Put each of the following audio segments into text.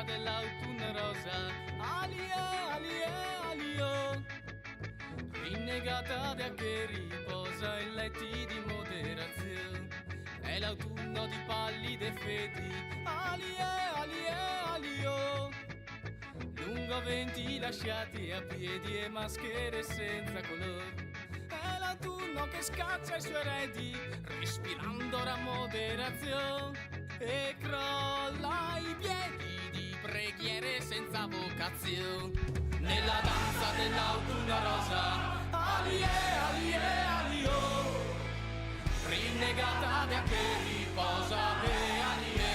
dell'autunno rosa, alio, rinnegata da che riposa in letti di moderazione. È l'autunno di pallide fedi, alio, lungo venti lasciati a piedi e maschere senza colore. È l'autunno che scaccia i suoi eredi, respirando la moderazione, e crolla i piedi di preghiere senza vocazione. Nella danza dell'autunno rosa, alio, rinnegata da che riposa, alio,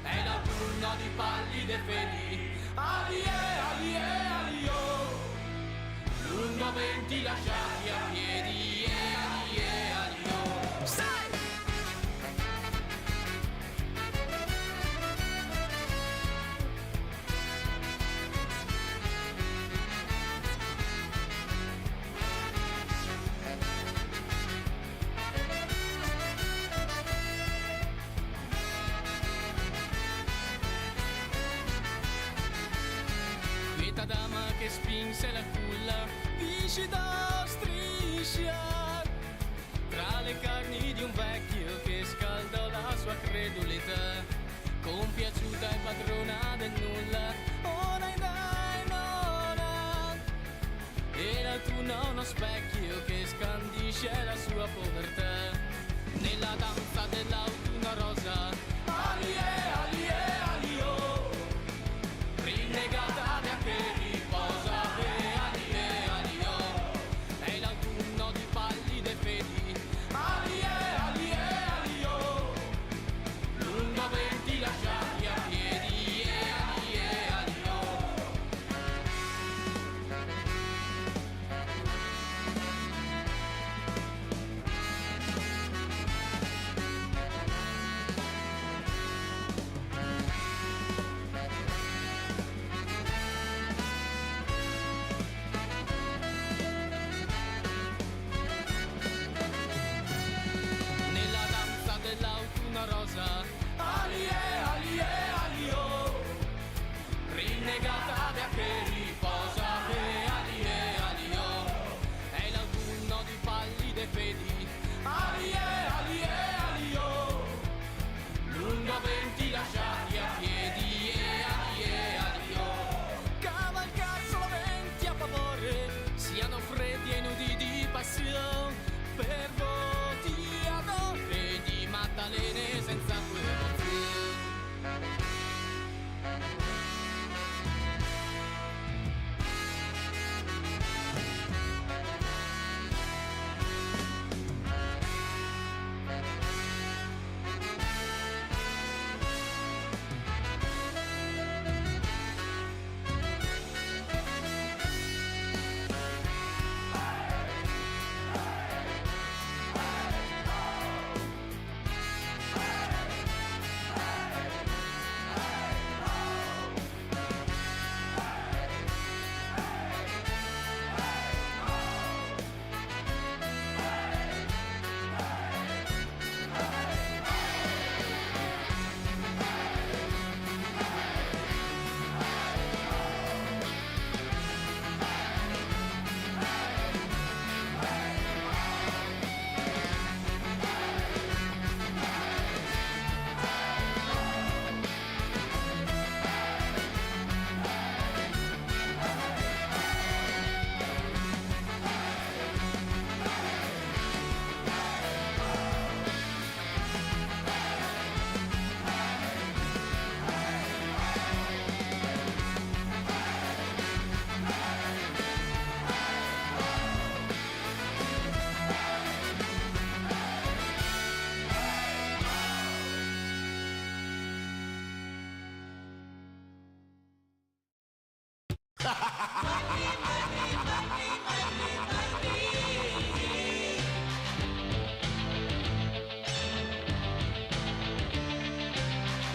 è l'autunno di pallide fedi, alio, lungo venti lasciati a piedi, alio, sai! Dama che spinse la culla viscida striscia tra le carni di un vecchio che scaldò la sua credulità, compiaciuta e padrona del nulla, ora in dai nona. E l'autunno uno specchio che scandisce la sua povertà. Nella danza dell'autunno rosa, alio, rinnegata da che riposa, alio, è l'autunno di pallide fedi, alio, lungo venti lasciati a piedi, alio. Dell'autunno rosa, alio, rinnegata da che riposa, alio, è l'autunno di pallide fedi, alio, lungo venti lasciati a piedi, alio, cavalcar solamente a favore, siano freddi e nudi di passione, per voti adore di Maddalene senza quelle emozioni.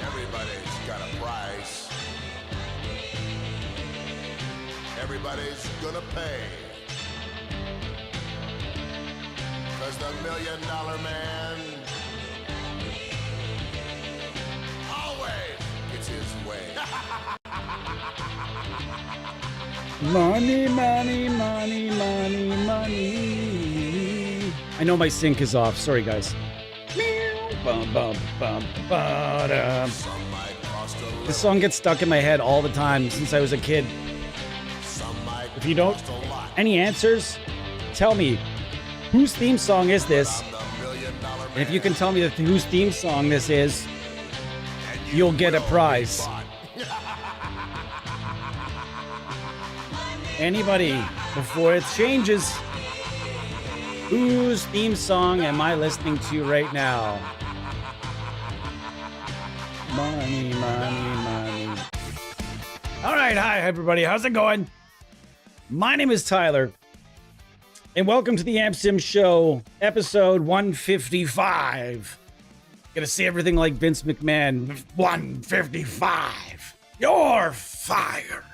Everybody's got a price. Everybody's gonna pay. 'Cause the $1 Million Man always gets his way. Money, money, money, money, money. I know my sync is off. Sorry, guys. Bum, bum, bum, ba-dum. This song gets stuck in my head all the time since I was a kid. If you don't, any answers, tell me, whose theme song is this? And if you can tell me whose theme song this is, you'll get a prize. Anybody, before it changes, whose theme song am I listening to right now? Money, money, money. All right, hi everybody, how's it going? My name is Tyler, and welcome to the AmpSim Show, episode 155. Gonna say everything like Vince McMahon. 155. You're fired.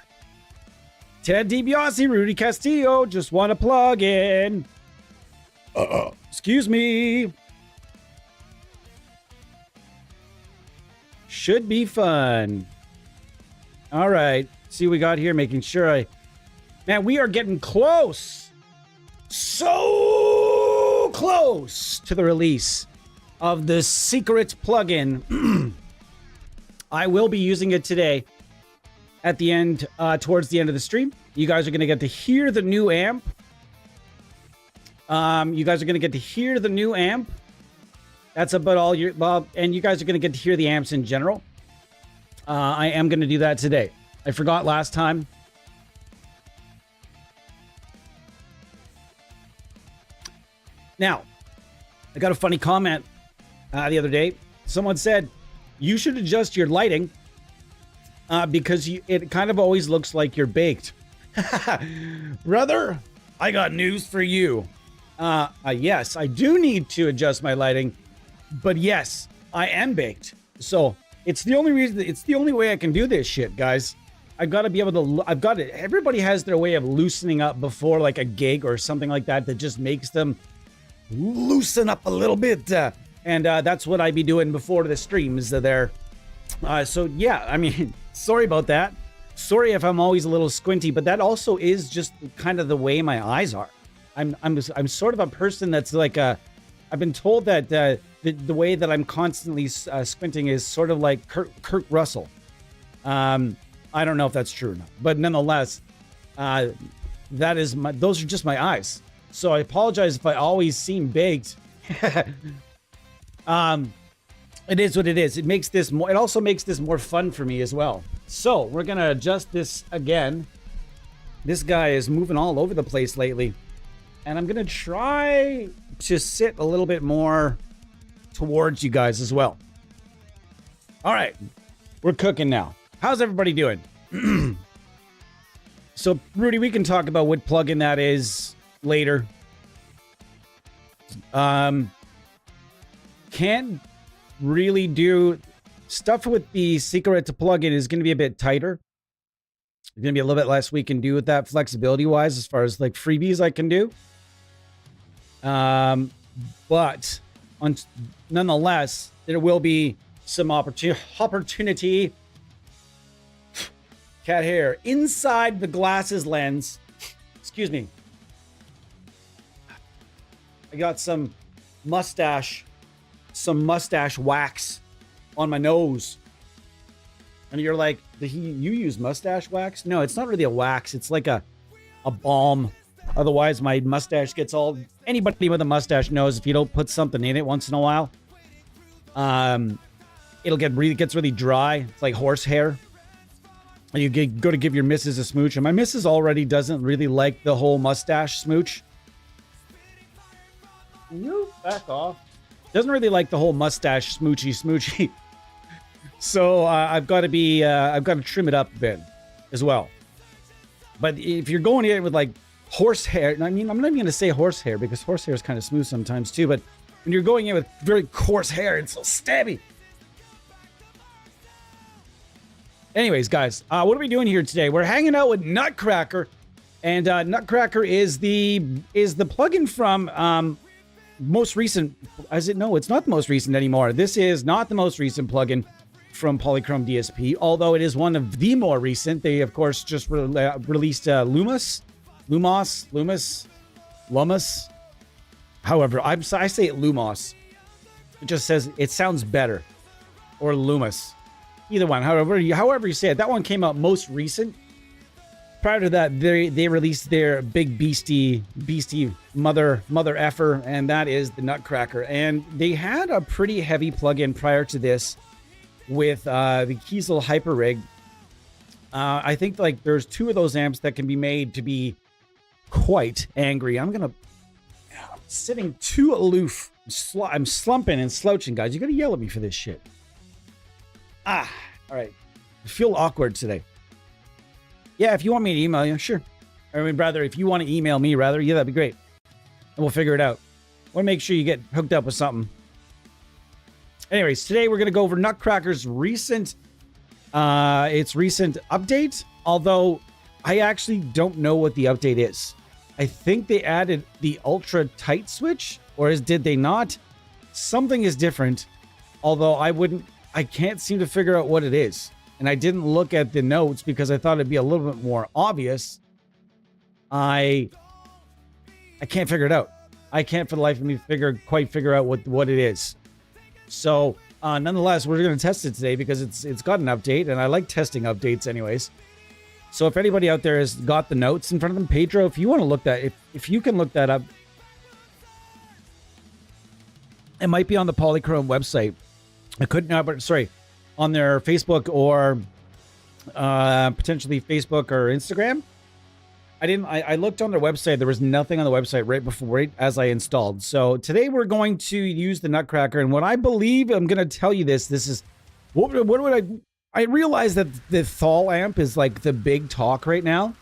Ted DiBiase, Rudy Castillo, just want to plug in. Excuse me. Should be fun. All right. See what we got here, making sure Man, we are getting close. So close to the release of the secret plugin. I will be using it today. At the end, towards the end of the stream, you guys are going to get to hear the new amp. You guys are going to get to hear the new amp. That's about all and you guys are going to get to hear the amps in general. I am going to do that today. I forgot last time. Now, I got a funny comment the other day. Someone said, you should adjust your lighting because it kind of always looks like you're baked. Brother, I got news for you. Yes, I do need to adjust my lighting, but yes, I am baked. So it's the only reason, it's the only way I can do this shit, guys. I've got to be able to, everybody has their way of loosening up before like a gig or something like that just makes them loosen up a little bit. And that's what I'd be doing before the streams there. So yeah, I mean, sorry about that. Sorry if I'm always a little squinty, but that also is just kind of the way my eyes are. I'm sort of a person that's like I've been told that the way that I'm constantly squinting is sort of like Kurt Russell. I don't know if that's true or not, but nonetheless, those are just my eyes. So I apologize if I always seem baked. It is what it is. It also makes this more fun for me as well. So we're going to adjust this again. This guy is moving all over the place lately. And I'm going to try to sit a little bit more towards you guys as well. All right. We're cooking now. How's everybody doing? So, Rudy, we can talk about what plugin that is later. Can't really do stuff with the secret to plugin is going to be a bit tighter. There's going to be a little bit less we can do with that flexibility wise as far as like freebies I can do. But nonetheless, there will be some opportunity. Cat hair inside the glasses lens. Excuse me. I got some mustache wax on my nose. And you're like, you use mustache wax? No, it's not really a wax. It's like a balm. Otherwise, my mustache gets all... Anybody with a mustache knows if you don't put something in it once in a while, it gets really dry. It's like horsehair. And you go to give your missus a smooch. And my missus already doesn't really like the whole mustache smooch. Can you back off? Doesn't really like the whole mustache smoochy. So I've got to trim it up a bit as well. But if you're going in with like horsehair, I mean, I'm not even going to say horsehair because horsehair is kind of smooth sometimes too. But when you're going in with very coarse hair, it's so stabby. Anyways, guys, what are we doing here today? We're hanging out with Nutcracker, and Nutcracker is the plugin from most recent. No, it's not the most recent anymore. This is not the most recent plugin from Polychrome DSP, although it is one of the more recent. They, of course, just released Lumos. However, I say it Lumos. It just says, it sounds better. Or Lumos. Either one, however you say it. That one came out most recent. Prior to that, they released their big beastie mother effer, and that is the Nutcracker. And they had a pretty heavy plug-in prior to this with the Kiesel Hyper Rig. I think like there's 2 of those amps that can be made to be quite angry. I'm sitting too aloof. I'm slumping and slouching, guys. You gotta yell at me for this shit. All right. I feel awkward today. Yeah, if you want me to email you, sure. I mean, rather, if you want to email me, rather, yeah, that'd be great. And we'll figure it out. I want to make sure you get hooked up with something. Anyways, today we're going to go over Nutcracker's recent update. Although, I actually don't know what the update is. I think they added the ultra tight switch, or did they not? Something is different. Although, I can't seem to figure out what it is. And I didn't look at the notes because I thought it'd be a little bit more obvious. I can't figure it out. I can't for the life of me quite figure out what it is. So, nonetheless, we're going to test it today because it's got an update, and I like testing updates anyways. So if anybody out there has got the notes in front of them, Pedro, if you want to look that, if you can look that up, it might be on the Polychrome website. On their Facebook or potentially Facebook or Instagram. I looked on their website. There was nothing on the website right as I installed. So today we're going to use the Nutcracker, and what I believe, I'm going to tell you this is what would I realize that the Thal amp is like the big talk right now,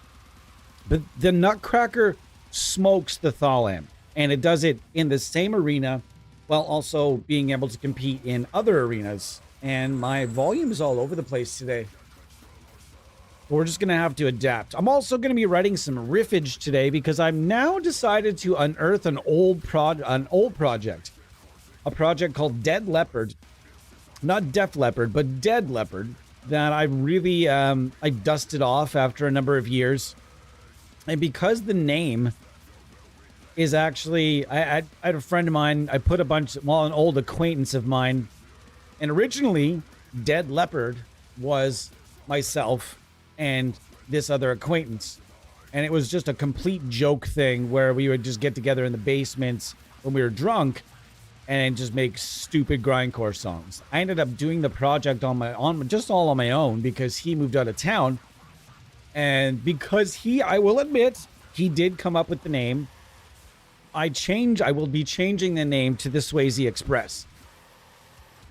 but the Nutcracker smokes the Thal amp, and it does it in the same arena while also being able to compete in other arenas. And my volume is all over the place today. We're just going to have to adapt. I'm also going to be writing some riffage today because I've now decided to unearth an old project. A project called Dead Leopard. Not Def Leopard, but Dead Leopard. That I really, I dusted off after a number of years. And because the name is actually, I had a friend of mine, I put an old acquaintance of mine. And originally, Dead Leopard was myself and this other acquaintance. And it was just a complete joke thing where we would just get together in the basements when we were drunk and just make stupid grindcore songs. I ended up doing the project all on my own because he moved out of town. And because I will admit, he did come up with the name. I will be changing the name to the Swayze Express.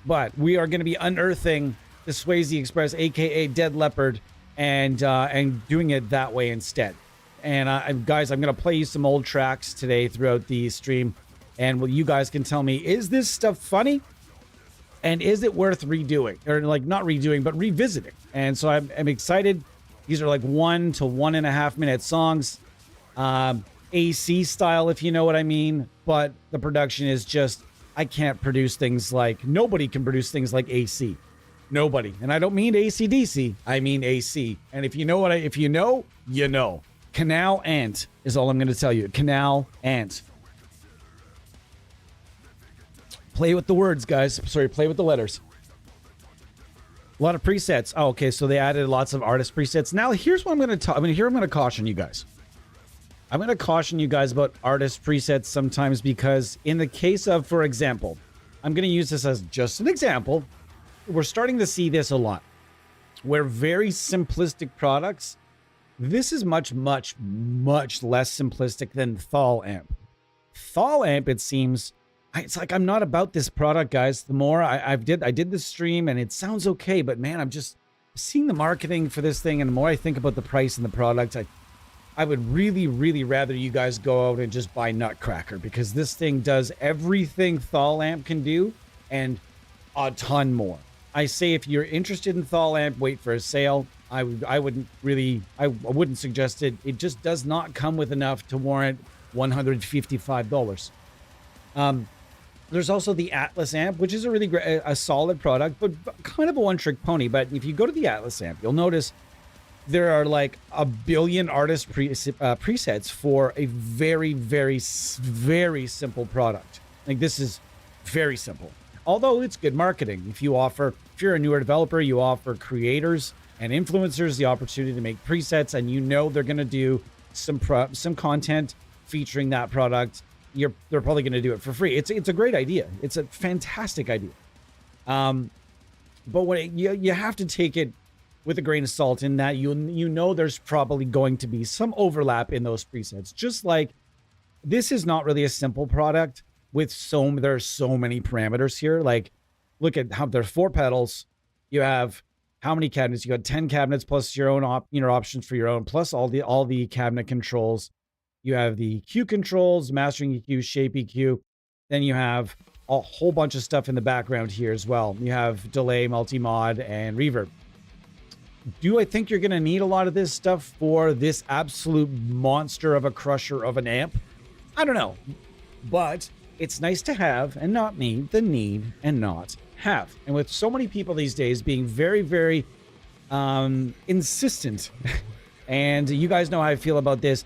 But we are going to be unearthing the Swayze Express, aka Dead Leopard, and doing it that way instead. And guys, I'm going to play you some old tracks today throughout the stream, and you guys can tell me, is this stuff funny? And is it worth redoing? Or like not redoing, but revisiting. And so I'm excited. These are like 1 to 1.5 minute songs. AC style, if you know what I mean. But the production is just, I can't produce things like, nobody can produce things like AC. Nobody. And I don't mean AC/DC. I mean AC. And if you know you know. Canal Ant is all I'm going to tell you. Canal Ant. Play with the words, guys. Sorry, play with the letters. A lot of presets. Oh, okay, so they added lots of artist presets. Now, here's what I'm going to I'm going to caution you guys. I'm going to caution you guys about artist presets sometimes because in the case of, for example, I'm going to use this as just an example. We're starting to see this a lot where very simplistic products, this is much, much, much less simplistic than Thal amp. Thal amp, it seems, it's like I'm not about this product, guys. The more I did this stream and it sounds okay, but man, I'm just seeing the marketing for this thing, and the more I think about the price and the product, I would really, really rather you guys go out and just buy Nutcracker because this thing does everything Thal amp can do and a ton more. I say if you're interested in Thal amp, wait for a sale. I wouldn't suggest it. It just does not come with enough to warrant $155. There's also the Atlas amp, which is a really great, a solid product, but kind of a one-trick pony. But if you go to the Atlas amp, you'll notice there are like a billion artist presets for a very, very, very simple product. Like this is very simple. Although it's good marketing. If you're a newer developer, you offer creators and influencers the opportunity to make presets, and you know they're going to do some content featuring that product. They're probably going to do it for free. It's a great idea. It's a fantastic idea. But when you have to take it with a grain of salt in that you know there's probably going to be some overlap in those presets. Just like this is not really a simple product with there's so many parameters here. Like look at how there's 4 pedals. You have how many cabinets? You got 10 cabinets plus your own options for your own, plus all the cabinet controls. You have the EQ controls, mastering EQ, shape EQ. Then you have a whole bunch of stuff in the background here as well. You have delay, multi-mod, and reverb. Do I think you're going to need a lot of this stuff for this absolute monster of a crusher of an amp? I don't know. But it's nice to have and not need, the need and not have. And with so many people these days being very, very insistent, and you guys know how I feel about this,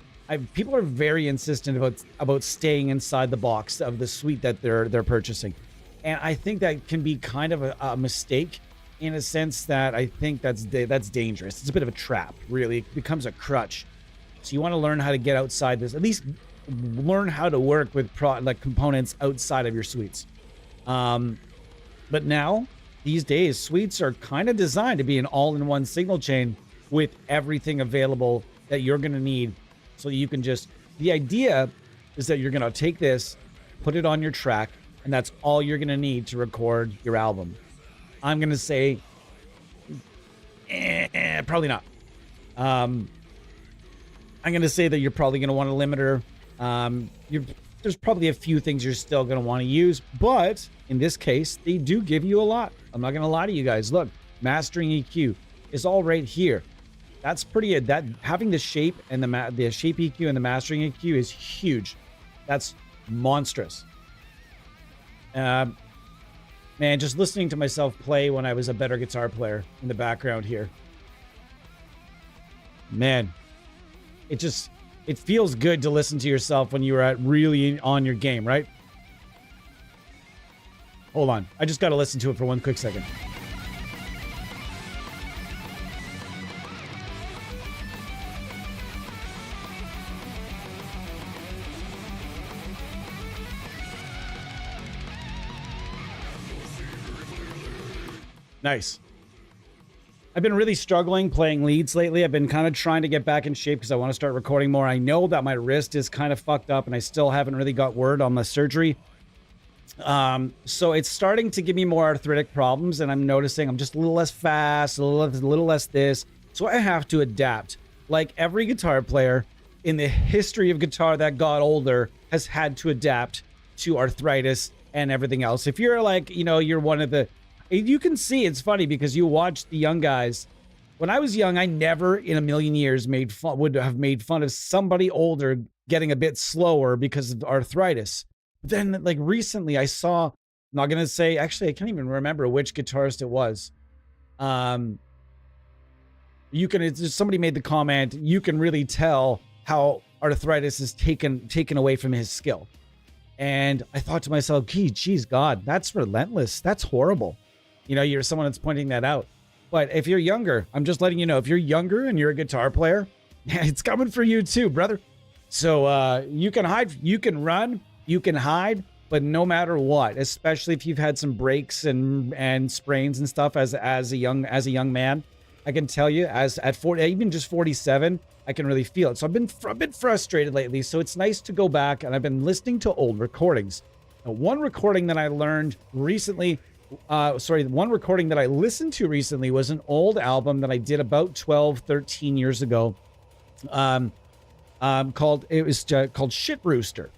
people are very insistent about staying inside the box of the suite that they're purchasing. And I think that can be kind of a mistake in a sense that I think that's dangerous. It's a bit of a trap, really. It becomes a crutch. So you want to learn how to get outside this, at least learn how to work with components outside of your suites. But now, these days, suites are kind of designed to be an all-in-one signal chain with everything available that you're going to need. So you can the idea is that you're going to take this, put it on your track, and that's all you're going to need to record your album. I'm going to say, probably not. I'm going to say that you're probably going to want a limiter. There's probably a few things you're still going to want to use, but in this case, they do give you a lot. I'm not going to lie to you guys. Look, mastering EQ is all right here. That's pretty. That having the shape and the shape EQ and the mastering EQ is huge. That's monstrous. Man, just listening to myself play when I was a better guitar player in the background here. Man, it feels good to listen to yourself when you were really on your game, right? Hold on. I just got to listen to it for one quick second. Nice. I've been really struggling playing leads lately. I've been kind of trying to get back in shape because I want to start recording more. I know that my wrist is kind of fucked up and I still haven't really got word on the surgery. So it's starting to give me more arthritic problems, and I'm noticing I'm just a little less fast, a little less this. So I have to adapt. Like every guitar player in the history of guitar that got older has had to adapt to arthritis and everything else. If you're like, you're one of the... You can see it's funny because you watch the young guys. When I was young, I never in a million years would have made fun of somebody older getting a bit slower because of arthritis. But then, like recently, I saw. I'm not gonna say. Actually, I can't even remember which guitarist it was. Somebody made the comment. You can really tell how arthritis is taken away from his skill. And I thought to myself, geez, God, that's relentless. That's horrible. You're someone that's pointing that out. But if you're younger, I'm just letting you know, if you're younger and you're a guitar player, it's coming for you too, brother. So you can hide, you can run, you can hide, but no matter what, especially if you've had some breaks and sprains and stuff as a young man, I can tell you, as at 40, even just 47, I can really feel it. So I've been frustrated lately. So it's nice to go back, and I've been listening to old recordings. Now, one recording that I learned recently. One recording that I listened to recently was an old album that I did about 12, 13 years ago. Called Shit Rooster.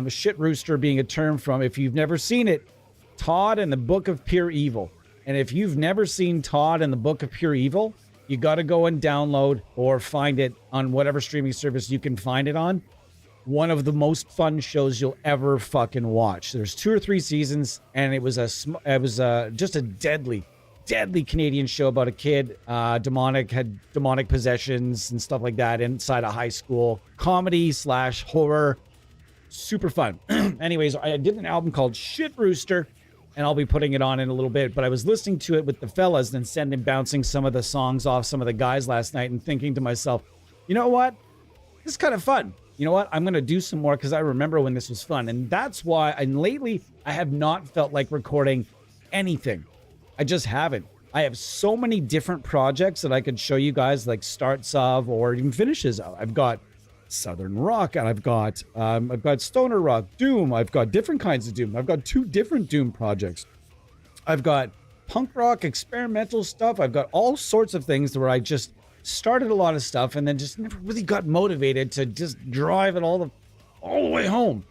Shit Rooster being a term from, if you've never seen it, Todd and the Book of Pure Evil. And if you've never seen Todd and the Book of Pure Evil, you got to go and download or find it on whatever streaming service you can find it on. one of the most fun shows you'll ever fucking watch. There's 2 or 3 seasons, and it was just a deadly Canadian show about a kid, had demonic possessions and stuff like that inside a high school. Comedy / horror. Super fun. Anyways, I did an album called Shit Rooster, and I'll be putting it on in a little bit, but I was listening to it with the fellas and bouncing some of the songs off some of the guys last night and thinking to myself, you know what? This is kind of fun. You know what? I'm going to do some more because I remember when this was fun. And that's why, and lately, I have not felt like recording anything. I just haven't. I have so many different projects that I could show you guys, like starts of or even finishes of. I've got Southern rock, and I've got stoner rock, doom. I've got different kinds of doom. I've got 2 different doom projects. I've got punk rock, experimental stuff. I've got all sorts of things where I just started a lot of stuff and then just never really got motivated to just drive it all the way home.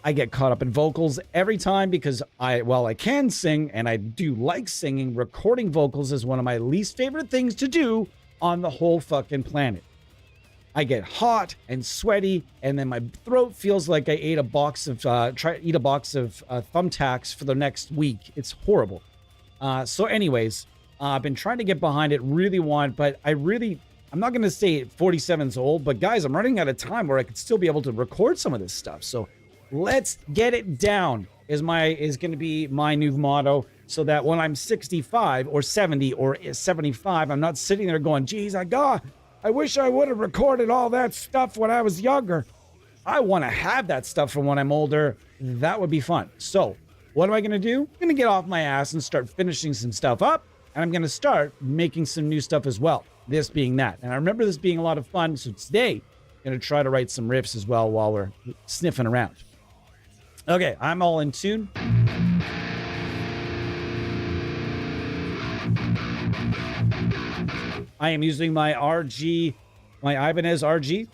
I get caught up in vocals every time because I can sing and I do like singing. Recording vocals is one of my least favorite things to do on the whole fucking planet. I get hot and sweaty, and then my throat feels like I ate a box of thumbtacks for the next week. It's horrible. So anyways, I've been trying to get behind it, but I'm not going to say 47's old, but guys, I'm running out of time where I could still be able to record some of this stuff. So let's get it down is going to be my new motto, so that when I'm 65 or 70 or 75, I'm not sitting there going, geez, I wish I would have recorded all that stuff when I was younger. I want to have that stuff for when I'm older. That would be fun. So what am I going to do? I'm going to get off my ass and start finishing some stuff up. And I'm going to start making some new stuff as well. This being that. And I remember this being a lot of fun. So today, I'm going to try to write some riffs as well while we're sniffing around. Okay, I'm all in tune. I am using my RG, my Ibanez RG,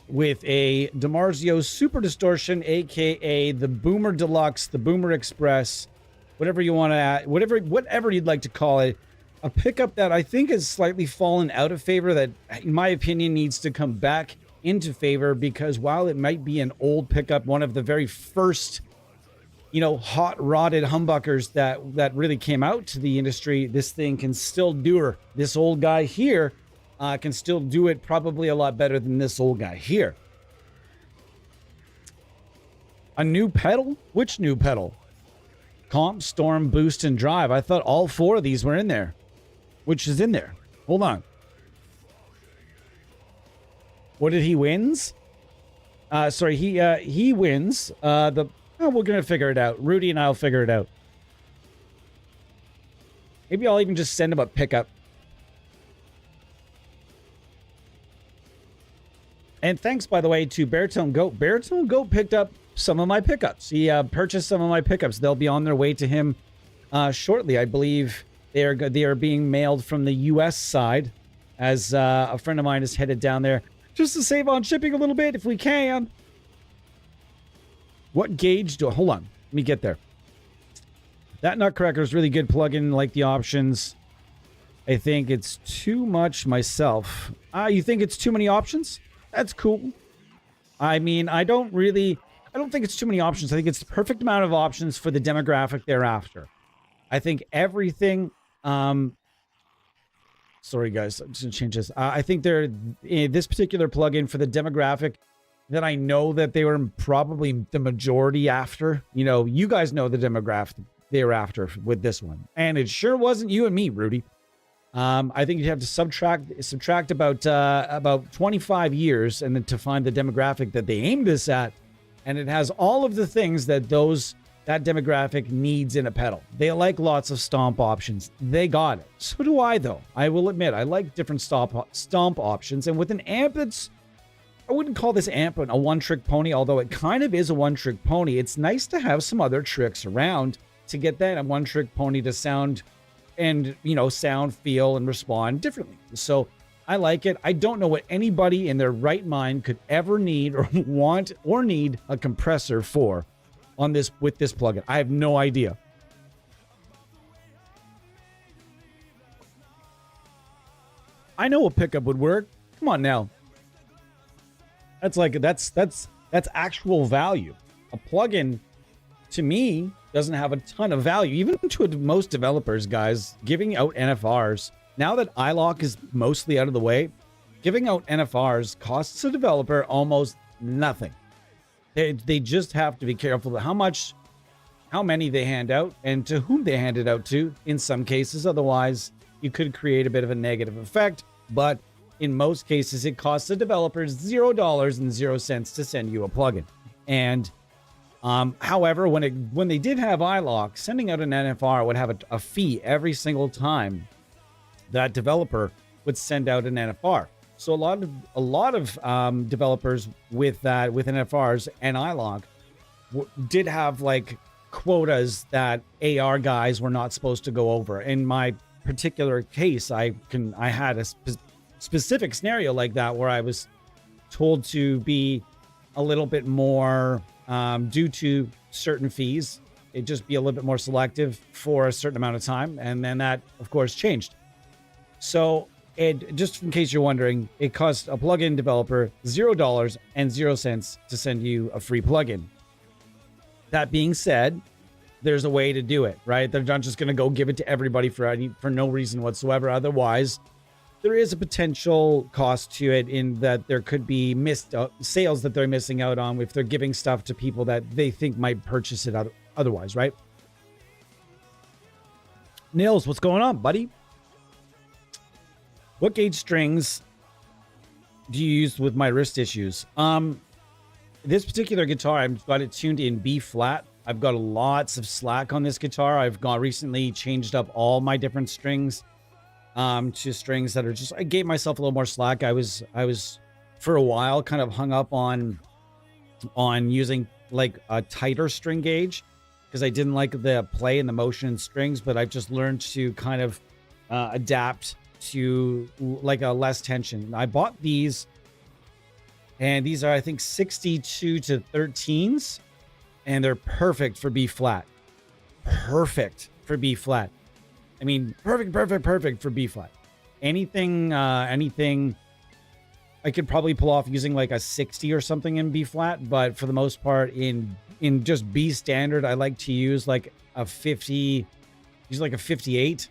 with a DiMarzio Super Distortion, aka the Boomer Deluxe, the Boomer Express, whatever you want to add, whatever you'd like to call it. A pickup that I think has slightly fallen out of favor, that in my opinion needs to come back into favor, because while it might be an old pickup, one of the very first, hot rodded humbuckers that really came out to the industry, this thing can still do her. This old guy here can still do it probably a lot better than this old guy here. A new pedal? Which new pedal? Comp, Storm, Boost, and Drive. I thought all 4 of these were in there. Which is in there? Hold on. What did he wins? He wins we're gonna figure it out. Rudy and I'll figure it out. Maybe I'll even just send him a pickup. And thanks, by the way, to Baritone Goat. Baritone Goat picked up some of my pickups. He purchased some of my pickups. They'll be on their way to him shortly. I believe they are being mailed from the U.S. side, as a friend of mine is headed down there just to save on shipping a little bit if we can. What gauge do... Hold on. Let me get there. That Nutcracker is really good plug-in, like the options. I think it's too much myself. You think it's too many options? That's cool. I mean, I don't think it's too many options. I think it's the perfect amount of options for the demographic thereafter. I think everything... Sorry, guys. I'm just going to change this. I think this particular plugin for the demographic that I know that they were probably the majority after. You guys know the demographic they were after with this one. And it sure wasn't you and me, Rudy. I think you'd have to subtract about 25 years and then to find the demographic that they aimed this at. And it has all of the things that that demographic needs in a pedal. They like lots of stomp options. They got it. So do I, though. I will admit, I like different stomp options. And with an amp I wouldn't call this amp a one-trick pony, although it kind of is a one-trick pony. It's nice to have some other tricks around to get that one-trick pony to sound and, sound, feel, and respond differently. So I like it. I don't know what anybody in their right mind could ever need or want or need a compressor for with this plugin. I have no idea. I know a pickup would work. Come on now. That's like that's actual value. A plugin to me doesn't have a ton of value, even to most developers, guys. Giving out NFRs now that iLock is mostly out of the way, giving out NFRs costs a developer almost nothing. They just have to be careful about how many they hand out and to whom they hand it out to in some cases. Otherwise, you could create a bit of a negative effect. But in most cases, it costs the developers $0.00 to send you a plugin. And however, when they did have iLock, sending out an NFR would have a fee every single time that developer would send out an NFR. So a lot of developers with NFRs and iLock did have like quotas that AR guys were not supposed to go over. In my particular case, I had a specific scenario like that where I was told to be a little bit more due to certain fees. It'd just be a little bit more selective for a certain amount of time, and then that of course changed. So just in case you're wondering, it costs a plugin developer $0.00 to send you a free plugin. That being said, there's a way to do it, right? They're not just going to go give it to everybody for no reason whatsoever. Otherwise, there is a potential cost to it in that there could be missed sales that they're missing out on if they're giving stuff to people that they think might purchase it otherwise, right? Nils, what's going on, buddy? What gauge strings do you use with my wrist issues? This particular guitar, I've got it tuned in B flat. I've got lots of slack on this guitar. I've recently changed up all my different strings to strings that are just, I gave myself a little more slack. I was for a while kind of hung up on using like a tighter string gauge because I didn't like the play and the motion in strings, but I've just learned to kind of adapt to like a less tension. I bought these, and these are, I think, 62 to 13s, and they're perfect for B flat. Perfect for B flat. I mean, perfect for B flat. Anything I could probably pull off using like a 60 or something in B flat, but for the most part in just B standard, I like to use like a 50, use like a 58.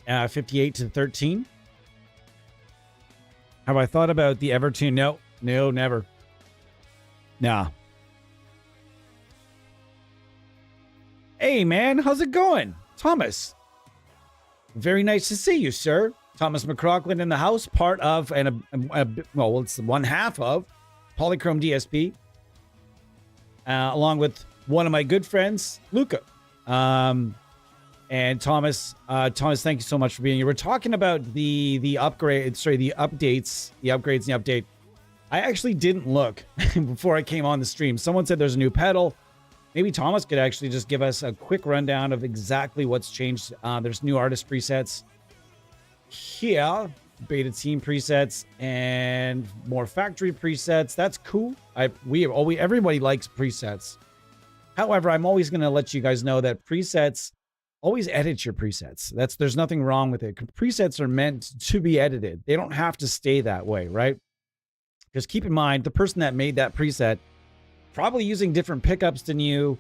58 to 13. Have I thought about the Evertune? No, never. Nah. Hey, man, how's it going? Thomas. Very nice to see you, sir. Thomas McCrockland in the house, part of, well, it's one half of Polychrome DSP, along with one of my good friends, Luca. And Thomas, thank you so much for being here. We're talking about the updates, the upgrades and the update. I actually didn't look before I came on the stream. Someone said there's a new pedal. Maybe Thomas could actually just give us a quick rundown of exactly what's changed. There's new artist presets here, beta team presets, and more factory presets. That's cool. Everybody likes presets. However, I'm always going to let you guys know that presets, always edit your presets. There's nothing wrong with it. Presets are meant to be edited. They don't have to stay that way, right? Because keep in mind, the person that made that preset probably using different pickups than you,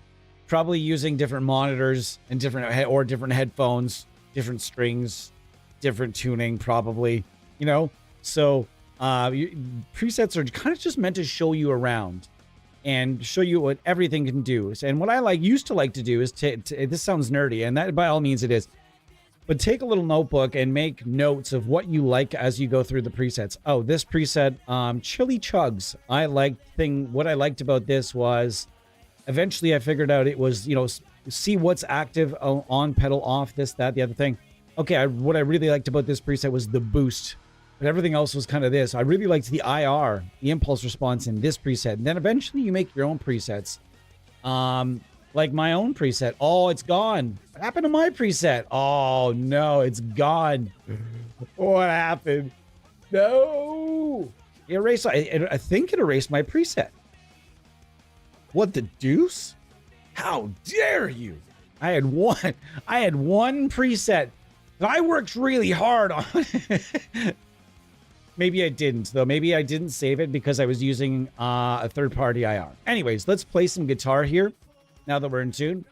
probably using different monitors and different headphones, different strings, different tuning, probably, you know? So presets are kind of just meant to show you around and show you what everything can do. And what I used to like to do is this sounds nerdy, and that by all means it is, but take a little notebook and make notes of what you like as you go through the presets. Oh, this preset, Chili Chugs. What I liked about this was eventually I figured out it was, see what's active on pedal, off, this, that, the other thing. Okay, what I really liked about this preset was the boost, but everything else was kind of this. I really liked the IR, the impulse response in this preset. And then eventually you make your own presets. Like my own preset. Oh, it's gone. What happened to my preset? Oh, no, it's gone. What happened? No. I think it erased my preset. What the deuce? How dare you? I had one preset that I worked really hard on. Maybe I didn't, though. Maybe I didn't save it because I was using a third-party IR. Anyways, let's play some guitar here now that we're in tune.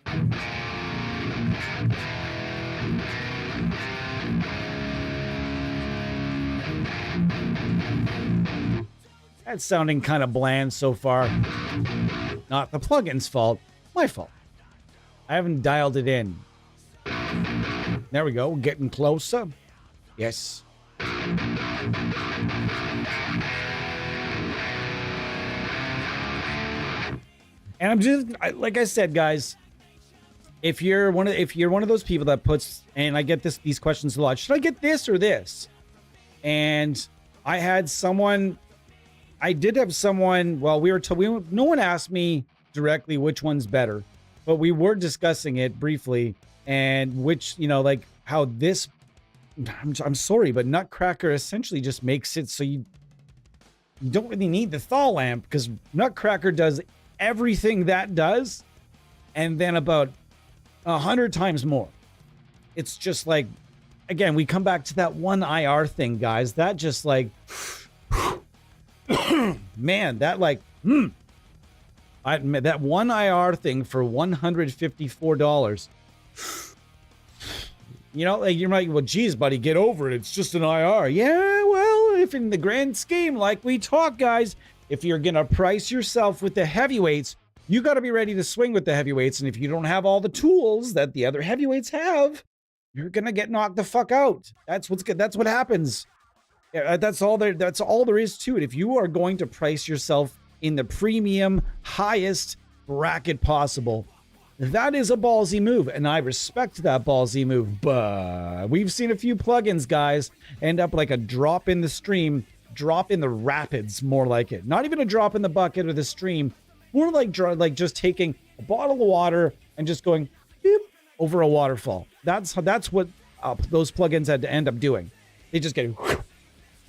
That's sounding kind of bland so far. Not the plugin's fault. My fault. I haven't dialed it in. There we go. Getting closer. Yes. And I'm just like I said, guys. If you're one of those people that puts, and I get these questions a lot. Should I get this or this? And I did have someone. Well, no one asked me directly which one's better, but we were discussing it briefly, and which, like how this. I'm sorry, but Nutcracker essentially just makes it so you don't really need the thaw lamp, because Nutcracker does everything that does, and then about 100 times more. It's just like, again, we come back to that one IR thing, guys. That just like, man, that like, that one IR thing for $154. Like you're like, well, geez, buddy, get over it. It's just an IR. Yeah, well, if in the grand scheme, like we talk, guys, if you're going to price yourself with the heavyweights, you got to be ready to swing with the heavyweights. And if you don't have all the tools that the other heavyweights have, you're going to get knocked the fuck out. That's what happens. Yeah, that's all there is to it. If you are going to price yourself in the premium, highest bracket possible, that is a ballsy move, and I respect that ballsy move. But we've seen a few plugins, guys, end up like a drop in the stream, drop in the rapids, more like it. Not even a drop in the bucket or the stream, more like just taking a bottle of water and just going beep over a waterfall. That's what those plugins had to end up doing. They just get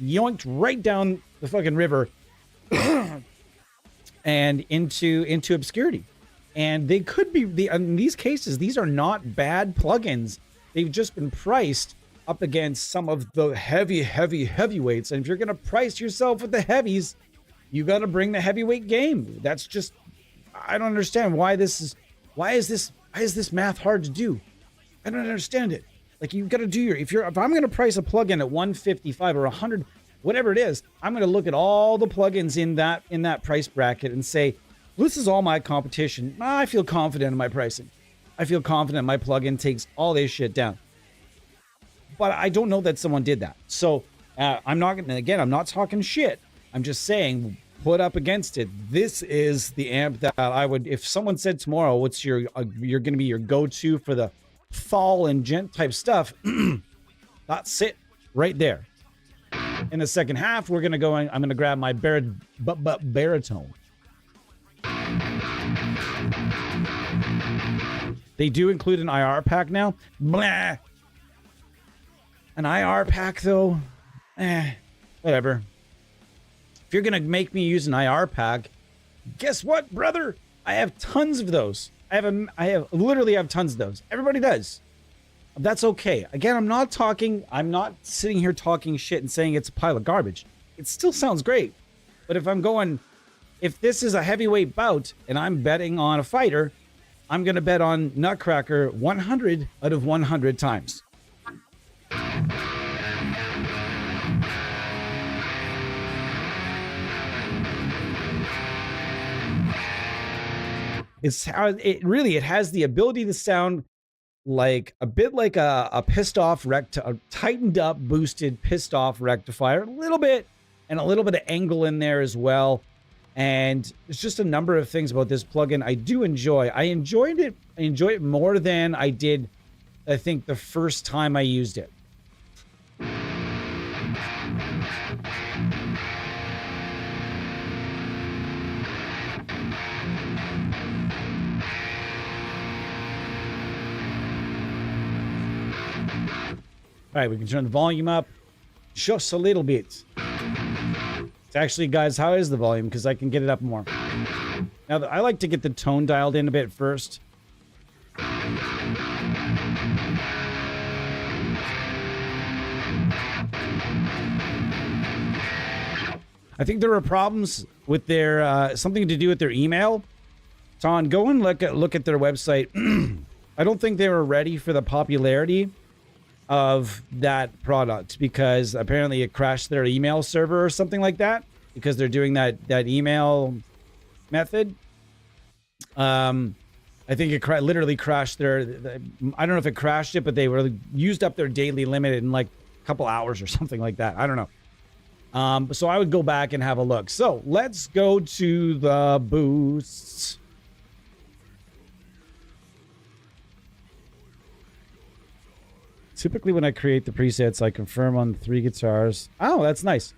yoinked right down the fucking river and into obscurity. And they could be, in these cases, these are not bad plugins. They've just been priced up against some of the heavyweights. And if you're going to price yourself with the heavies, you got to bring the heavyweight game. That's just, I don't understand why is this math hard to do? I don't understand it. Like, you've got to do if I'm going to price a plugin at 155 or 100, whatever it is, I'm going to look at all the plugins in that price bracket and say, this is all my competition. I feel confident in my pricing. I feel confident my plugin takes all this shit down. But I don't know that someone did that. So I'm not talking shit. I'm just saying, put up against it. This is the amp that I would, if someone said tomorrow, what's you're going to be your go-to for the fall and gent type stuff, that's it right there. In the second half, I'm going to grab my baritone. They do include an IR pack now. Blah. An IR pack, though, whatever. If you're going to make me use an IR pack, guess what, brother? I have tons of those. I literally have tons of those. Everybody does. That's okay. Again, I'm not sitting here talking shit and saying it's a pile of garbage. It still sounds great. But if this is a heavyweight bout and I'm betting on a fighter, I'm going to bet on Nutcracker 100 out of 100 times. It has the ability to sound like a bit like a pissed off a tightened up, boosted, pissed off rectifier, a little bit of angle in there as well. And there's just a number of things about this plugin I do enjoy. I enjoy it more than I did, I think, the first time I used it. All right, we can turn the volume up just a little bit. It's actually, guys, how is the volume? Because I can get it up more. Now, I like to get the tone dialed in a bit first. I think there were problems with their something to do with their email. Ton, go and look at their website. I don't think they were ready for the popularity of that product because apparently it crashed their email server or something like that because they're doing that email method. I think it literally crashed their. I don't know if it crashed it, but they were used up their daily limit in like a couple hours or something like that. I don't know. So I would go back and have a look. So let's go to the boosts. Typically when I create the presets, I confirm on 3 guitars. Oh, that's nice.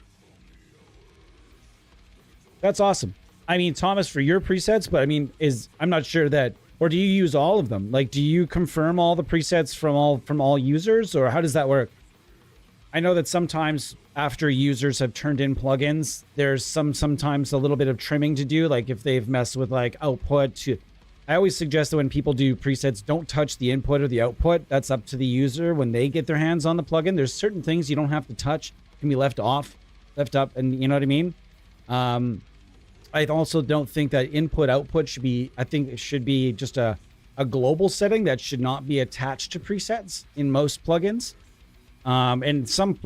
That's awesome. I mean, Thomas, for your presets, but I mean, I'm not sure that, or do you use all of them? Like, do you confirm all the presets from all users, or how does that work? I know that sometimes after users have turned in plugins, there's sometimes a little bit of trimming to do, like if they've messed with like output. I always suggest that when people do presets, don't touch the input or the output. That's up to the user when they get their hands on the plugin. There's certain things you don't have to touch, can be left off, left up, and you know what I mean? I also don't think that input output should be, I think it should be just a global setting that should not be attached to presets in most plugins. And some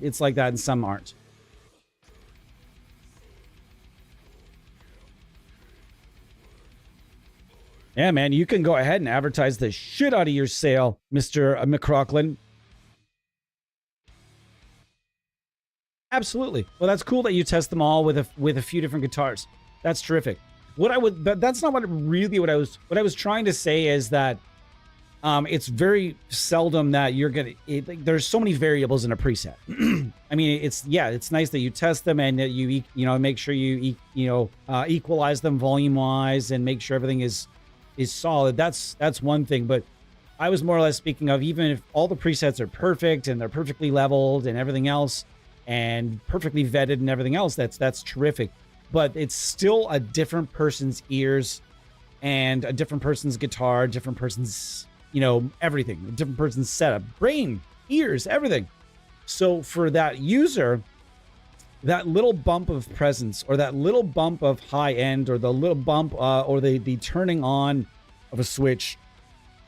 it's like that and some aren't. Yeah, man, you can go ahead and advertise the shit out of your sale, Mr. McCrockland. Absolutely. Well, that's cool that you test them all with a few different guitars. That's terrific. That's not what I was trying to say is that it's very seldom that you're gonna. There's so many variables in a preset. I mean, it's nice that you test them and that you make sure you equalize them volume wise and make sure everything is solid. That's one thing, but I was more or less speaking of even if all the presets are perfect and they're perfectly leveled and everything else and perfectly vetted and everything else, that's terrific. But it's still a different person's ears and a different person's guitar, different person's, everything, a different person's setup, brain, ears, everything. So for that user, that little bump of presence or that little bump of high end or the little bump or the turning on of a switch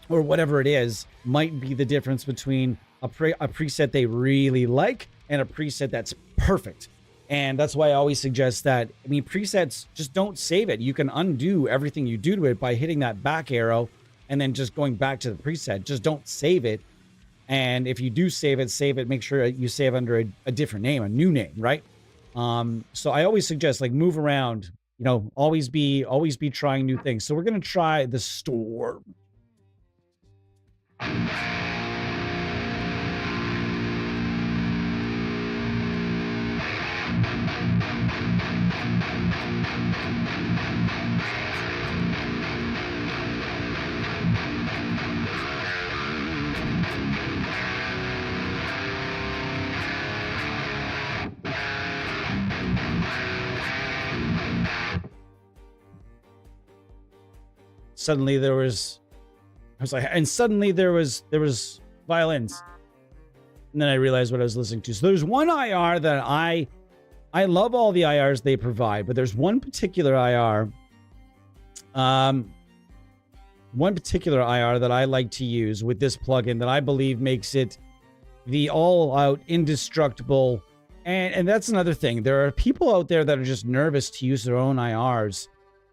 or whatever it is might be the difference between a preset they really like and a preset that's perfect. And that's why I always suggest that, presets, just don't save it. You can undo everything you do to it by hitting that back arrow and then just going back to the preset. Just don't save it. And if you do save it, make sure you save under a different name, a new name, right? So I always suggest move around, always be trying new things. So we're going to try the Storm. Suddenly there was violins. And then I realized what I was listening to. So there's one IR that I love all the IRs they provide, but there's one particular IR that I like to use with this plugin that I believe makes it the all-out indestructible. And that's another thing. There are people out there that are just nervous to use their own IRs.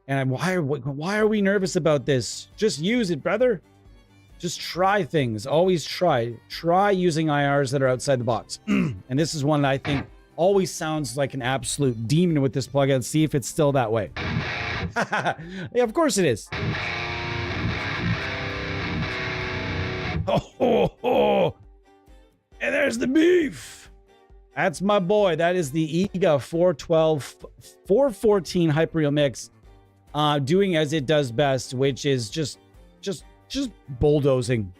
And why are we nervous about this? Just use it, brother. Just try things. Always try. Try using IRs that are outside the box. And this is one that I think always sounds like an absolute demon with this plugin. See if it's still that way. Yeah, of course it is. Oh. And there's the beef. That's my boy. That is the EGA 414 Hyperreal Mix. Doing as it does best, which is just bulldozing.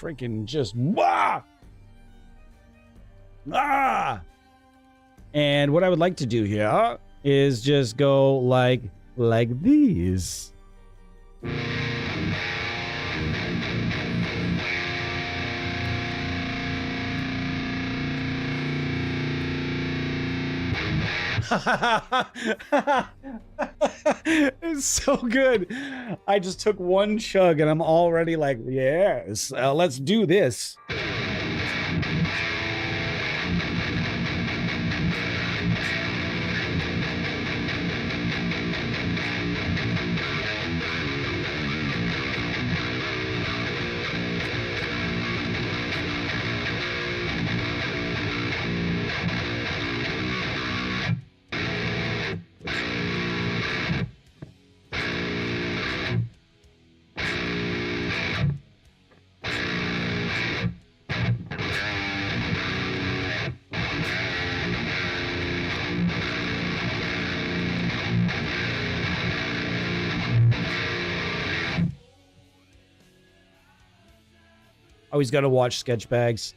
freaking just And what I would like to do here is just go like these. It's so good. I just took one chug and I'm already like, yes, let's do this. Always got to watch sketch bags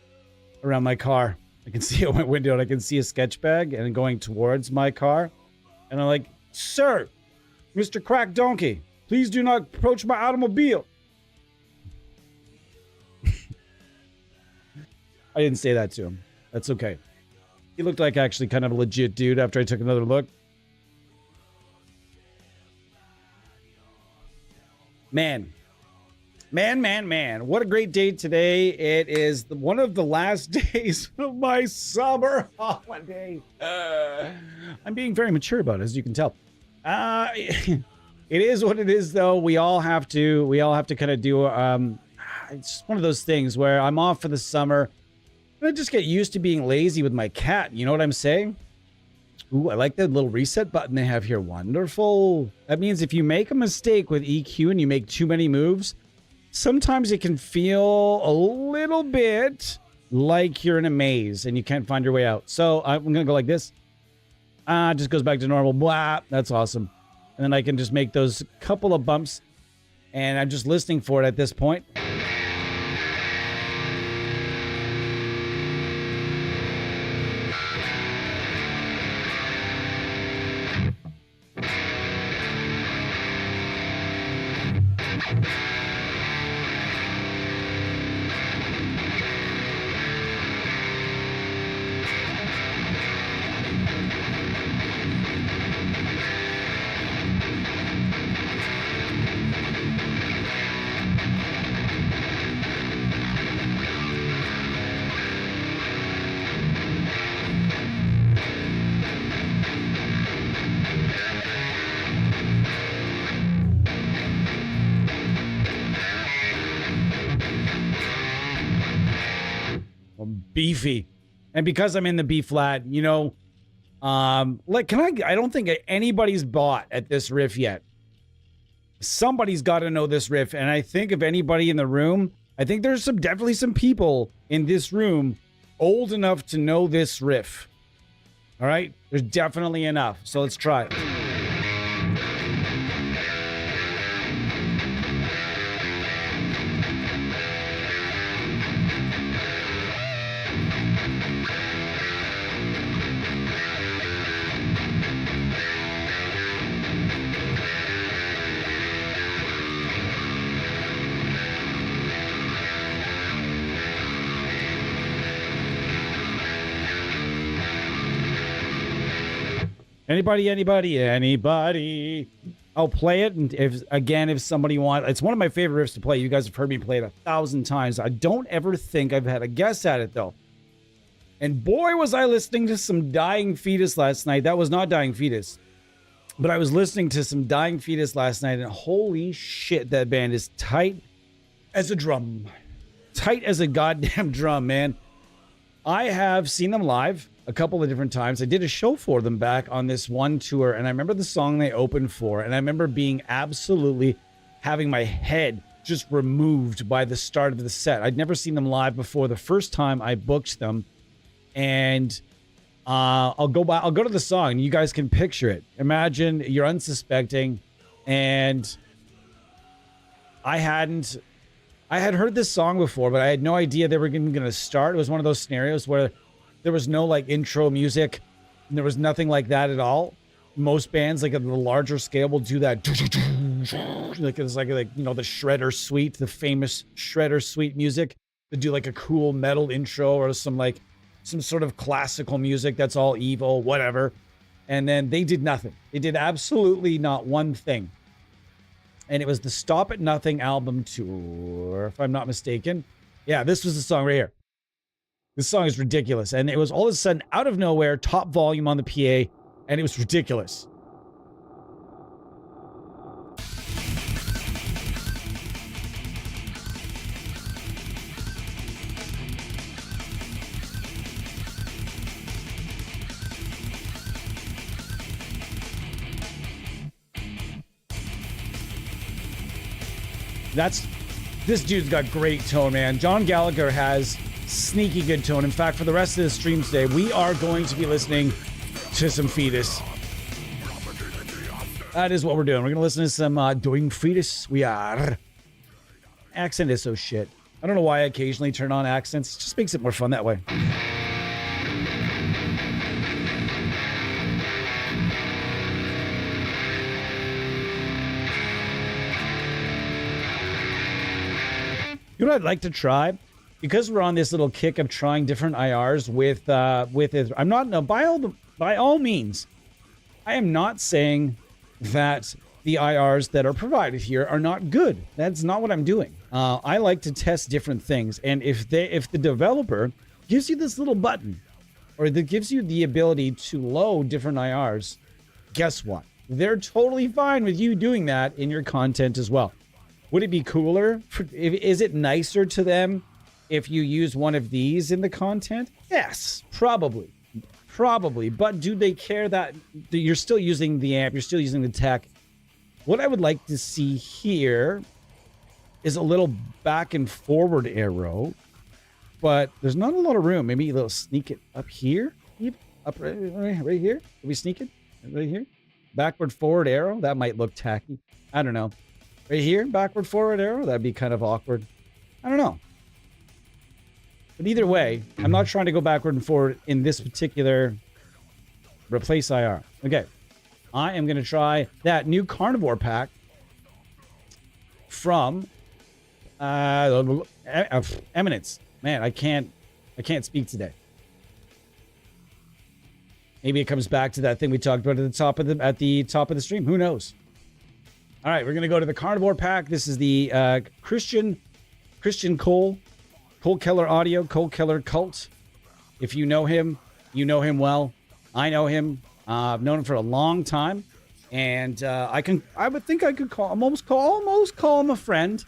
around my car. I can see out my window and I can see a sketch bag and going towards my car. And I'm like, sir, Mr. Crack Donkey, please do not approach my automobile. I didn't say that to him. That's okay. He looked like actually kind of a legit dude after I took another look. Man. What a great day today. It is one of the last days of my summer holiday. I'm being very mature about it, as you can tell. It is what it is, though. We all have to kind of do, it's one of those things where I'm off for the summer. I just get used to being lazy with my cat. You know what I'm saying? Ooh, I like that little reset button they have here. Wonderful. That means if you make a mistake with EQ and you make too many moves, sometimes it can feel a little bit like you're in a maze and you can't find your way out. So I'm going to go like this. It just goes back to normal. Blah. That's awesome. And then I can just make those couple of bumps. And I'm just listening for it at this point. Beefy. And because I'm in the B flat, you know, like, I don't think anybody's bought at this riff yet. Somebody's got to know this riff. And I think if anybody in the room, I think there's definitely some people in this room old enough to know this riff. All right. There's definitely enough. So let's try it. Anybody. I'll play it. And if somebody wants, it's one of my favorite riffs to play. You guys have heard me play it 1,000 times. I don't ever think I've had a guess at it though. And boy, was I listening to some Dying Fetus last night. That was not Dying Fetus, but I was listening to some Dying Fetus last night and holy shit, that band is tight as a drum. Tight as a goddamn drum, man. I have seen them live a couple of different times. I did a show for them back on this one tour, and I remember the song they opened for, and I remember being absolutely having my head just removed by the start of the set. I'd never seen them live before. The first time I booked them, and I'll go to the song, and you guys can picture it. Imagine you're unsuspecting, and I hadn't I had heard this song before, but I had no idea they were going to start. It was one of those scenarios where there was no like intro music, and there was nothing like that at all. Most bands, like at the larger scale, will do that. Like it's like you know, the Shredder Suite, the famous Shredder Suite music. They do like a cool metal intro or some sort of classical music that's all evil, whatever. And then they did nothing. They did absolutely not one thing. And it was the Stop at Nothing album tour, if I'm not mistaken. Yeah, this was the song right here. This song is ridiculous. And it was all of a sudden, out of nowhere, top volume on the PA, and it was ridiculous. This dude's got great tone, man. John Gallagher has sneaky good tone. In fact, for the rest of the stream today, we are going to be listening to some Fetus. That is what we're doing. We're going to listen to some doing Fetus. We are. Accent is so shit. I don't know why I occasionally turn on accents. It just makes it more fun that way. You know what I'd like to try? Because we're on this little kick of trying different IRs with it. I'm not, no, by all means, I am not saying that the IRs that are provided here are not good. That's not what I'm doing. I like to test different things. And if the developer gives you this little button, or that gives you the ability to load different IRs, guess what? They're totally fine with you doing that in your content as well. Would it be cooler? Is it nicer to them if you use one of these in the content? Yes, probably. But do they care that you're still using the amp, you're still using the tech? What I would like to see here is a little back and forward arrow, but there's not a lot of room. Maybe a little sneak it up here, up right here. Can we sneak it right here? Backward forward arrow. That might look tacky. I don't know. Right here, backward forward arrow. That'd be kind of awkward. I don't know. But either way, I'm not trying to go backward and forward in this particular replace IR. Okay. I am going to try that new carnivore pack from Eminence. Man, I can't speak today. Maybe it comes back to that thing we talked about at the top of the stream. Who knows? All right, we're going to go to the carnivore pack. This is the Christian Cole Keller Audio, Cole Keller Cult. If you know him, you know him well. I know him. I've known him for a long time, and I would think I could almost call him a friend,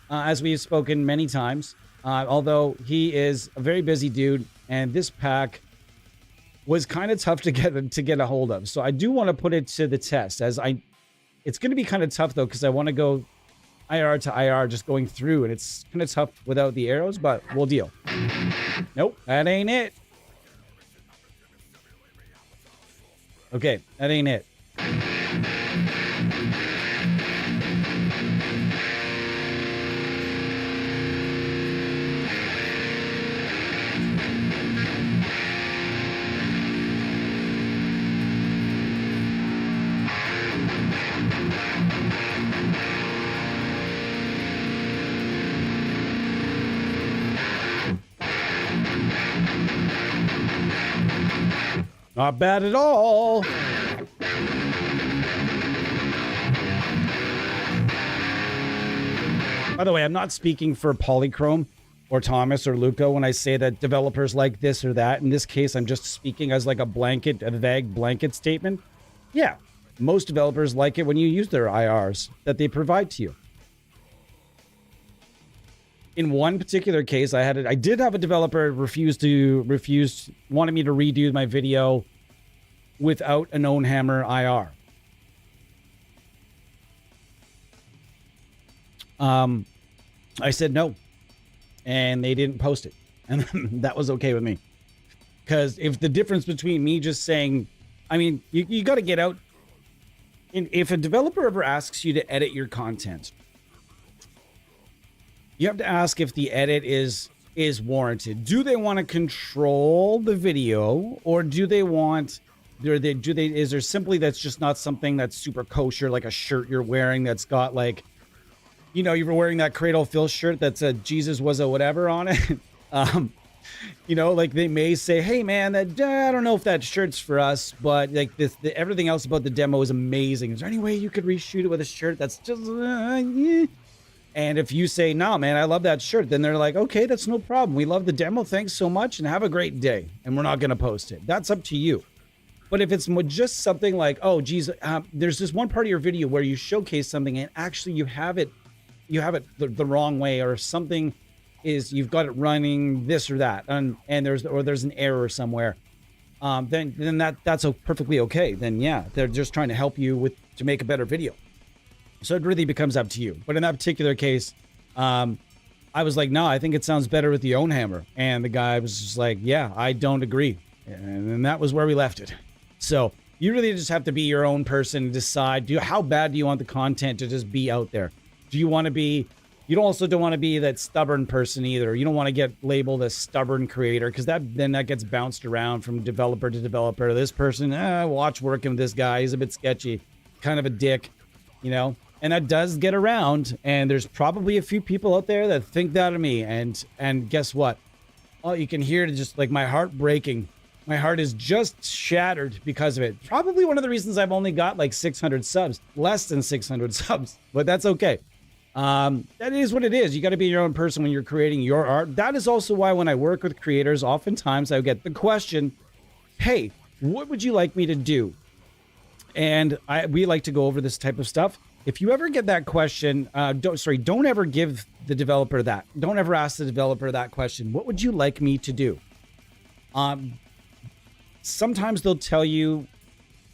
as we have spoken many times. Although he is a very busy dude, and this pack was kind of tough to get a hold of. So I do want to put it to the test, it's going to be kind of tough, though, because I want to go IR to IR just going through, and it's kind of tough without the arrows, but we'll deal. Nope, that ain't it. Okay, that ain't it. Not bad at all. By the way, I'm not speaking for Polychrome or Thomas or Luca when I say that developers like this or that. In this case, I'm just speaking as like a vague blanket statement. Yeah, most developers like it when you use their IRs that they provide to you. In one particular case, I did have a developer wanted me to redo my video without a known hammer IR. I said no, and they didn't post it, and that was okay with me. Because if the difference between me just saying, I mean, you got to get out. And if a developer ever asks you to edit your content, You have to ask if the edit is warranted. Do they want to control the video, or do they want is there simply that's just not something that's super kosher, like a shirt you're wearing that's got like, you know, you were wearing that Cradle Phil shirt that said Jesus was a whatever on it. You know, like they may say, hey man, that I don't know if that shirt's for us, but like everything else about the demo is amazing. Is there any way you could reshoot it with a shirt that's just yeah? And if you say, no, man, I love that shirt, then they're like, okay, that's no problem. We love the demo. Thanks so much. And have a great day. And we're not going to post it. That's up to you. But if it's just something like, oh, geez, there's this one part of your video where you showcase something and actually you have it the wrong way, or something is you've got it running this or that, and there's an error somewhere, then that's perfectly okay. Then yeah, they're just trying to help you to make a better video. So it really becomes up to you. But in that particular case, I was like, no, I think it sounds better with the own hammer. And the guy was just like, yeah, I don't agree. And then that was where we left it. So you really just have to be your own person and decide, how bad do you want the content to just be out there? Do you want to be, you also don't want to be that stubborn person either. You don't want to get labeled a stubborn creator, because then that gets bounced around from developer to developer. This person, watch working with this guy. He's a bit sketchy, kind of a dick, you know? And that does get around, and there's probably a few people out there that think that of me. And guess what? Oh, you can hear it, just like my heart breaking. My heart is just shattered because of it. Probably one of the reasons I've only got like 600 subs, less than 600 subs, but that's okay. That is what it is. You got to be your own person when you're creating your art. That is also why when I work with creators, oftentimes I get the question, hey, what would you like me to do? And we like to go over this type of stuff. If you ever get that question, don't ever give the developer that. Don't ever ask the developer that question. What would you like me to do? Sometimes they'll tell you,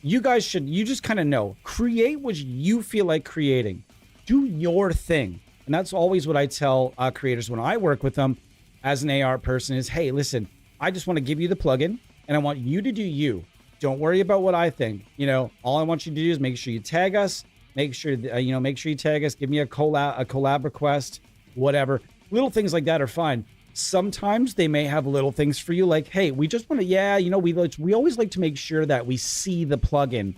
you just kind of know. Create what you feel like creating. Do your thing. And that's always what I tell creators when I work with them as an AR person is, hey, listen, I just want to give you the plugin and I want you to do you. Don't worry about what I think. You know, all I want you to do is make sure you tag us. Make sure you tag us. Give me a collab request, whatever. Little things like that are fine. Sometimes they may have little things for you, like, hey, we just want to, we always like to make sure that we see the plugin.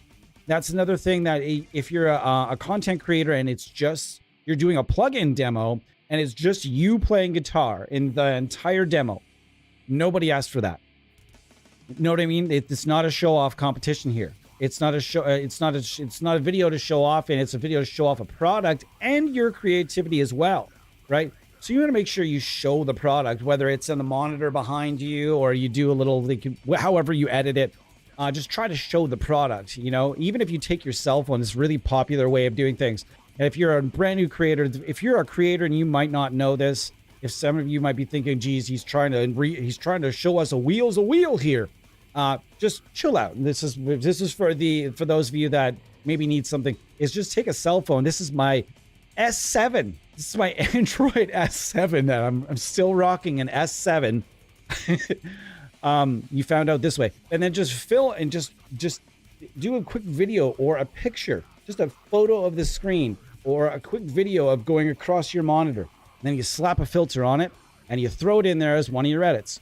That's another thing, that if you're a content creator and it's just, you're doing a plugin demo and it's just you playing guitar in the entire demo, nobody asked for that. You know what I mean? It's not a show off competition here. It's not a show. It's not a video to show off, and it's a video to show off a product and your creativity as well, right? So you want to make sure you show the product, whether it's on the monitor behind you or you do a little, however you edit it. Just try to show the product. You know, even if you take your cell phone, it's a really popular way of doing things. And if you're a brand new creator, if you're a creator and you might not know this, if some of you might be thinking, geez, he's trying to show us a wheel here. Just chill out. This is for those of you that maybe need something, is just take a cell phone. This is my S7. This is my Android S7 that I'm still rocking, an S7. You found out this way. And then just fill and just do a quick video or a picture, just a photo of the screen or a quick video of going across your monitor. And then you slap a filter on it and you throw it in there as one of your edits.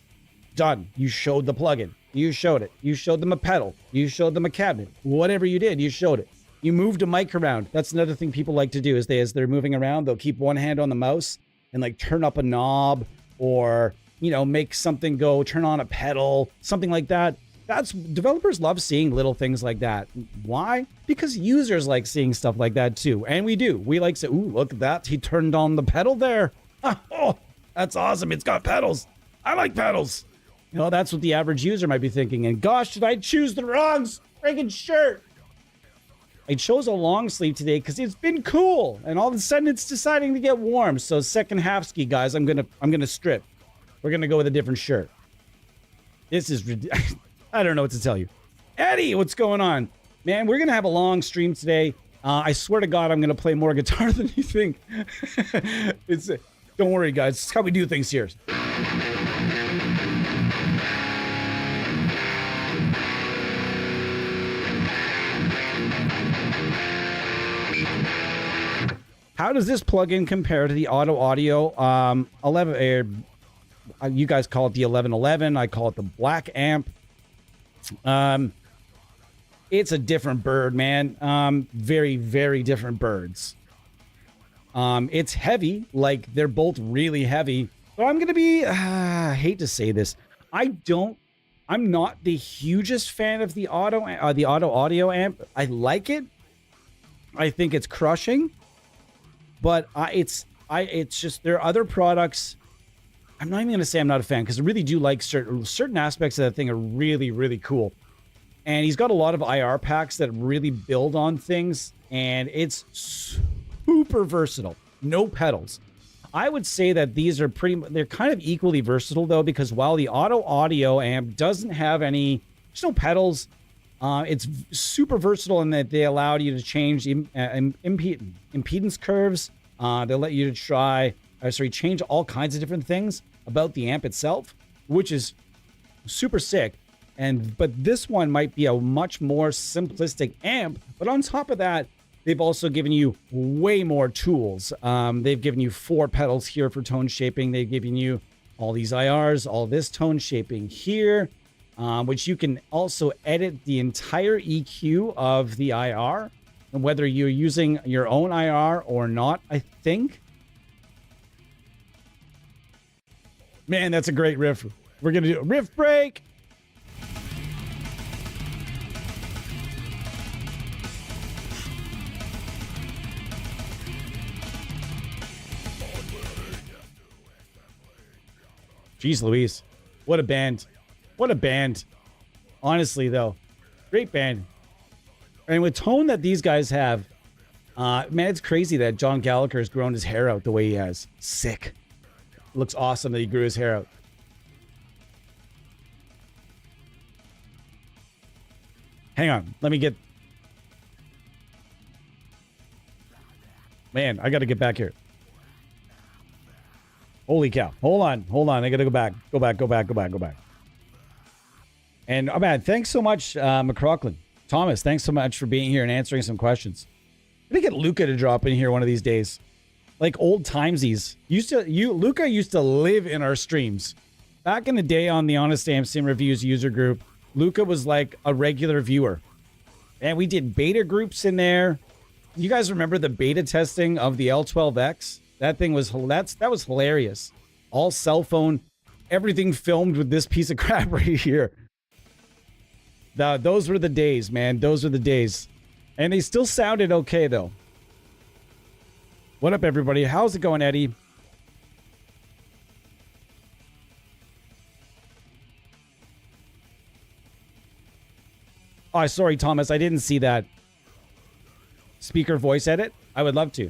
Done. You showed the plugin. You showed it. You showed them a pedal. You showed them a cabinet. Whatever you did, you showed it. You moved a mic around. That's another thing people like to do is as they're moving around, they'll keep one hand on the mouse and like turn up a knob or, you know, make something go, turn on a pedal, something like that. Developers love seeing little things like that. Why? Because users like seeing stuff like that too. And we do. We like to say, ooh, look at that. He turned on the pedal there. Oh, that's awesome. It's got pedals. I like pedals. You know, that's what the average user might be thinking. And gosh, did I choose the wrong friggin' shirt? I chose a long sleeve today because it's been cool. And all of a sudden it's deciding to get warm. So second half ski, guys, I'm gonna strip. We're gonna go with a different shirt. This is ridiculous. I don't know what to tell you. Eddie, what's going on? Man, we're gonna have a long stream today. I swear to God, I'm gonna play more guitar than you think. Don't worry, guys. It's how we do things here. How does this plugin compare to the Auto Audio 11? You guys call it the 1111. I call it the Black Amp. It's a different bird, man. Very, very different birds. It's heavy, like they're both really heavy. But I'm gonna be, I hate to say this, I'm not the hugest fan of the Auto Audio amp. I like it. I think it's crushing, but it's just, there are other products. I'm not even gonna say I'm not a fan, because I really do like certain aspects of that thing are really, really cool. And he's got a lot of IR packs that really build on things, and it's super versatile. No pedals. I would say that these are they're kind of equally versatile, though, because while the Auto Audio amp doesn't have there's no pedals, it's super versatile in that they allow you to change impedance curves. They let you to change all kinds of different things about the amp itself, which is super sick. But this one might be a much more simplistic amp. But on top of that, they've also given you way more tools. They've given you 4 pedals here for tone shaping. They've given you all these IRs, all this tone shaping here, which you can also edit the entire EQ of the IR, and whether you're using your own IR or not, I think. Man, that's a great riff. We're going to do a riff break. Jeez Louise. What a band. What a band. Honestly, though. Great band. And with tone that these guys have, man, it's crazy that John Gallagher has grown his hair out the way he has. Sick. Looks awesome that he grew his hair out. Hang on. Let me get... Man, I got to get back here. Holy cow. Hold on. I gotta go back. Go back. And, oh man, thanks so much, McCrocklin. Thomas, thanks so much for being here and answering some questions. I'm gonna get Luca to drop in here one of these days. Like old timesies. Luca used to live in our streams. Back in the day on the Honest Amp Sim Reviews user group, Luca was like a regular viewer. And we did beta groups in there. You guys remember the beta testing of the L12X? That thing was that was hilarious. All cell phone, everything filmed with this piece of crap right here. Those were the days, man. Those were the days. And they still sounded okay, though. What up, everybody? How's it going, Eddie? Oh, sorry, Thomas. I didn't see that. Speaker voice edit? I would love to.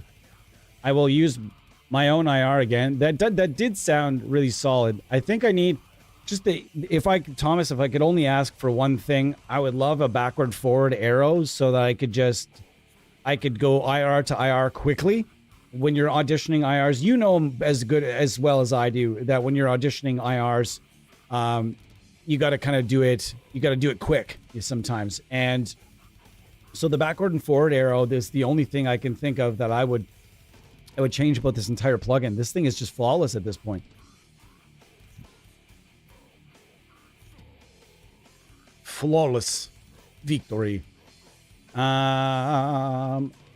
I will use my own IR again. That did sound really solid. I think I need just if I could only ask for one thing, I would love a backward forward arrow so that I could go IR to IR quickly. When you're auditioning IRs, you know as well as I do that when you're auditioning IRs, you got to kind of do it. You got to do it quick sometimes. And so the backward and forward arrow is the only thing I can think of that I would change about this entire plugin. This thing is just flawless at this point. Flawless victory. So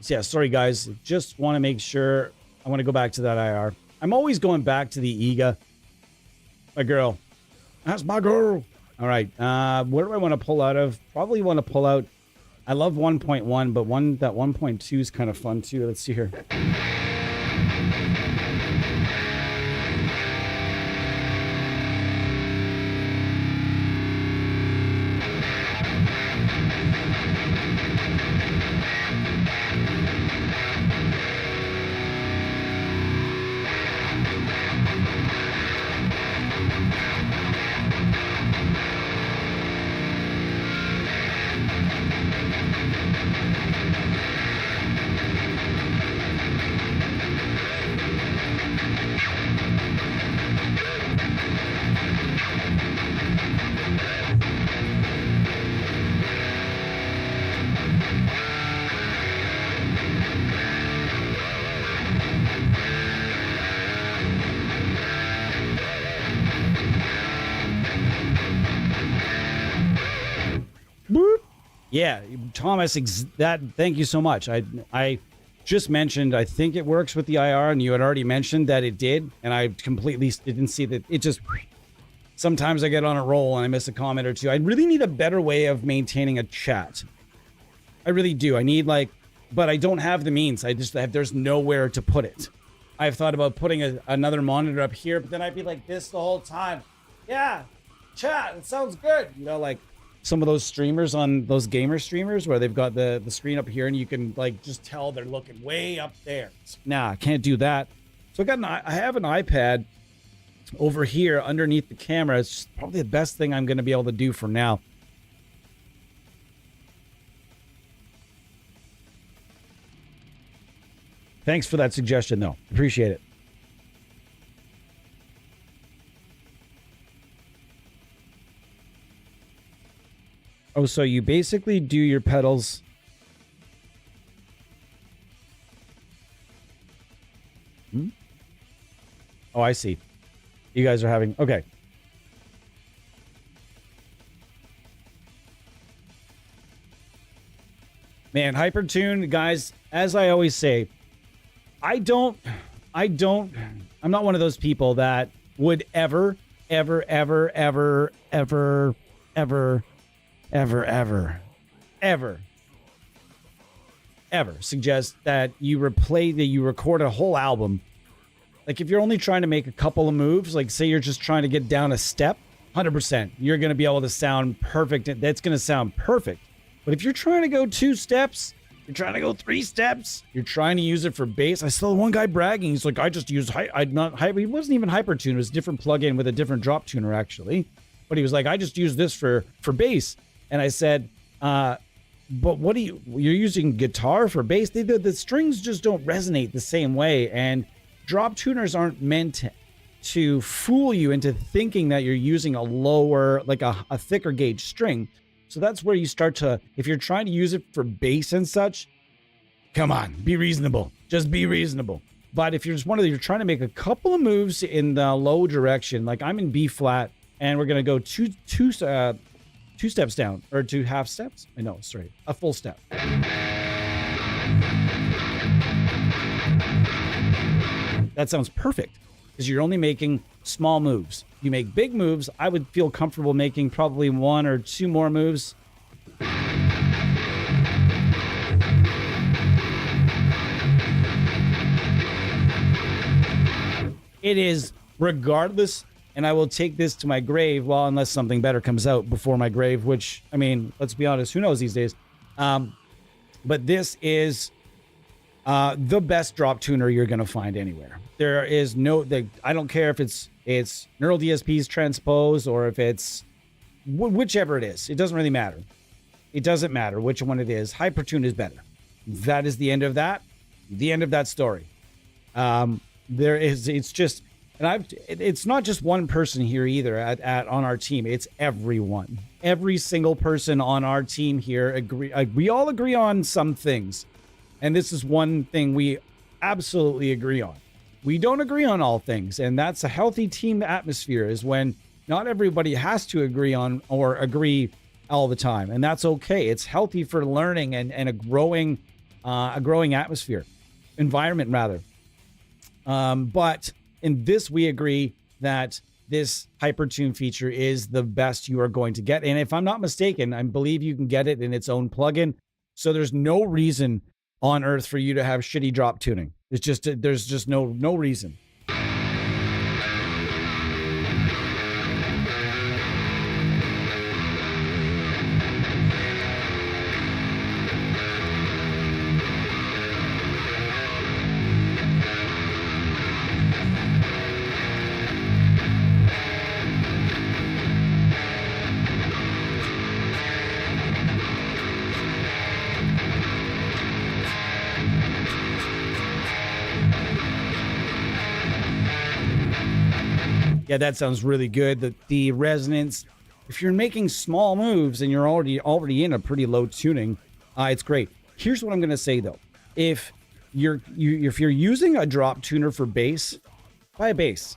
yeah, sorry guys. Just want to make sure. I want to go back to that IR. I'm always going back to the EGA. My girl. That's my girl. All right. Where do I want to pull out of? Probably want to pull out. I love 1.1, but that 1.2 is kind of fun too. Let's see here. Boop. Yeah, Thomas, thank you so much. I just mentioned, I think it works with the IR, and you had already mentioned that it did, and I completely didn't see that. It just, sometimes I get on a roll and I miss a comment or two. I really need a better way of maintaining a chat. I really do. I need but I don't have the means. There's nowhere to put it. I've thought about putting another monitor up here, but then I'd be like this the whole time. Yeah, chat, it sounds good. You know, like some of those streamers on those gamer streamers where they've got the screen up here and you can just tell they're looking way up there. Nah, I can't do that. So I have an iPad over here underneath the camera. It's probably the best thing I'm going to be able to do for now. Thanks for that suggestion, though. Appreciate it. Oh, so you basically do your pedals. Oh, I see. You guys are having... Okay. Man, Hypertune, guys, as I always say, I'm not one of those people that would ever suggest that you record a whole album. Like if you're only trying to make a couple of moves, like say you're just trying to get down a step, 100%, you're going to be able to sound perfect. That's going to sound perfect. But if you're trying to go 2 steps, you're trying to go 3 steps, you're trying to use it for bass. I saw one guy bragging. He's like, I just used, he wasn't even Hypertune. It was a different plugin with a different drop tuner actually. But he was like, I just used this for bass. And I said, but what you're using guitar for bass? The strings just don't resonate the same way. And drop tuners aren't meant to fool you into thinking that you're using a lower, like a thicker gauge string. So that's where you start to, if you're trying to use it for bass and such, come on, be reasonable. Just be reasonable. But if you're you're trying to make a couple of moves in the low direction, like I'm in B flat, and we're gonna go two steps down, or 2 half steps. I know, sorry, a full step. That sounds perfect because you're only making small moves. You make big moves, I would feel comfortable making probably 1 or 2 more moves. It is regardless, and I will take this to my grave, well, unless something better comes out before my grave, which, I mean, let's be honest, who knows these days? But this is the best drop tuner you're going to find anywhere. There is I don't care if it's Neural DSP's transpose or if it's whichever it is. It doesn't really matter. It doesn't matter which one it is. Hypertune is better. That is the end of that. The end of that story. It's not just one person here either on our team. It's everyone. Every single person on our team here we all agree on some things. And this is one thing we absolutely agree on. We don't agree on all things, and that's a healthy team atmosphere, is when not everybody has to agree on or agree all the time, and that's okay. It's healthy for learning and a growing environment rather. But in this, we agree that this Hypertune feature is the best you are going to get, and if I'm not mistaken, I believe you can get it in its own plugin. So there's no reason on earth for you to have shitty drop tuning. There's just no reason. Yeah, that sounds really good. The resonance, if you're making small moves and you're already in a pretty low tuning, it's great. Here's what I'm gonna say though: if you're using a drop tuner for bass, buy a bass.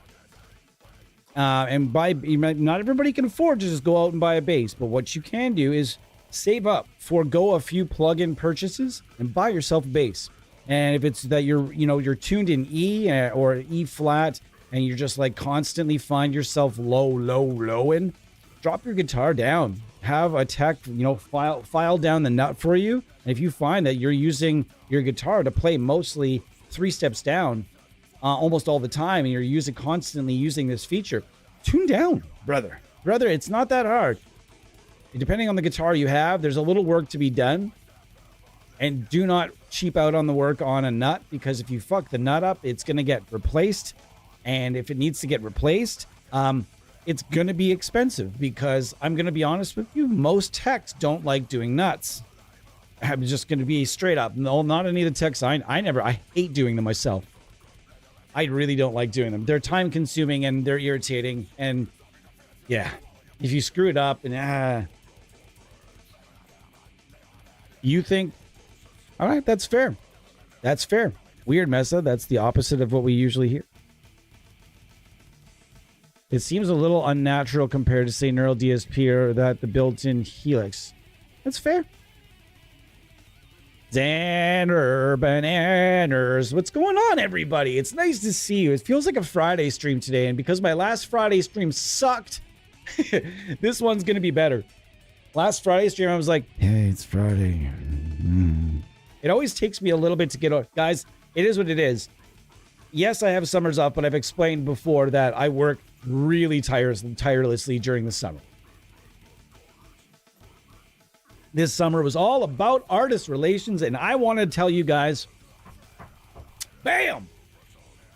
And not everybody can afford to just go out and buy a bass, but what you can do is save up, forego a few plug-in purchases, and buy yourself a bass. And if it's that you're tuned in E or E flat, and you're just like constantly find yourself lowing, drop your guitar down. Have a tech, file down the nut for you. And if you find that you're using your guitar to play mostly 3 steps down, almost all the time, and you're constantly using this feature, tune down, brother. It's not that hard. Depending on the guitar you have, there's a little work to be done. And do not cheap out on the work on a nut, because if you fuck the nut up, it's going to get replaced. And if it needs to get replaced, it's going to be expensive, because I'm going to be honest with you, most techs don't like doing nuts. I'm just going to be straight up. No, not any of the techs. I hate doing them myself. I really don't like doing them. They're time consuming and they're irritating. And yeah, if you screw it up and you think, all right, that's fair. That's fair. Weird, Mesa. That's the opposite of what we usually hear. It seems a little unnatural compared to, say, Neural DSP or the built-in Helix. That's fair. Xander Bananas. What's going on, everybody? It's nice to see you. It feels like a Friday stream today, and because my last Friday stream sucked, this one's going to be better. Last Friday stream, I was like, hey, it's Friday. It always takes me a little bit to get on. Guys, it is what it is. Yes, I have summers off, but I've explained before that I work really tirelessly during the summer. This summer was all about artist relations, and I want to tell you guys, bam,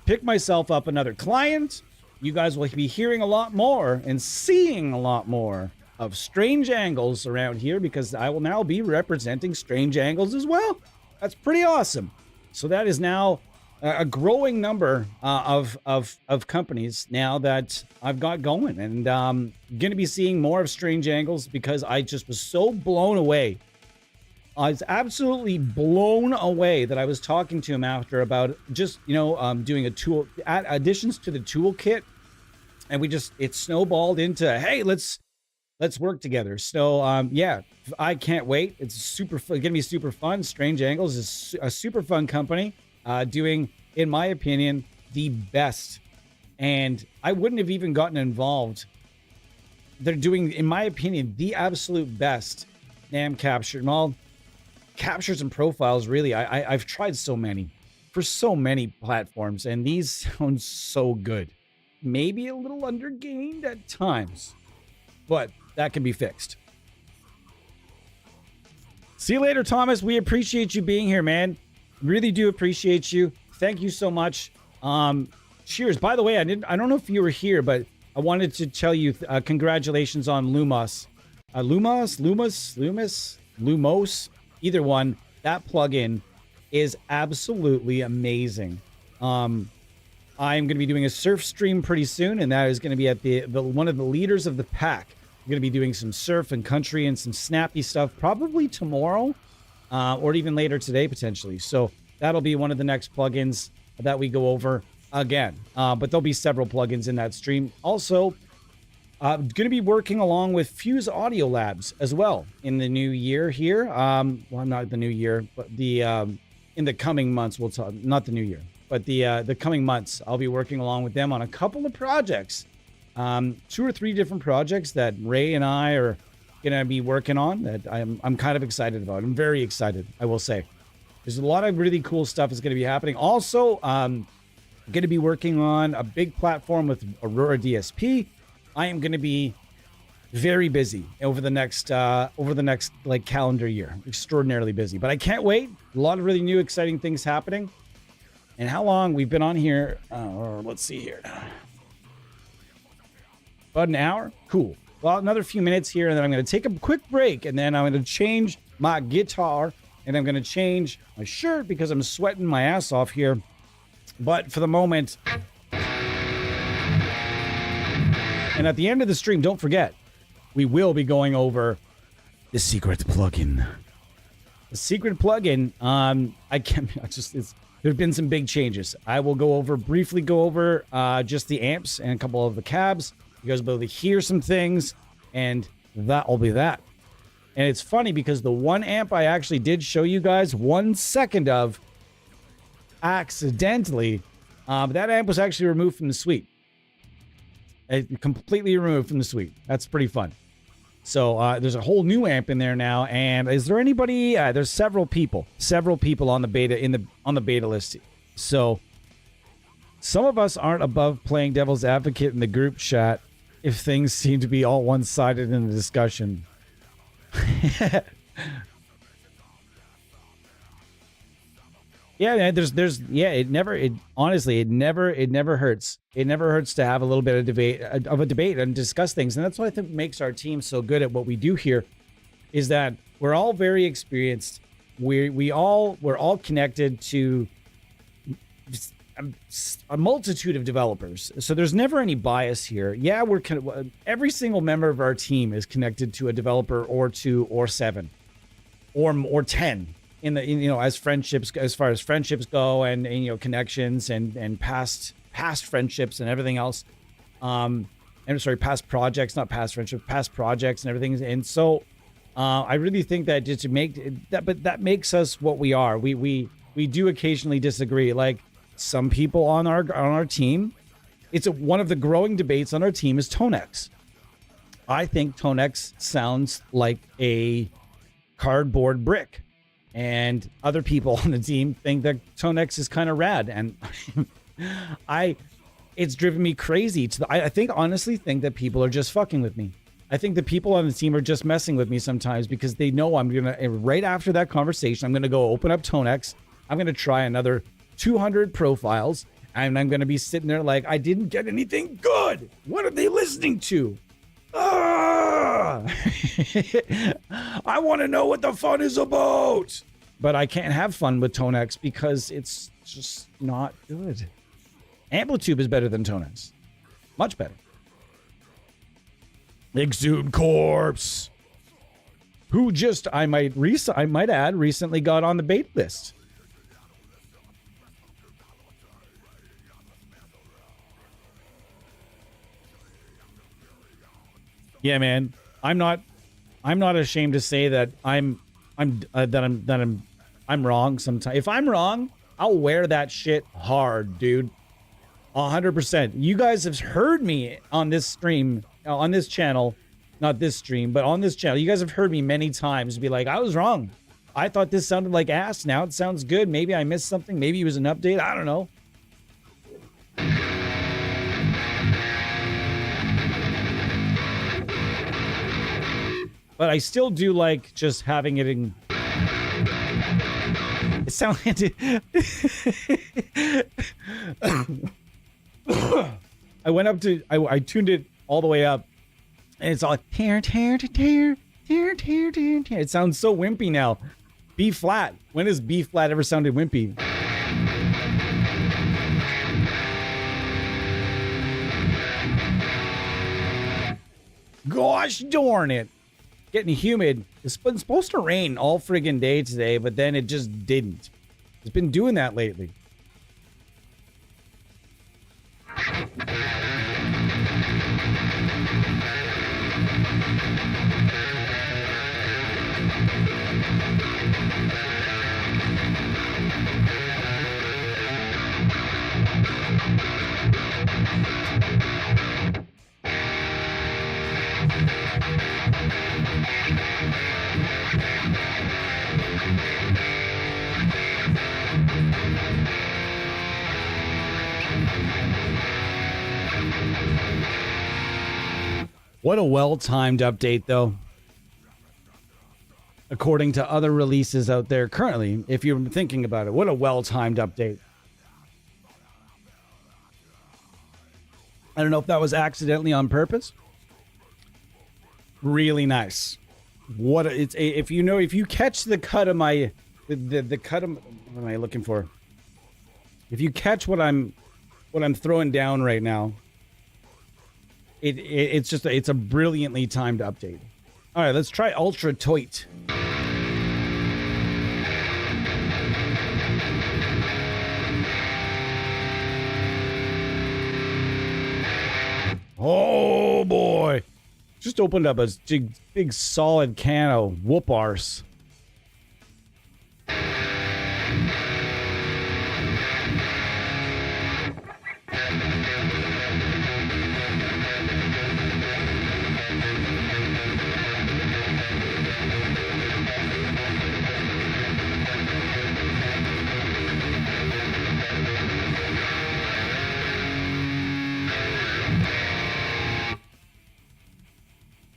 pick myself up another client. You guys will be hearing a lot more and seeing a lot more of Strange Angles around here, because I will now be representing Strange Angles as well. That's pretty awesome. So that is now a growing number of companies now that I've got going, and going to be seeing more of Strange Angles, because I just was so blown away. I was absolutely blown away that I was talking to him after about just doing a tool additions to the toolkit, and it snowballed into, hey, let's work together. So yeah, I can't wait. It's gonna be super fun. Strange Angles is a super fun company. Doing, in my opinion, the best. And I wouldn't have even gotten involved. They're doing, in my opinion, the absolute best NAM capture. Well, captures and profiles, really. I've tried so many for so many platforms, and these sound so good. Maybe a little undergained at times, but that can be fixed. See you later, Thomas. We appreciate you being here, man. Really do appreciate you. Thank you so much. Cheers. By the way, I don't know if you were here, but I wanted to tell you congratulations on Lumos. Lumos, either one. That plugin is absolutely amazing. I'm going to be doing a surf stream pretty soon, and that is going to be at the one of the leaders of the pack. I'm going to be doing some surf and country and some snappy stuff probably tomorrow. Or even later today, potentially. So that'll be one of the next plugins that we go over again. But there'll be several plugins in that stream. Also, going to be working along with Fuse Audio Labs as well in the new year here. Well, not the new year, but in the coming months, we'll talk. Not the new year, but the coming months, I'll be working along with them on a couple of projects. 2 or 3 different projects that Ray and I are gonna be working on that I'm kind of excited about. I'm very excited, I will say. There's a lot of really cool stuff that's gonna be happening. Also, gonna be working on a big platform with Aurora DSP. I am gonna be very busy over the next like calendar year. Extraordinarily busy, but I can't wait. A lot of really new, exciting things happening. And how long we've been on here? Let's see here. About an hour? Cool. Well, another few minutes here, and then I'm going to take a quick break, and then I'm going to change my guitar, and I'm going to change my shirt because I'm sweating my ass off here. But for the moment, and at the end of the stream, don't forget, we will be going over the secret plugin. The secret plugin, there's been some big changes. I will briefly go over just the amps and a couple of the cabs. You guys will be able to hear some things, and that'll be that. And it's funny because the one amp I actually did show you guys 1 second of accidentally, that amp was actually removed from the suite. Completely removed from the suite. That's pretty fun. So there's a whole new amp in there now. And is there anybody? There's several people on the beta on the beta list. So some of us aren't above playing devil's advocate in the group chat if things seem to be all one-sided in the discussion. Yeah, man, honestly, it never hurts. It never hurts to have a little bit of debate and discuss things. And that's what I think makes our team so good at what we do here, is that we're all very experienced. We're all connected to a multitude of developers. So there's never any bias here. Yeah, every single member of our team is connected to a developer or two or seven or 10. As far as friendships go, and connections and past friendships and everything else. Past projects, not past friendships, past projects and everything. And so, I really think that just to make that, but that makes us what we are. We do occasionally disagree. Like some people on our team, one of the growing debates on our team is Tonex. I think Tonex sounds like a cardboard brick. And other people on the team think that Tonex is kind of rad, and it's driven me crazy. I honestly think that people are just fucking with me. I think the people on the team are just messing with me sometimes because they know I'm gonna, right after that conversation, I'm gonna go open up Tonex. I'm gonna try another 200 profiles, and I'm gonna be sitting there like, I didn't get anything good. What are they listening to? I want to know what the fun is about, but I can't have fun with Tonex because it's just not good. Amplitude is better than Tonex, much better. Exhumed Corpse, who just I might add recently got on the bait list. Yeah, man. I'm not ashamed to say that I'm wrong sometimes. If I'm wrong, I'll wear that shit hard, dude. 100%. You guys have heard me on this stream, on this channel, not this stream, but on this channel. You guys have heard me many times be like, I was wrong. I thought this sounded like ass. Now it sounds good. Maybe I missed something. Maybe it was an update. I don't know. But I still do like just having it in. It sounded. I went up to. I tuned it all the way up, and it's all like tear, tear, tear, tear, tear, tear, tear. It sounds so wimpy now. B flat. When has B flat ever sounded wimpy? Gosh darn it. Getting humid. It's been supposed to rain all friggin' day today, but then it just didn't. It's been doing that lately. What a well-timed update, though. According to other releases out there currently, if you're thinking about it, what a well-timed update. I don't know if that was accidentally on purpose. Really nice. If you catch the cut of my the cut of, what am I looking for? If you catch what I'm throwing down right now, it's a brilliantly timed update. All right, let's try Ultra Toit. Oh boy. Just opened up a big solid can of whoop arse.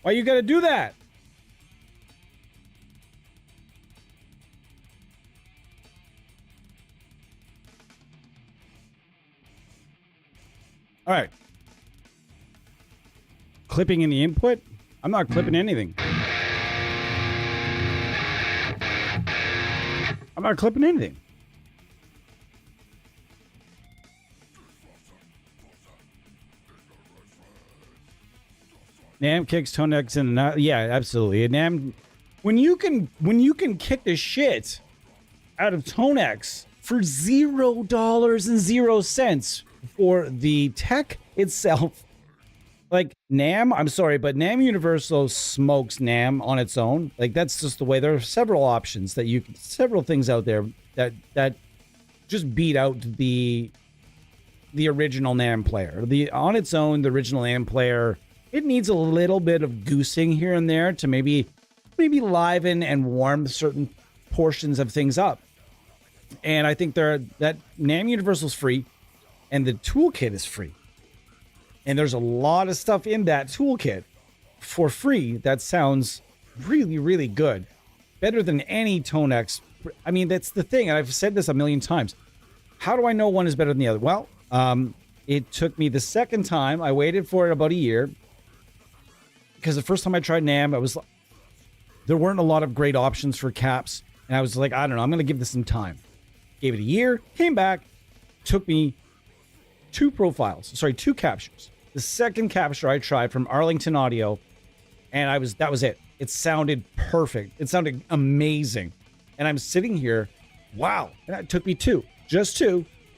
Why you gotta do that? All right. Clipping in the input? I'm not clipping anything. I'm not clipping anything. NAMM kicks Tonex in the yeah, absolutely. NAMM, when you can kick the shit out of Tonex for $0.00 for the tech itself, like NAMM, I'm sorry, but NAMM Universal smokes NAMM on its own. Like that's just the way. There are several options that several things out there that just beat out the original NAMM player. On its own, the original NAMM player. It needs a little bit of goosing here and there to maybe liven and warm certain portions of things up. And I think that NAMM Universal is free, and the toolkit is free. And there's a lot of stuff in that toolkit for free that sounds really, really good. Better than any Tonex. I mean, that's the thing, and I've said this a million times. How do I know one is better than the other? Well, it took me the second time. I waited for it about a year. Because the first time I tried NAMM, there weren't a lot of great options for caps. And I was like, I don't know, I'm going to give this some time. Gave it a year, came back, took me two captures. The second capture I tried from Arlington Audio, and that was it. It sounded perfect. It sounded amazing. And I'm sitting here, wow. And it took me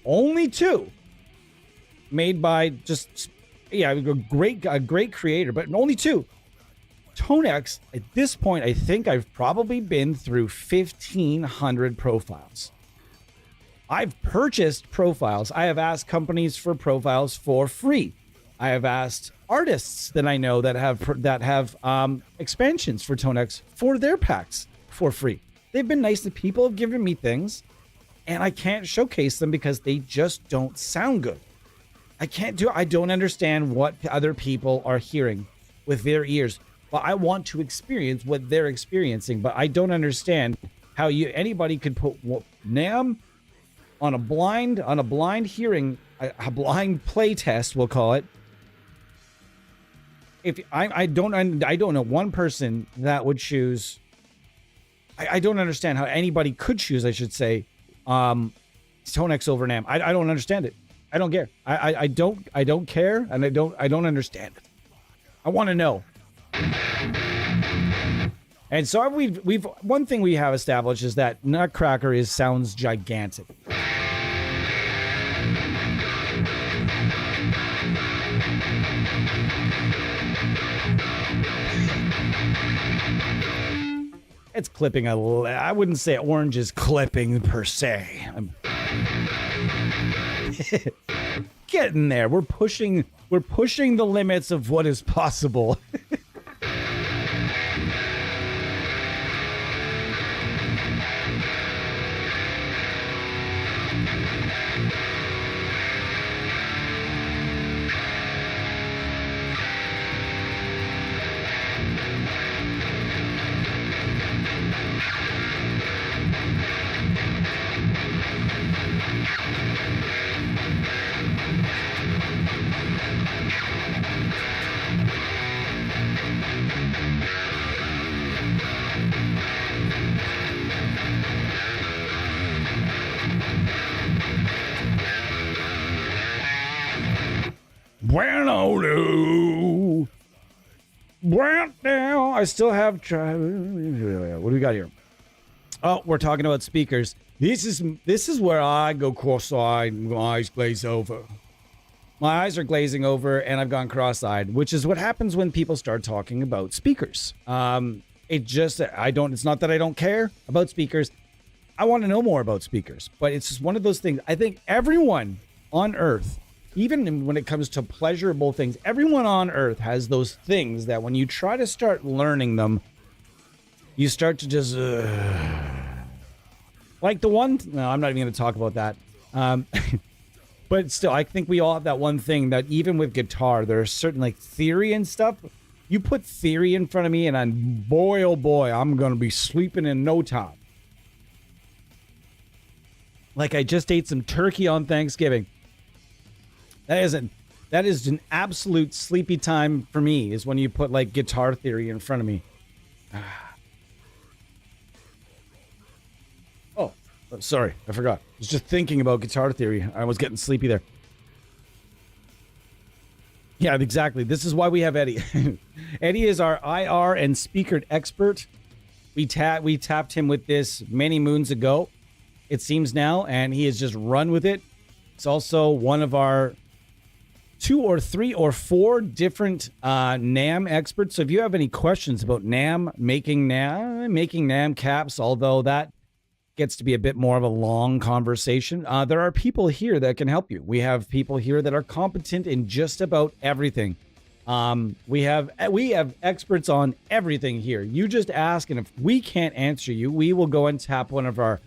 only two, made by a great creator, but only two. Tonex, at this point, I think I've probably been through 1,500 profiles. I've purchased profiles. I have asked companies for profiles for free. I have asked artists that I know that have expansions for Tonex for their packs for free. They've been nice. The people have given me things, and I can't showcase them because they just don't sound good. I don't understand what other people are hearing with their ears. But I want to experience what they're experiencing. But I don't understand how anybody could put NAMM on a blind hearing, a blind play test, we'll call it. If I don't know one person that would choose. I don't understand how anybody could choose, I should say, Tonex over NAMM. I don't understand it. I don't care. I don't care, and I don't understand it. I want to know. And so we've one thing we have established is that Nutcracker sounds gigantic. It's clipping I wouldn't say orange is clipping per se. Getting there. We're pushing the limits of what is possible. Bueno, I still have. What do we got here? Oh, we're talking about speakers. This is where I go cross-eyed and my eyes glaze over. My eyes are glazing over and I've gone cross-eyed, which is what happens when people start talking about speakers. It's not that I don't care about speakers. I want to know more about speakers, but it's just one of those things. I think everyone on Earth, even when it comes to pleasurable things, everyone on Earth has those things that when you try to start learning them, you start to just... like the one... No, I'm not even going to talk about that. But still, I think we all have that one thing that even with guitar, there's certain like theory and stuff. You put theory in front of me and boy, oh boy, I'm going to be sleeping in no time. Like I just ate some turkey on Thanksgiving. That is an absolute sleepy time for me, is when you put like guitar theory in front of me. Oh, sorry, I forgot. I was just thinking about guitar theory. I was getting sleepy there. Yeah, exactly. This is why we have Eddie. Eddie is our IR and speaker expert. We tapped him with this many moons ago, it seems now, and he has just run with it. It's also one of our 2 or 3 or 4 different NAM experts. So if you have any questions about NAM, making NAM caps, although that gets to be a bit more of a long conversation, there are people here that can help you. We have people here that are competent in just about everything. We have experts on everything here. You just ask, and if we can't answer you, we will go and tap one of our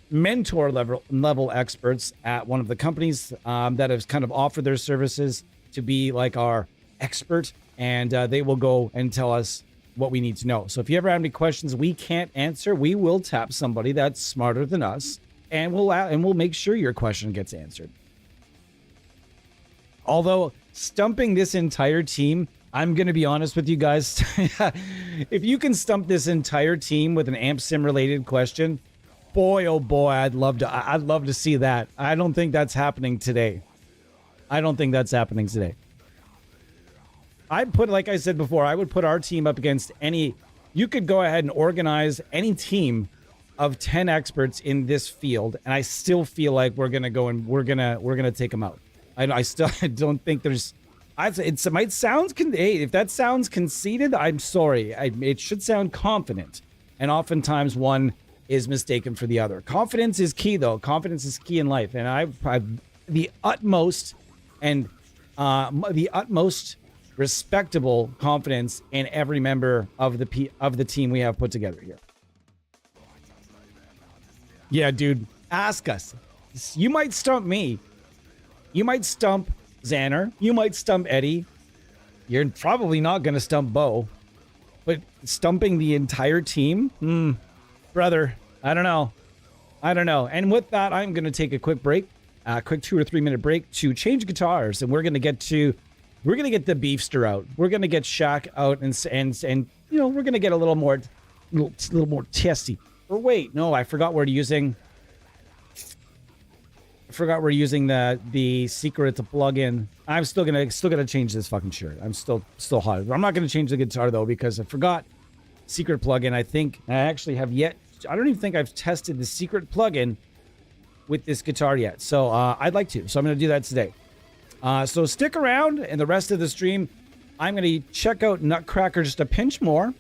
mentor level experts at one of the companies that have kind of offered their services to be like our expert, and they will go and tell us what we need to know. So if you ever have any questions we can't answer, we will tap somebody that's smarter than us, and we'll make sure your question gets answered. Although stumping this entire team, I'm going to be honest with you guys, if you can stump this entire team with an amp sim related question, boy, oh boy, I'd love to see that. I don't think that's happening today. Like I said before, I would put our team up against any. You could go ahead and organize any team of 10 experts in this field, and I still feel like we're gonna go and we're gonna take them out. I still don't think there's. It might sound. Hey, if that sounds conceited, I'm sorry. It should sound confident, and oftentimes one is mistaken for the other. Confidence is key, though. Confidence is key in life, and I've the utmost respectable confidence in every member of the team we have put together here. Yeah, dude, ask us. You might stump me. You might stump Xander. You might stump Eddie. You're probably not going to stump Bo. But stumping the entire team? Brother, I don't know. And with that, I'm going to take a quick break. A quick 2 or 3 minute break to change guitars. And we're going to get the beefster out. We're going to get Shaq out and you know, we're going to get a little more testy. Or wait, no, I forgot we're using the secret plugin. I'm still gonna change this fucking shirt. I'm still hot. I'm not gonna change the guitar though, because I forgot secret plugin. I think I actually have yet. I don't even think I've tested the secret plugin with this guitar yet. So I'd like to. So I'm gonna do that today. So stick around, and the rest of the stream, I'm gonna check out Nutcracker just a pinch more.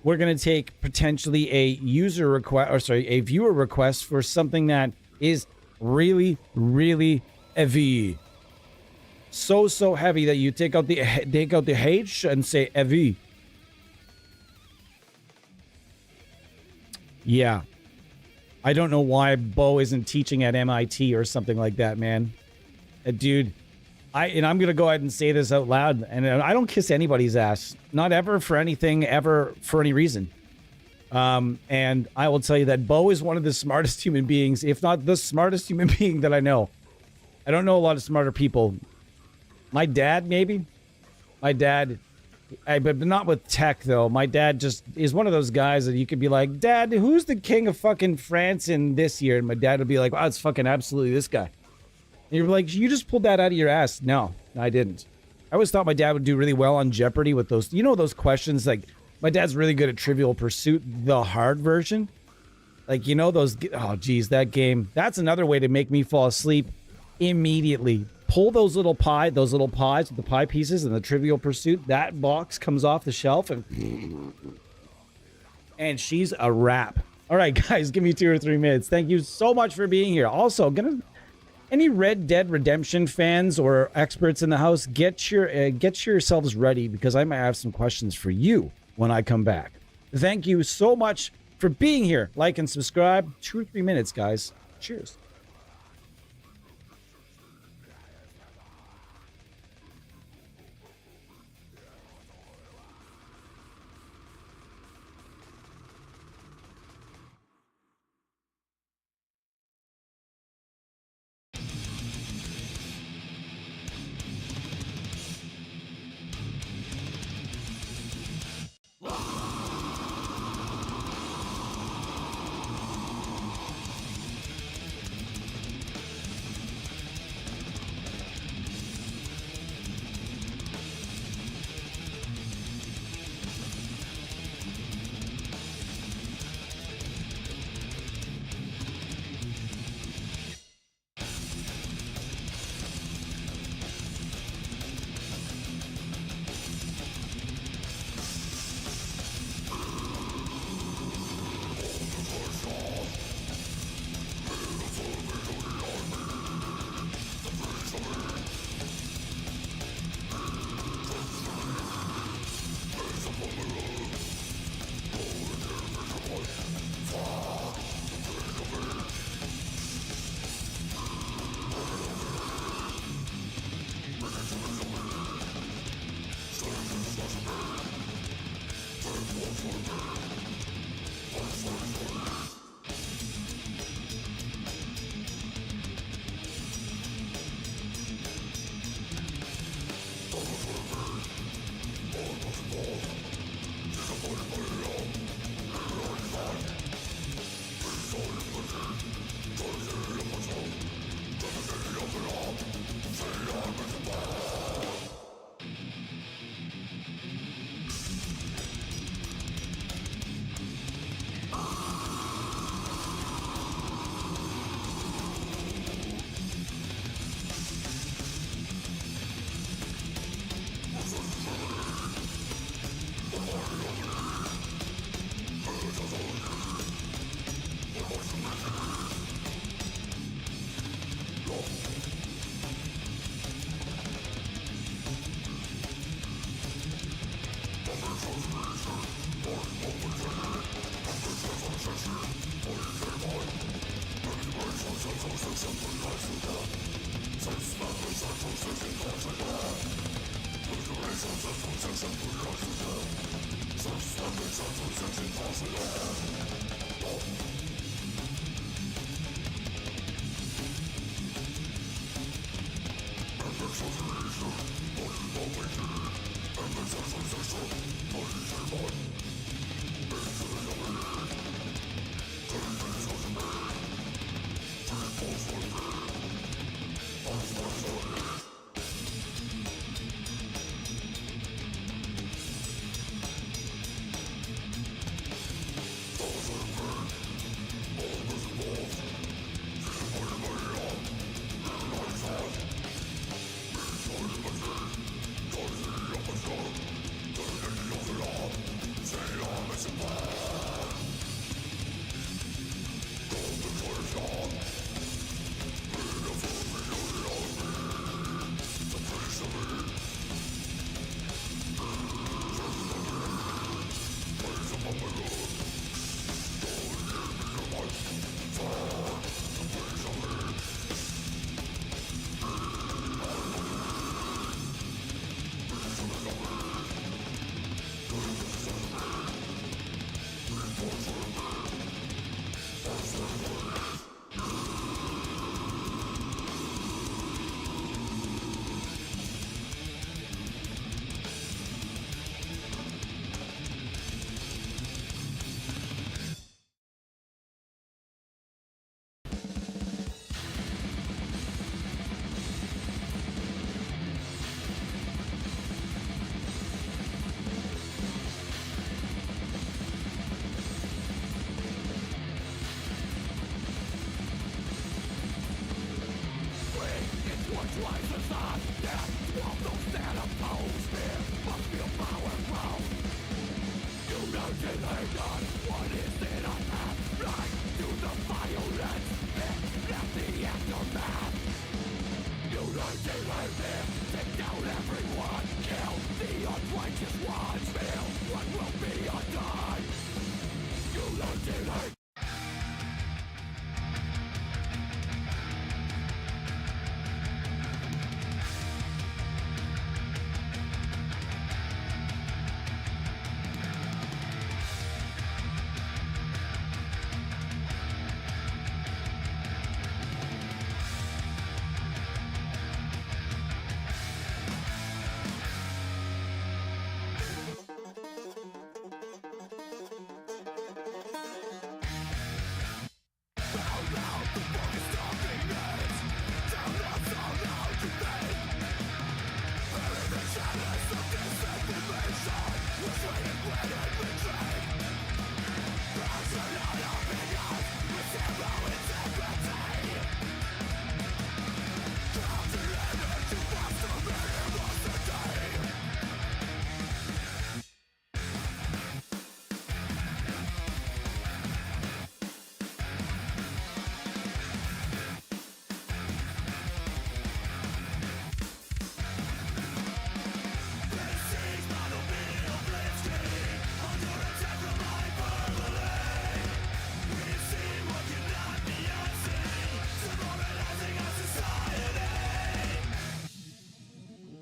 We're gonna take potentially a a viewer request for something that is really, really heavy. So heavy that you take out the H and say heavy. Yeah. I don't know why Bo isn't teaching at MIT or something like that, man. Dude, I'm going to go ahead and say this out loud, and I don't kiss anybody's ass. Not ever for anything, ever for any reason. And I will tell you that Bo is one of the smartest human beings, if not the smartest human being that I know. I don't know a lot of smarter people. My dad, maybe. My dad, but not with tech, though. My dad just is one of those guys that you could be like, Dad, who's the king of fucking France in this year? And my dad would be like, wow, it's fucking absolutely this guy. And you're like, you just pulled that out of your ass. No, I didn't. I always thought my dad would do really well on Jeopardy with those, those questions. Like, my dad's really good at Trivial Pursuit, the hard version. Like, those, oh, geez, that game. That's another way to make me fall asleep immediately. pull those little pies with the pie pieces and the Trivial Pursuit, that box comes off the shelf and she's a wrap. All right, guys, give me 2 or 3 minutes. Thank you so much for being here. Also, any Red Dead Redemption fans or experts in the house, get yourselves ready because I might have some questions for you when I come back. Thank you so much for being here. Like and subscribe. 2 or 3 minutes, guys. Cheers.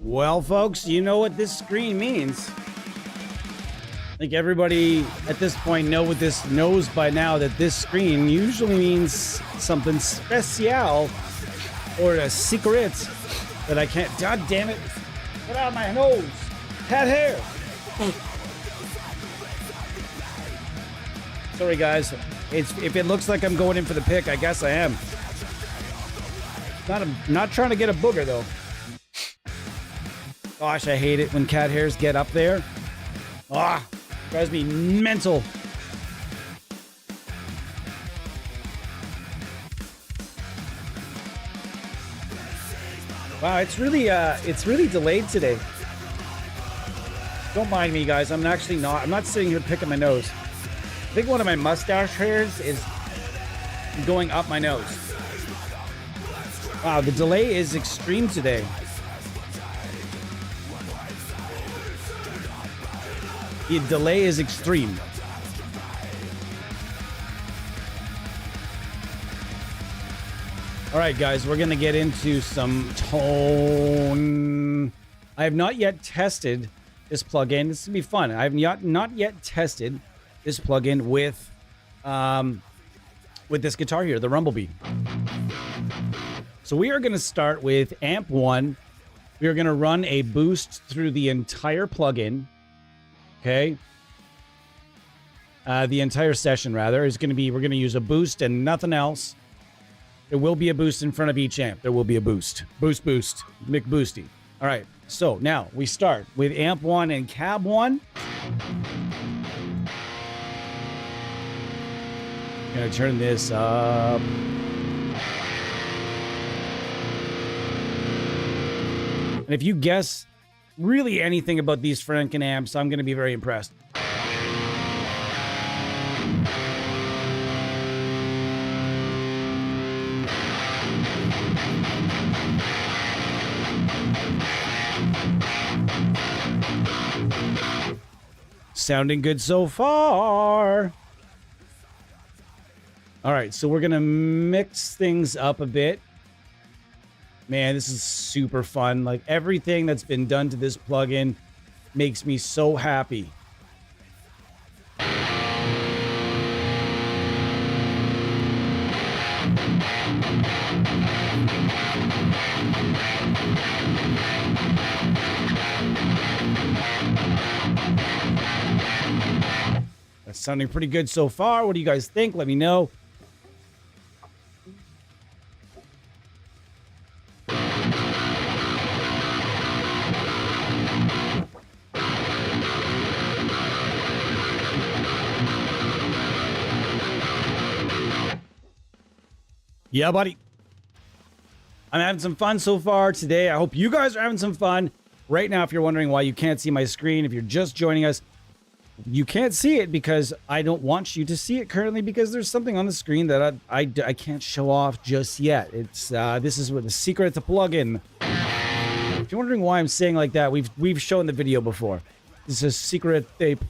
Well, folks, you know what this screen means. I think everybody at this point knows by now that this screen usually means something special or a secret that I can't. God damn it! Get out of my nose, cat hair. Sorry, guys. If it looks like I'm going in for the pick, I guess I am. Not trying to get a booger though. Gosh, I hate it when cat hairs get up there. Ah, drives me mental. Wow, it's really delayed today. Don't mind me, guys. I'm not sitting here picking my nose. I think one of my mustache hairs is going up my nose. Wow, the delay is extreme today. The delay is extreme. All right, guys, we're going to get into some tone. I have not yet tested this plugin. This will be fun. I have not yet tested this plugin with this guitar here, the Rumblebee. So we are going to start with amp 1. We are going to run a boost through the entire plugin. Okay. The entire session, rather, is going to be, we're going to use a boost and nothing else. There will be a boost in front of each amp. There will be a boost. Boost, McBoosty. All right. So now we start with amp 1 and cab 1. I'm going to turn this up. And if you guess really anything about these Franken amps, I'm going to be very impressed. Sounding good so far. All right, so we're going to mix things up a bit. Man, this is super fun. Like, everything that's been done to this plugin makes me so happy. That's sounding pretty good so far. What do you guys think? Let me know. Yeah, buddy. I'm having some fun so far today. I hope you guys are having some fun. Right now, if you're wondering why you can't see my screen, if you're just joining us, you can't see it because I don't want you to see it currently because there's something on the screen that I can't show off just yet. It's this is what the secret to plugin. If you're wondering why I'm saying like that, we've shown the video before. This is a secret tape.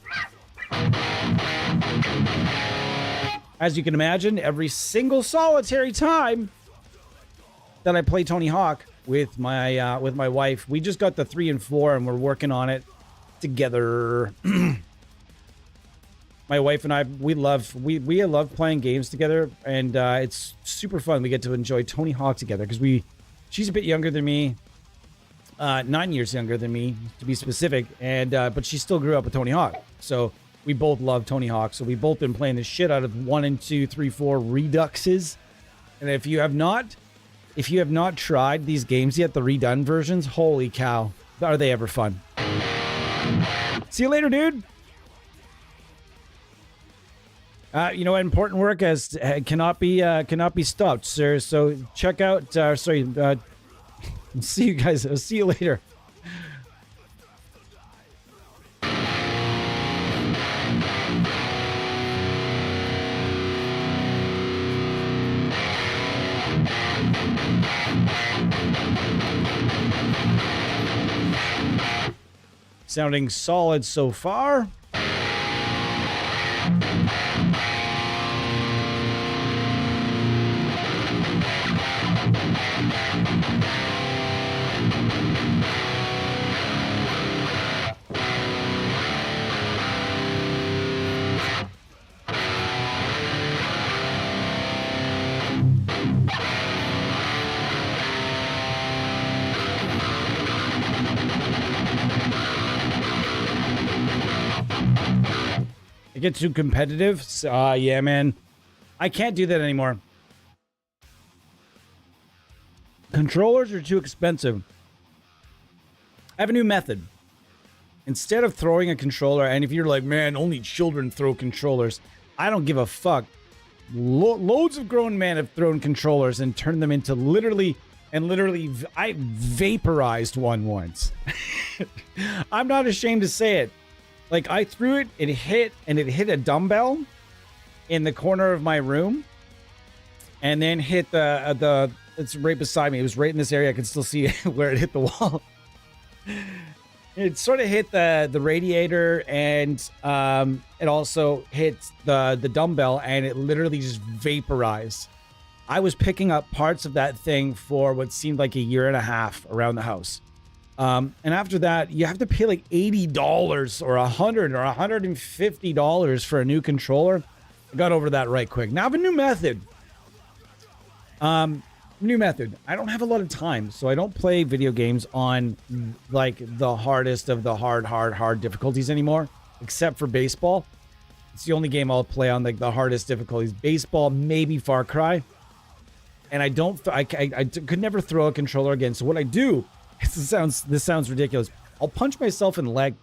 As you can imagine, every single solitary time that I play Tony Hawk with my wife, we just got the 3 and 4 and we're working on it together. My wife and I, we love playing games together, and it's super fun. We get to enjoy Tony Hawk together because she's a bit younger than me, 9 years younger than me to be specific, and but she still grew up with Tony Hawk. So we both love Tony Hawk. So we've both been playing the shit out of 1 and 2, 3, 4 Reduxes. And if you have not tried these games yet, the redone versions, holy cow, are they ever fun? See you later, dude. You know, important work cannot be stopped, sir. So check out. See you guys. I'll see you later. Sounding solid so far. Get too competitive. Yeah, man. I can't do that anymore. Controllers are too expensive. I have a new method. Instead of throwing a controller, and if you're like, man, only children throw controllers, I don't give a fuck. Loads of grown men have thrown controllers and turned them into literally, I vaporized one once. I'm not ashamed to say it. Like, I threw it, it hit a dumbbell in the corner of my room, and then hit it's right beside me. It was right in this area. I could still see where it hit the wall. It sort of hit the radiator, and it also hit the dumbbell, and it literally just vaporized. I was picking up parts of that thing for what seemed like a year and a half around the house. And after that, you have to pay like $80 or $100 or $150 for a new controller. I got over that right quick. Now I have a new method. I don't have a lot of time, so I don't play video games on like the hardest of the hard difficulties anymore, except for baseball. It's the only game I'll play on like the hardest difficulties. Baseball, maybe Far Cry. And I could never throw a controller again. So what I do, this sounds ridiculous. I'll punch myself in the leg.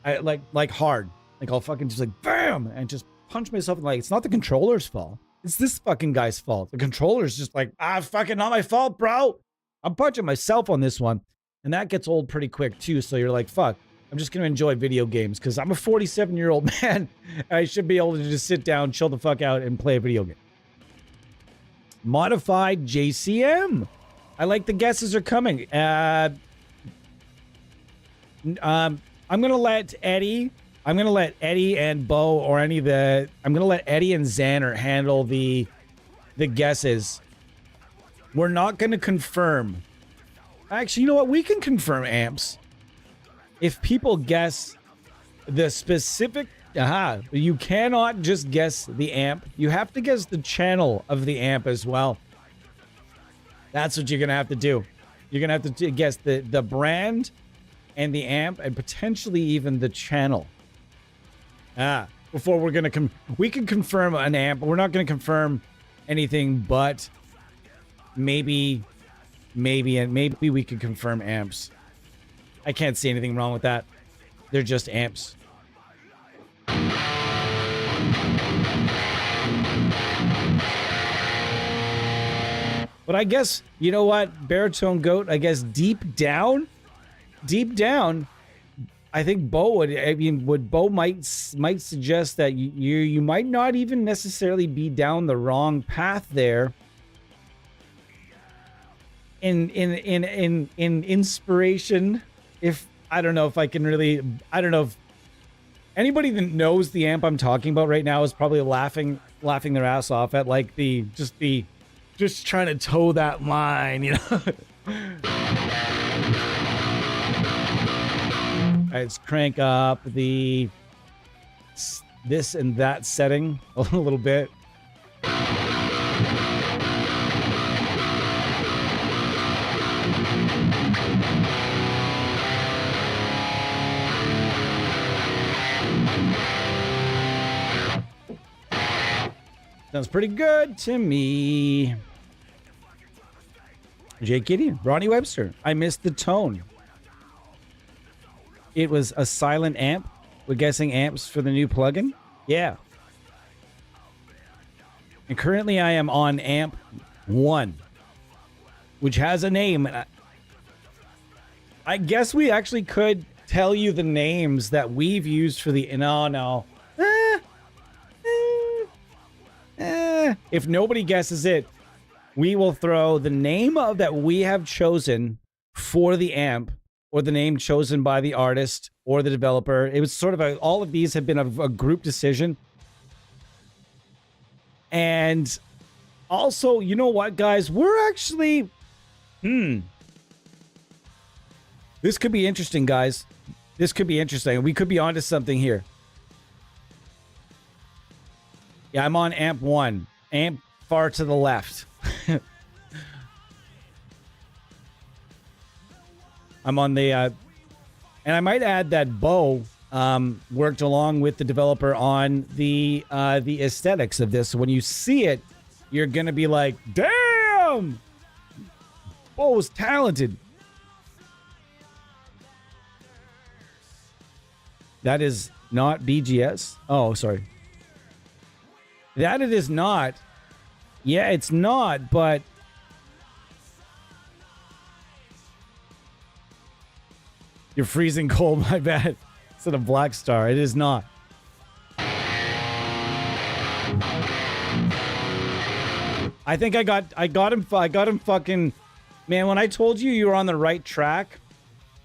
Like hard. Like I'll fucking just like bam and just punch myself in the leg. It's not the controller's fault. It's this fucking guy's fault. The controller's just like, fucking not my fault, bro. I'm punching myself on this one. And that gets old pretty quick too. So you're like, fuck, I'm just going to enjoy video games because I'm a 47-year-old man. I should be able to just sit down, chill the fuck out and play a video game. Modified JCM. I like the guesses are coming. I'm gonna let Eddie and Bo or I'm gonna let Eddie and Xander handle the guesses. We're not gonna confirm. Actually, you know what? We can confirm amps. If people guess the specific, you cannot just guess the amp. You have to guess the channel of the amp as well. That's what you're going to have to do. You're going to have to guess the brand and the amp and potentially even the channel. Before we're going to we can confirm an amp, but we're not going to confirm anything but maybe we could confirm amps. I can't see anything wrong with that. They're just amps. But I guess, you know what, Baritone Goat, I guess deep down, I think Bo would, I mean, Bo might suggest that you might not even necessarily be down the wrong path there. In inspiration, if I don't know if I can really, I don't know if anybody that knows the amp I'm talking about right now is probably laughing their ass off at like just trying to toe that line, you know. All right, let's crank up this and that setting a little bit. Sounds pretty good to me. Jake Gideon, Ronnie Webster. I missed the tone. It was a silent amp. We're guessing amps for the new plugin. Yeah. And currently I am on amp 1, which has a name. I guess we actually could tell you the names that we've used for the... No. If nobody guesses it, we will throw the name of that we have chosen for the amp, or the name chosen by the artist or the developer. It was sort of all of these have been a group decision. And also, you know what, guys? We're actually... This could be interesting, guys. This could be interesting. We could be onto something here. Yeah, I'm on amp 1. Amp far to the left. I'm on the... and I might add that Bo worked along with the developer on the aesthetics of this. So when you see it, you're going to be like, damn! Bo was talented. That is not BGS. Oh, sorry. That it is not. Yeah, it's not, but... You're freezing cold, my bad. Instead of Black Star, it is not. I think I got him fucking... Man, when I told you were on the right track,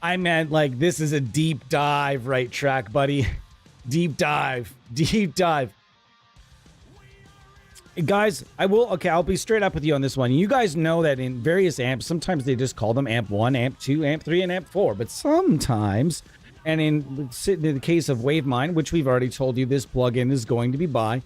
I meant like this is a deep dive right track, buddy. Deep dive. Guys, I'll be straight up with you on this one. You guys know that in various amps, sometimes they just call them amp 1, amp 2, amp 3, and amp 4. But sometimes, and in the case of WaveMind, which we've already told you this plugin is going to be by,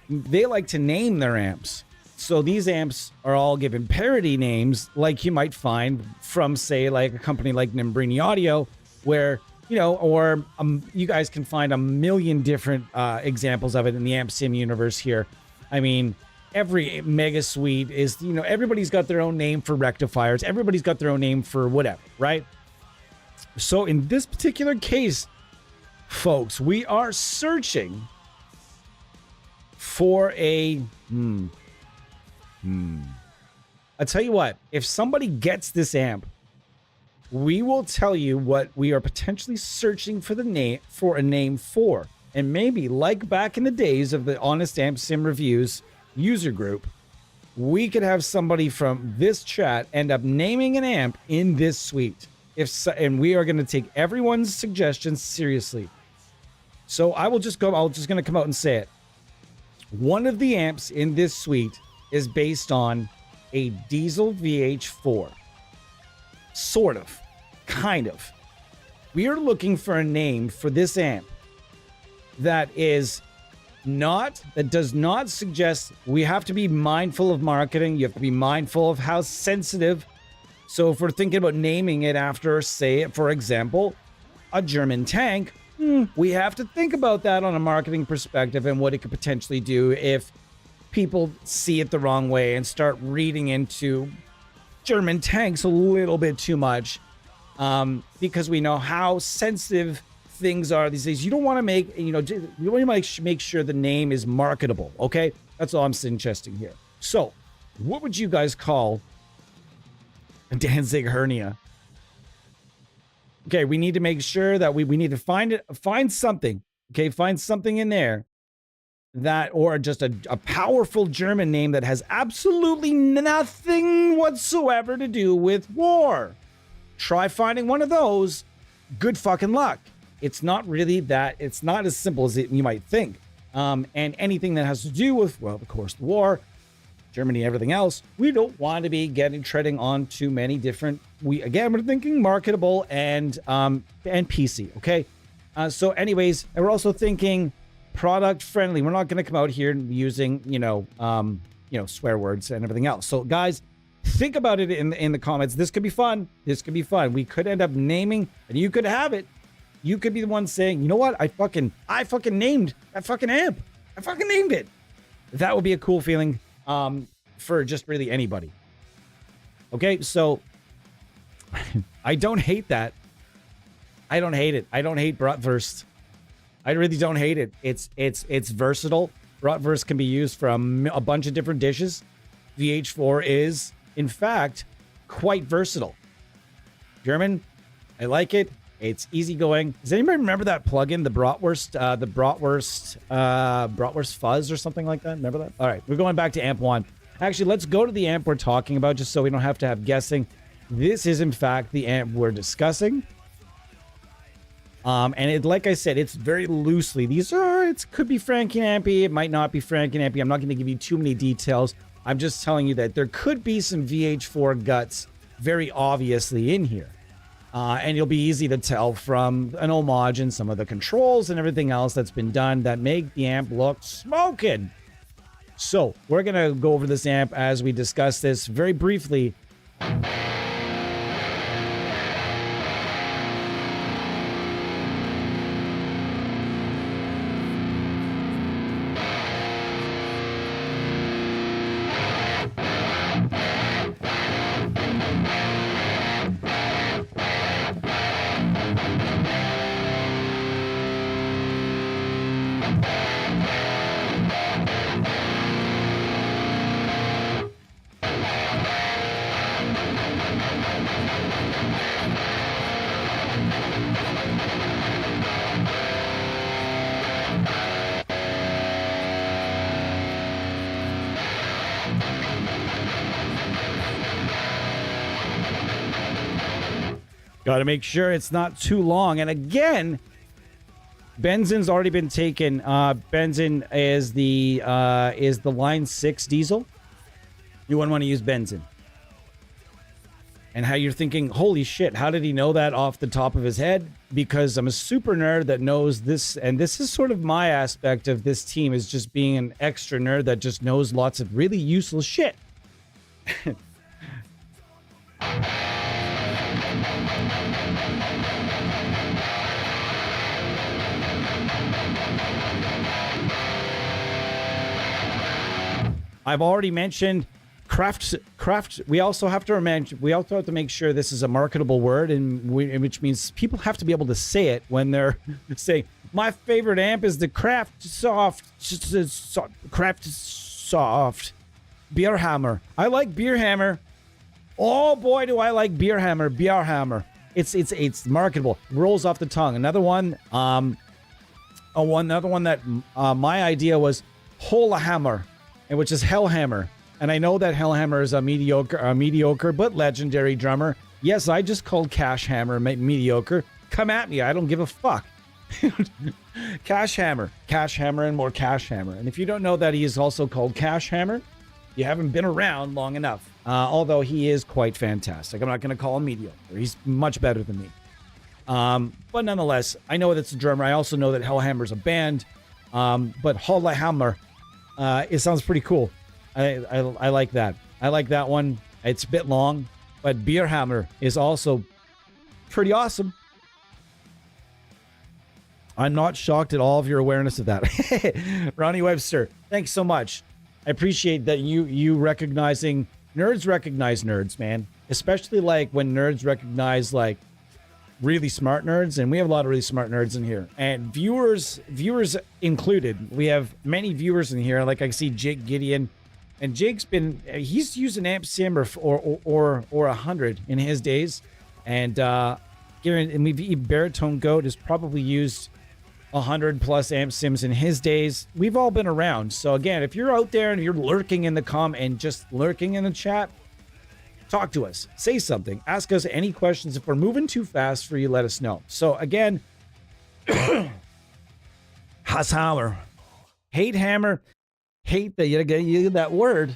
they like to name their amps. So these amps are all given parody names like you might find from, say, like a company like Nimbrini Audio, where, you know, or you guys can find a million different examples of it in the amp sim universe here. I mean, every mega suite is, you know, everybody's got their own name for rectifiers. Everybody's got their own name for whatever, right? So in this particular case, folks, we are searching for a... I'll tell you what, if somebody gets this amp, we will tell you what we are potentially searching for a name for. And maybe, like back in the days of the Honest Amp Sim Reviews user group, we could have somebody from this chat end up naming an amp in this suite. And we are going to take everyone's suggestions seriously. So I'm just going to come out and say it. One of the amps in this suite is based on a Diesel VH4. Sort of. Kind of. We are looking for a name for this amp that does not suggest... We have to be mindful of marketing. You have to be mindful of how sensitive. So if we're thinking about naming it after, say, for example, a German tank, we have to think about that on a marketing perspective and what it could potentially do if people see it the wrong way and start reading into German tanks a little bit too much, because we know how sensitive things are these days. You don't want to make, you want to make sure the name is marketable, okay? That's all I'm suggesting here. So What would you guys call a Danzig hernia? Okay, we need to make sure that we need to find something. Okay, find something in there that, or just a powerful German name that has absolutely nothing whatsoever to do with war. Try finding one of those. Good fucking luck. It's not really that, it's not as simple as you might think. And anything that has to do with, well, of course, the war, Germany, everything else, we don't want to be treading on too many different, we're thinking marketable and PC, okay? So anyways, and we're also thinking product friendly. We're not going to come out here using, swear words and everything else. So guys, think about it in the comments. This could be fun. This could be fun. We could end up naming, and you could have it. You could be the one saying, you know what? I fucking named that fucking amp. I fucking named it. That would be a cool feeling for just really anybody. Okay, so I don't hate that. I don't hate it. I don't hate bratwurst. I really don't hate it. It's versatile. Bratwurst can be used from a bunch of different dishes. VH4 is, in fact, quite versatile. German, I like it. It's easygoing. Does anybody remember that plugin, the Bratwurst Fuzz or something like that? Remember that? All right, we're going back to amp 1. Actually, let's go to the amp we're talking about, just so we don't have to have guessing. This is, in fact, the amp we're discussing. And like I said, it's very loosely. It could be Franken ampy. It might not be Franken ampy. I'm not going to give you too many details. I'm just telling you that there could be some VH4 guts very obviously in here. And it'll be easy to tell from an homage and some of the controls and everything else that's been done that make the amp look smoking. So we're going to go over this amp as we discuss this very briefly. Got to make sure it's not too long. And again, benzene's already been taken. Benzene is the line 6 diesel. You wouldn't want to use benzene. And how you're thinking, holy shit, how did he know that off the top of his head? Because I'm a super nerd that knows this, and this is sort of my aspect of this team, is just being an extra nerd that just knows lots of really useless shit. I've already mentioned craft. We also have to make sure this is a marketable word, which means people have to be able to say it when they're saying, my favorite amp is the Craft Soft Beerhammer. I like Beerhammer. Oh boy, do I like Beerhammer. It's marketable. Rolls off the tongue. Another one that my idea was Holahammer, and which is Hellhammer. And I know that Hellhammer is a mediocre but legendary drummer. Yes, I just called Cash Hammer mediocre. Come at me, I don't give a fuck. Cash Hammer, and more Cash Hammer. And if you don't know that he is also called Cash Hammer, you haven't been around long enough. Although he is quite fantastic. I'm not going to call him mediocre. He's much better than me. But nonetheless, I know that's a drummer. I also know that Hellhammer's a band. But Hellhammer, it sounds pretty cool. I like that. I like that one. It's a bit long, but Beerhammer is also pretty awesome. I'm not shocked at all of your awareness of that. Ronnie Webster, thanks so much. I appreciate that you recognizing nerds recognize nerds, man. Especially like when nerds recognize like really smart nerds, and we have a lot of really smart nerds in here, and viewers included. We have many viewers in here. Like I see Jake Gideon, And Jake's he's used an amp sim or 100 in his days. And Baritone Goat has probably used 100 plus amp sims in his days. We've all been around. So again, if you're out there and you're lurking in the and just lurking in the chat, talk to us, say something, ask us any questions. If we're moving too fast for you, let us know. So again, Hasshammer, hate hammer, hate that that word.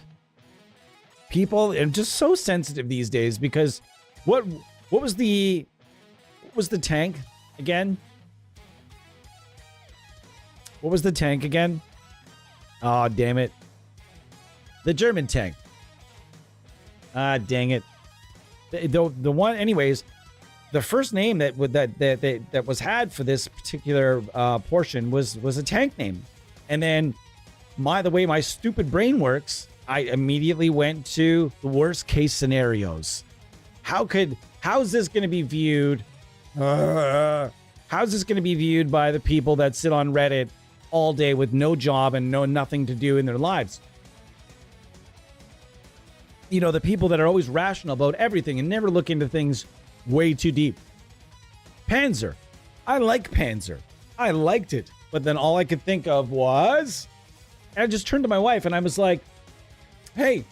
People are just so sensitive these days because what was the tank again? What was the tank again? Oh, damn it. The German tank. Ah, dang it. The one, anyways, the first name that was had for this particular portion was a tank name. And then the way my stupid brain works, I immediately went to the worst case scenarios. How's this going to be viewed? How's this going to be viewed by the people that sit on Reddit all day with no job and nothing to do in their lives? You know, the people that are always rational about everything and never look into things way too deep. Panzer. I like Panzer. I liked it. But then all I could think of was, and I just turned to my wife and I was like, hey,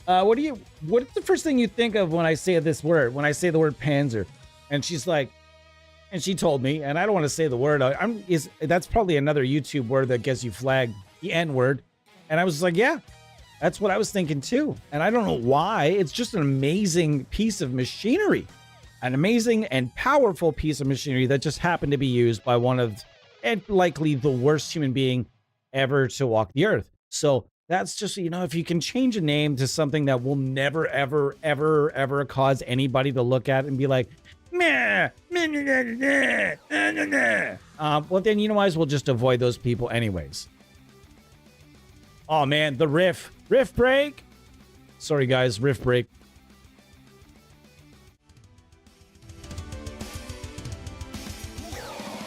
what's the first thing you think of when I say this word, when I say the word Panzer? And she's like, and she told me, and I don't want to say the word, that's probably another YouTube word that gets you flagged, the N word. And I was like, yeah, that's what I was thinking too. And I don't know why. It's just an amazing piece of machinery, an amazing and powerful piece of machinery that just happened to be used by one of, and likely the worst human being ever to walk the earth. So that's just, if you can change a name to something that will never, ever, ever, ever cause anybody to look at it and be like, meh, meh, nah, nah, nah, nah, nah. Well, then you might as well just avoid those people anyways. Oh man, the riff break. Sorry guys, riff break.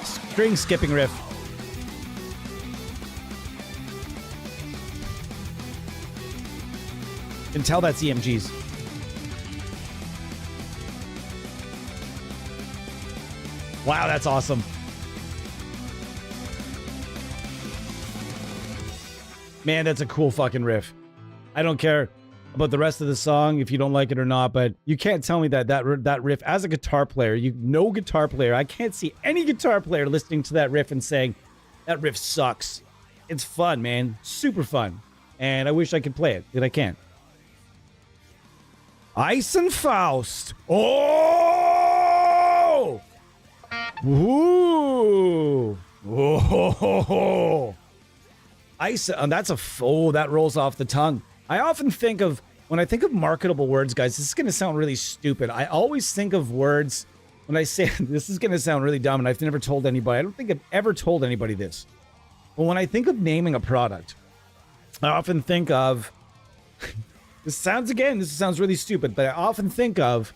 String skipping riff. Can tell that's EMGs. Wow, that's awesome. Man, that's a cool fucking riff. I don't care about the rest of the song if you don't like it or not, but you can't tell me that riff, as a guitar player, guitar player, I can't see any guitar player listening to that riff and saying, that riff sucks. It's fun, man. Super fun. And I wish I could play it, but I can't. Ice and Faust. Oh! Ooh! Oh! Ice, that rolls off the tongue. I often think of, when I think of marketable words, guys, this is going to sound really stupid. I always think of words, when I say, this is going to sound really dumb, and I've never told anybody, I don't think I've ever told anybody this. But when I think of naming a product, I often think of, this sounds really stupid, but I often think of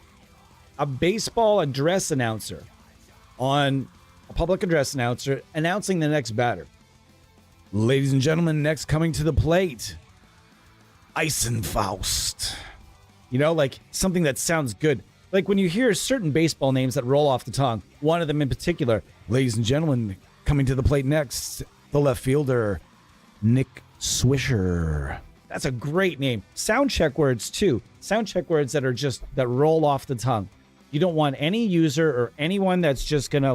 a baseball address announcer on a public address announcer announcing the next batter. Ladies and gentlemen, next coming to the plate, Ice and Faust. Like something that sounds good. Like when you hear certain baseball names that roll off the tongue, one of them in particular, ladies and gentlemen, coming to the plate next, the left fielder, Nick Swisher. That's a great name. Sound check words too. Sound check words that roll off the tongue. You don't want any user or anyone that's just gonna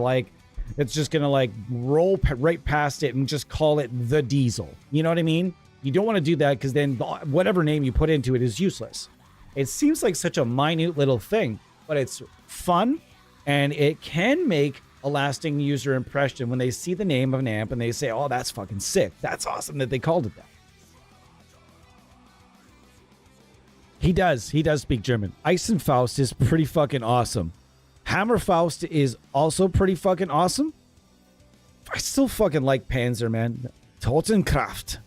roll right past it and just call it the Diesel. You know what I mean? You don't want to do that because then whatever name you put into it is useless. It seems like such a minute little thing, but it's fun and it can make a lasting user impression when they see the name of an amp and they say, oh, that's fucking sick. That's awesome that they called it that. He does speak German. Ice and Faust is pretty fucking awesome. Hammerfaust is also pretty fucking awesome. I still fucking like Panzer, man. Totenkraft.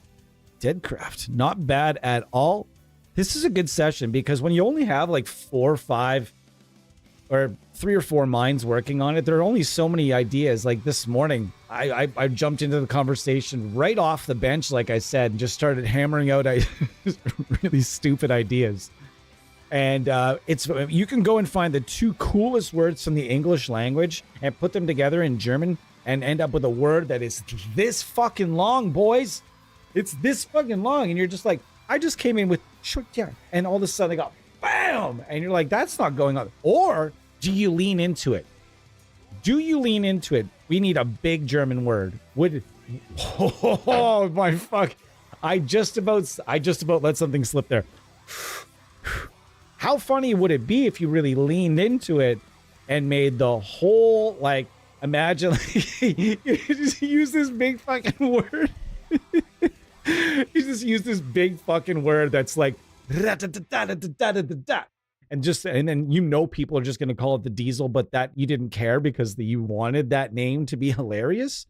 Deadcraft. Not bad at all. This is a good session because when you only have like 4 or 5 or 3 or 4 minds working on it. There are only so many ideas. Like this morning, I jumped into the conversation right off the bench, like I said, and just started hammering out really stupid ideas. And you can go and find the 2 coolest words from the English language and put them together in German and end up with a word that is this fucking long, boys. It's this fucking long. And you're just like, I just came in with short, yeah. And all of a sudden they go, bam. And you're like, that's not going on. Or do you lean into it? Do you lean into it? We need a big German word. Oh my fuck. I just about let something slip there. How funny would it be if you really leaned into it and made the whole, like, imagine you just use this big fucking word. You just use this big fucking word that's like, and then you know people are just going to call it the Diesel, but that you didn't care because you wanted that name to be hilarious.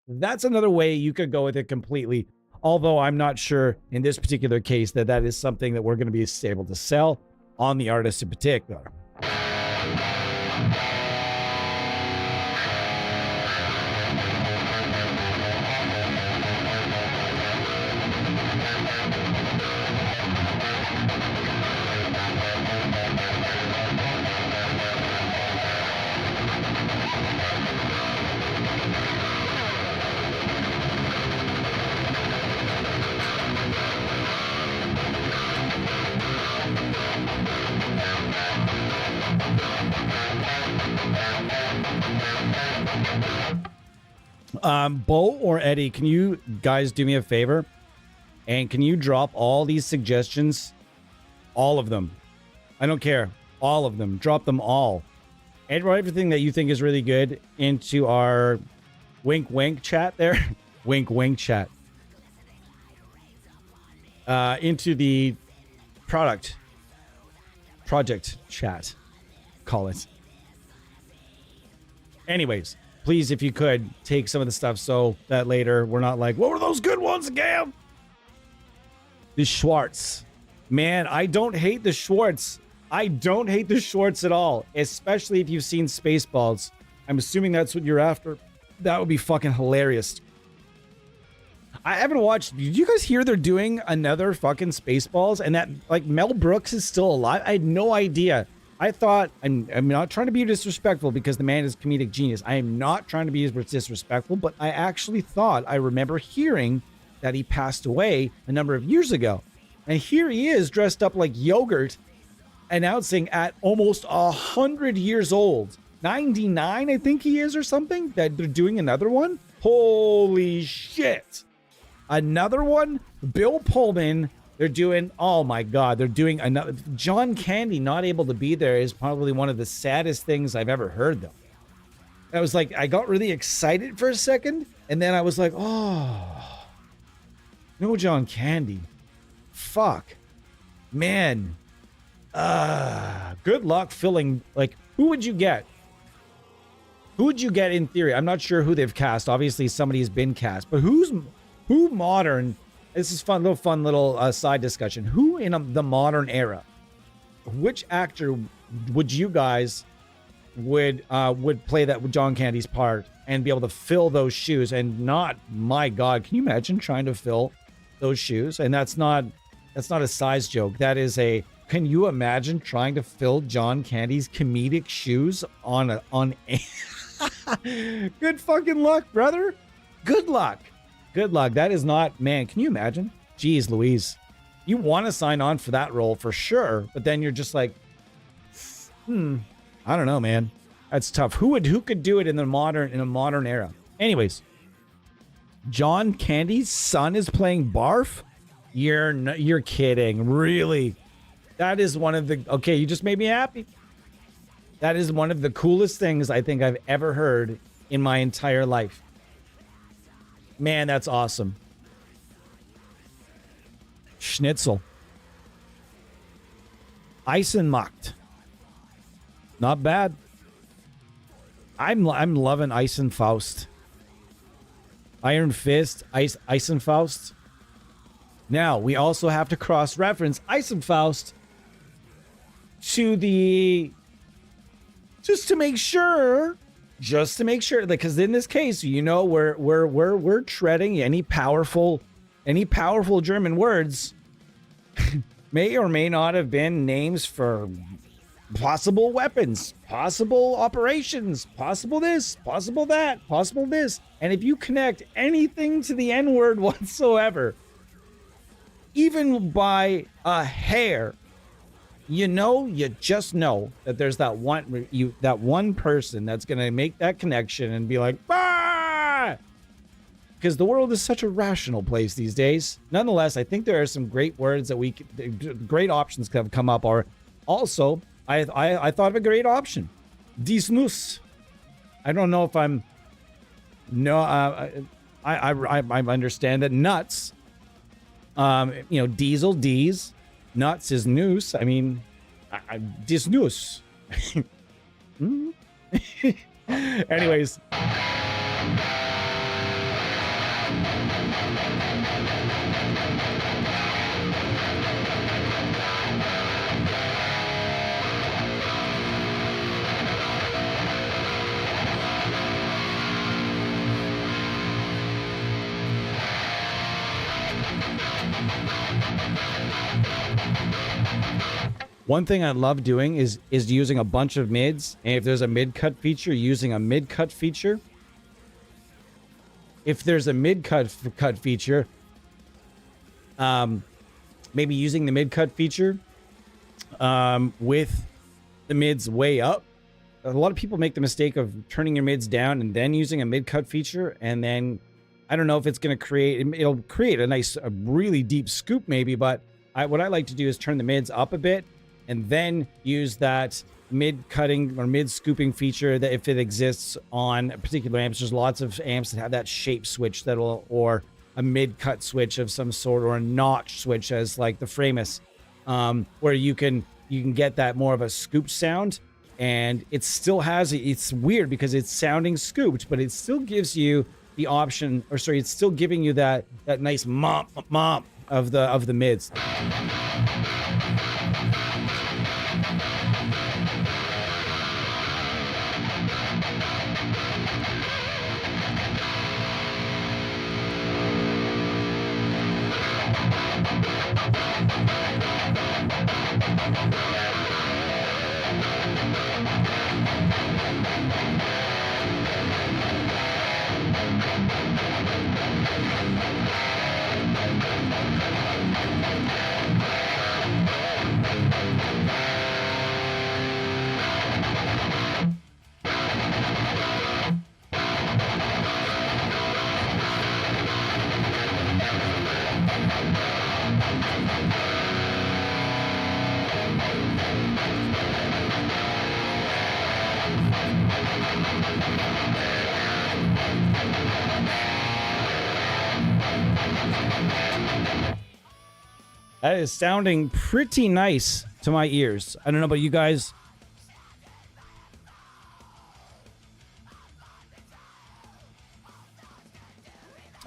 That's another way you could go with it completely. Although I'm not sure in this particular case that is something that we're going to be able to sell on the artist in particular. Bo or Eddie, can you guys do me a favor? And can you drop all these suggestions? All of them. I don't care. All of them. Drop them all. And write everything that you think is really good into our wink wink chat there. Wink wink chat. Into the project chat. Call it. Anyways. Please, if you could, take some of the stuff so that later we're not like, what were those good ones again? The Schwartz. Man, I don't hate the Schwartz. I don't hate the Schwartz at all, especially if you've seen Spaceballs. I'm assuming that's what you're after. That would be fucking hilarious. I haven't watched. Did you guys hear they're doing another fucking Spaceballs? And that, like, Mel Brooks is still alive? I had no idea. I thought, I'm not trying to be disrespectful because the man is comedic genius. I am not trying to be disrespectful, but I actually thought I remember hearing that he passed away a number of years ago. And here he is dressed up like yogurt, announcing at almost 100 years old, 99, I think he is or something, that they're doing another one. Holy shit. Another one? Bill Pullman. They're doing, oh my God, they're doing another. John Candy not able to be there is probably one of the saddest things I've ever heard, though. I was like, I got really excited for a second, and then I was like, oh, no John Candy. Fuck. Man. Good luck filling, like, who would you get? Who would you get in theory? I'm not sure who they've cast. Obviously, somebody has been cast, but who modern? This is fun little side discussion. Who in the modern era, which actor would you guys would play that John Candy's part and be able to fill those shoes? And not, my God, can you imagine trying to fill those shoes? And that's not a size joke. That is a, can you imagine trying to fill John Candy's comedic shoes on a good fucking luck, brother. Good luck. Good luck. That is not, man, can you imagine? Jeez Louise. You want to sign on for that role for sure, but then you're just like, I don't know, man. That's tough. Who could do it in a modern era? Anyways, John Candy's son is playing Barf? You're kidding. Really? That is one of the, okay, you just made me happy. That is one of the coolest things I think I've ever heard in my entire life. Man, that's awesome. Schnitzel. Eisenmacht. Not bad. I'm loving Eisenfaust. Iron Fist, Eisenfaust. Now, we also have to cross-reference Eisenfaust to the just to make sure, because in this case, you know, we're treading any powerful German words may or may not have been names for possible weapons, possible operations, possible this, possible that, possible this. And if you connect anything to the N-word whatsoever, even by a hair, you just know that there's that one person that's going to make that connection and be like, bah! Because the world is such a rational place these days. Nonetheless, I think there are some great words that great options have come up. Or also, I thought of a great option, Disnus. I don't know if I understand that nuts. Diesel, D's, nuts is noose. I mean, Disnus. Anyways. One thing I love doing is using a bunch of mids, and if there's a mid-cut feature, using a mid-cut feature. If there's a mid-cut feature, maybe using the mid-cut feature with the mids way up. A lot of people make the mistake of turning your mids down and then using a mid-cut feature, and then I don't know if it's going to it'll create a really deep scoop maybe, but what I like to do is turn the mids up a bit and then use that mid-cutting or mid-scooping feature that if it exists on particular amps. There's lots of amps that have that shape switch or a mid-cut switch of some sort, or a notch switch as like the Framus, where you can get that more of a scooped sound, and it still has, it's weird because it's sounding scooped, but it still gives you the option, it's still giving you that nice mop of the mids. That is sounding pretty nice to my ears. I don't know about you guys.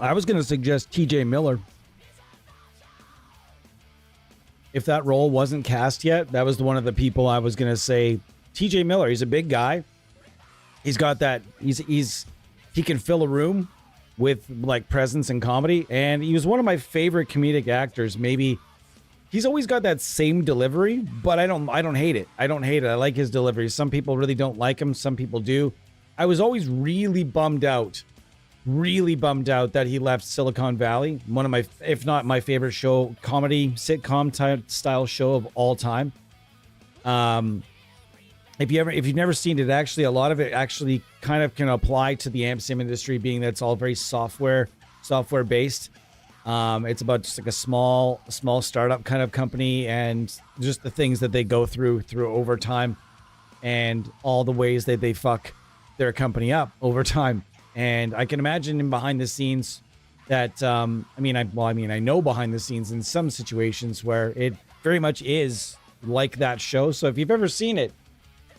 I was going to suggest TJ Miller. If that role wasn't cast yet, that was one of the people I was going to say. TJ Miller, he's a big guy. He's got that, he can fill a room with like presence and comedy. And he was one of my favorite comedic actors. Maybe he's always got that same delivery, but I don't hate it. I don't hate it. I like his delivery. Some people really don't like him. Some people do. I was always really bummed out that he left Silicon Valley. One of my, if not my favorite show, comedy sitcom type style show of all time. If you've never seen it, actually, a lot of it actually kind of can apply to the amp sim industry, being that it's all very software based. It's about just like a small startup kind of company, and just the things that they go through over time, and all the ways that they fuck their company up over time. And I can imagine in behind the scenes that, I know behind the scenes in some situations where it very much is like that show. So if you've ever seen it,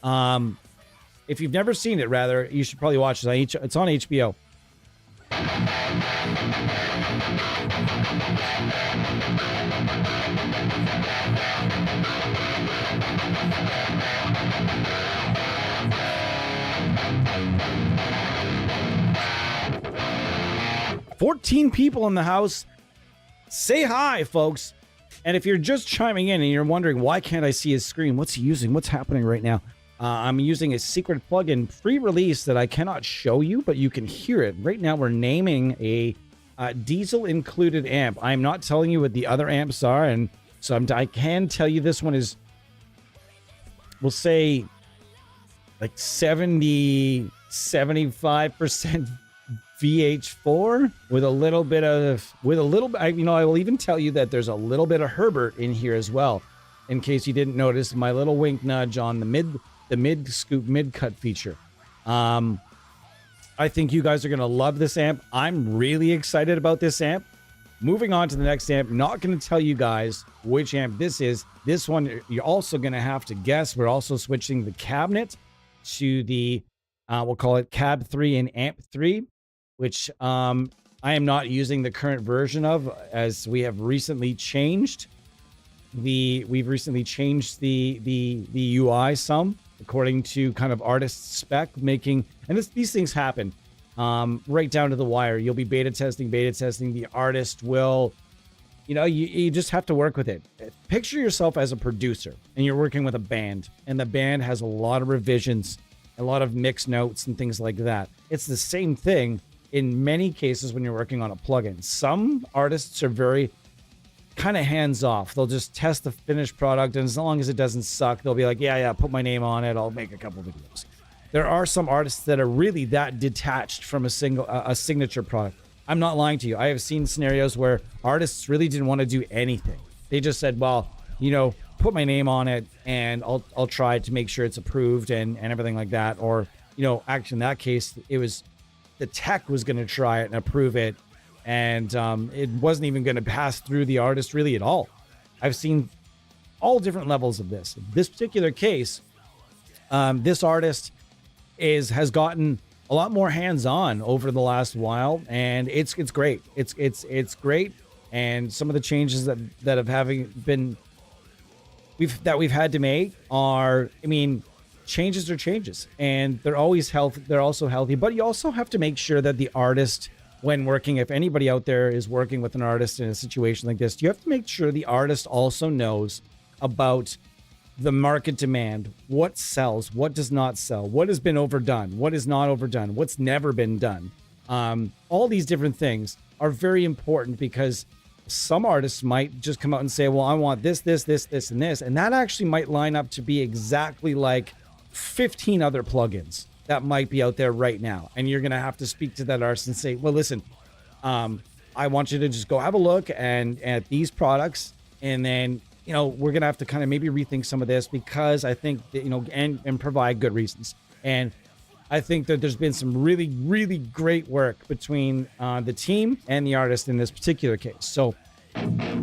if you've never seen it, rather, you should probably watch it. It's on HBO. 14 people in the house. Say hi, folks. And if you're just chiming in and you're wondering, why can't I see his screen? What's he using? What's happening right now? I'm using a secret plugin pre-release that I cannot show you, but you can hear it. Right now, we're naming a diesel included amp. I'm not telling you what the other amps are, and so I can tell you this one is, we'll say, like 75% VH4 with a little bit, I will even tell you that there's a little bit of Herbert in here as well, in case you didn't notice my little wink nudge on the mid scoop mid cut feature. I think you guys are gonna love this amp. I'm really excited about this amp. Moving on to the next amp, not gonna tell you guys which amp this is. This one you're also gonna have to guess. We're also switching the cabinet to the we'll call it Cab 3 and Amp 3, which I am not using the current version of, as we have recently changed the UI some, according to kind of artist spec, making, and these things happen right down to the wire. You'll be beta testing. The artist will, you just have to work with it. Picture yourself as a producer and you're working with a band, and the band has a lot of revisions, a lot of mix notes and things like that. It's the same thing in many cases when you're working on a plugin. Some artists are very kind of hands off. They'll just test the finished product, and as long as it doesn't suck, they'll be like, yeah, put my name on it. I'll make a couple videos. There are some artists that are really that detached from a signature product. I'm not lying to you. I have seen scenarios where artists really didn't want to do anything. They just said, well, put my name on it, and I'll try to make sure it's approved and everything like that. Or, actually in that case, it was the tech was going to try it and approve it, and it wasn't even going to pass through the artist really at all. I've seen all different levels of this. In this particular case, this artist has gotten a lot more hands-on over the last while, and it's great. It's great, and some of the changes that we've had to make are, changes are changes, and they're always healthy. They're also healthy, but you also have to make sure that the artist, when working, if anybody out there is working with an artist in a situation like this, you have to make sure the artist also knows about the market demand, what sells, what does not sell, what has been overdone, what is not overdone, what's never been done. All these different things are very important, because some artists might just come out and say, well, I want this, and this, and that actually might line up to be exactly like 15 other plugins that might be out there right now. And you're going to have to speak to that artist and say, well, listen, I want you to just go have a look at these products, and then, we're going to have to kind of maybe rethink some of this, because I think that, and provide good reasons. And I think that there's been some really, really great work between the team and the artist in this particular case. So you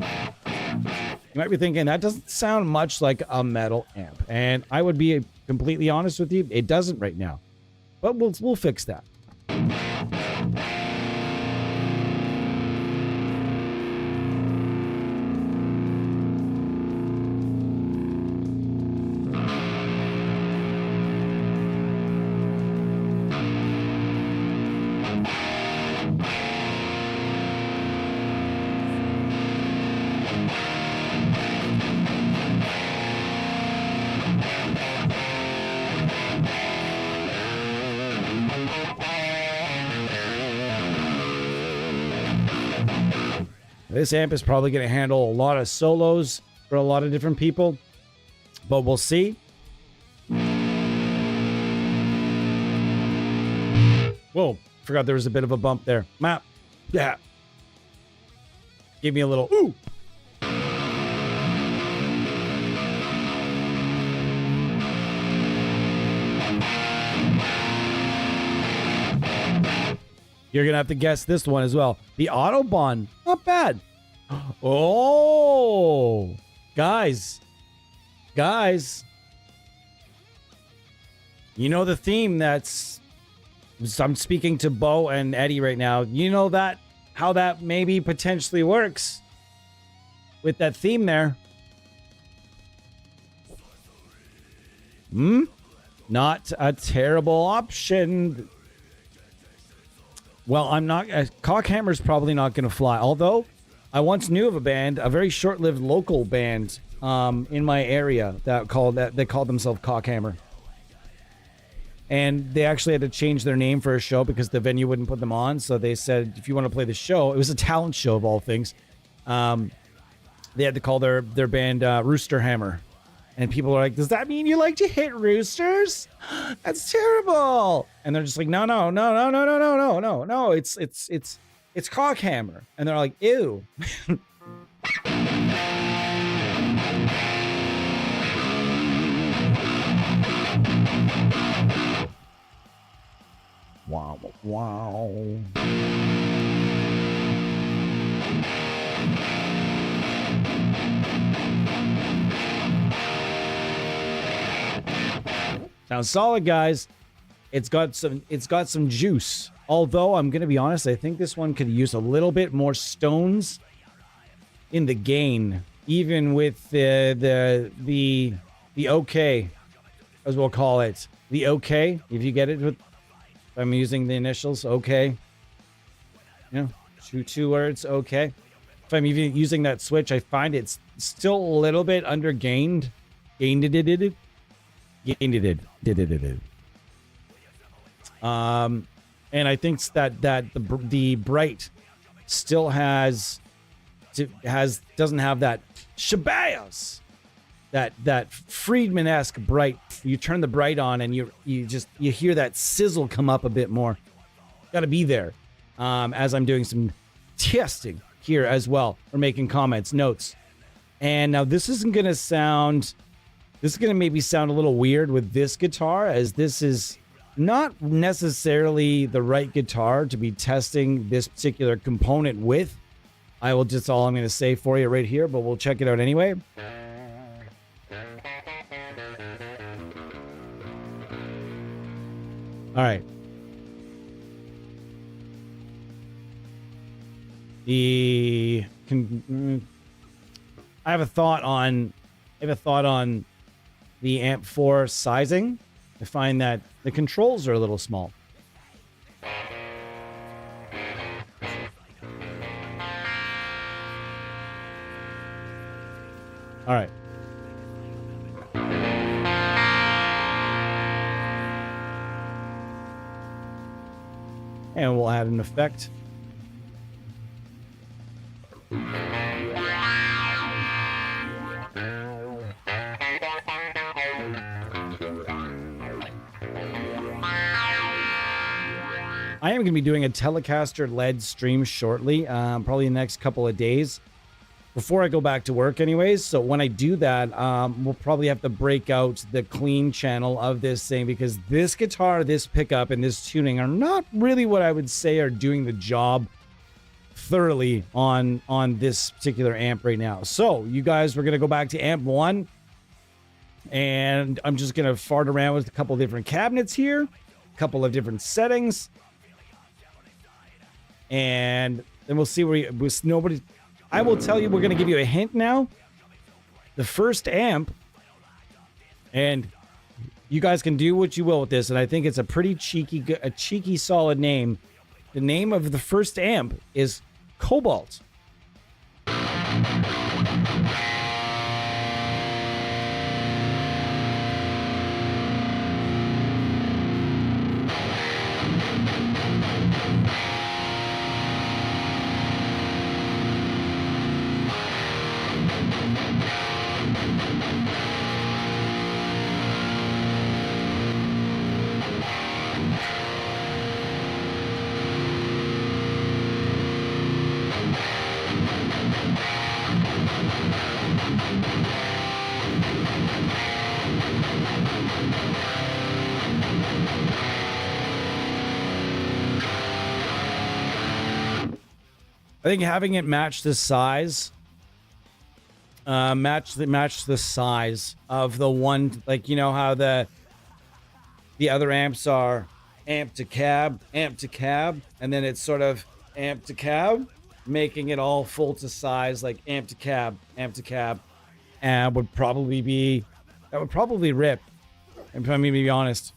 might be thinking, that doesn't sound much like a metal amp. And I would be completely honest with you, it doesn't right now. But we'll fix that. This amp is probably going to handle a lot of solos for a lot of different people, but we'll see. Whoa, forgot there was a bit of a bump there. Map. Yeah. Give me a little ooh. You're going to have to guess this one as well. The Autobahn. Not bad. Oh, guys. You know the theme that's... I'm speaking to Bo and Eddie right now. You know that how that maybe potentially works with that theme there. Not a terrible option. Well, I'm not. Cockhammer's probably not going to fly. Although, I once knew of a band, a very short-lived local band, in my area they called themselves Cockhammer, and they actually had to change their name for a show because the venue wouldn't put them on. So they said, if you want to play the show, it was a talent show of all things. They had to call their band Rooster Hammer. And people are like, does that mean you like to hit roosters? That's terrible. And they're just like, no, it's Cockhammer. And they're like, ew. Wow, wow. Sounds solid, guys. It's got some juice. Although I'm gonna be honest, I think this one could use a little bit more stones in the gain, even with the OK, as we'll call it, the OK. If you get it, if I'm using the initials, OK. You know, two words, OK. If I'm even using that switch, I find it's still a little bit under gained. And I think that the bright still doesn't have that Shabayos, that Friedman-esque bright. You turn the bright on and you hear that sizzle come up a bit more. Got to be there. As I'm doing some testing here as well, or making comments, notes. And now this isn't gonna sound. This is going to maybe sound a little weird with this guitar, as this is not necessarily the right guitar to be testing this particular component with. All I'm going to say for you right here, but we'll check it out anyway. All right. I have a thought on the amp 4 sizing. I find that the controls are a little small. All right. And we'll add an effect. I am going to be doing a Telecaster LED stream shortly, probably in the next couple of days, before I go back to work anyways. So when I do that, we'll probably have to break out the clean channel of this thing, because this guitar, this pickup, and this tuning are not really what I would say are doing the job thoroughly on this particular amp right now. So you guys, we're going to go back to amp 1, and I'm just going to fart around with a couple of different cabinets here, a couple of different settings. And then we'll see where nobody. I will tell you, we're going to give you a hint now. The first amp, and you guys can do what you will with this, and I think it's a pretty cheeky, solid name. The name of the first amp is Cobalt. I think having it match the size, match the size of the one, like, you know how the other amps are amp to cab, and then it's sort of amp to cab, making it all full to size, like amp to cab, and would probably rip. If I'm going to be honest.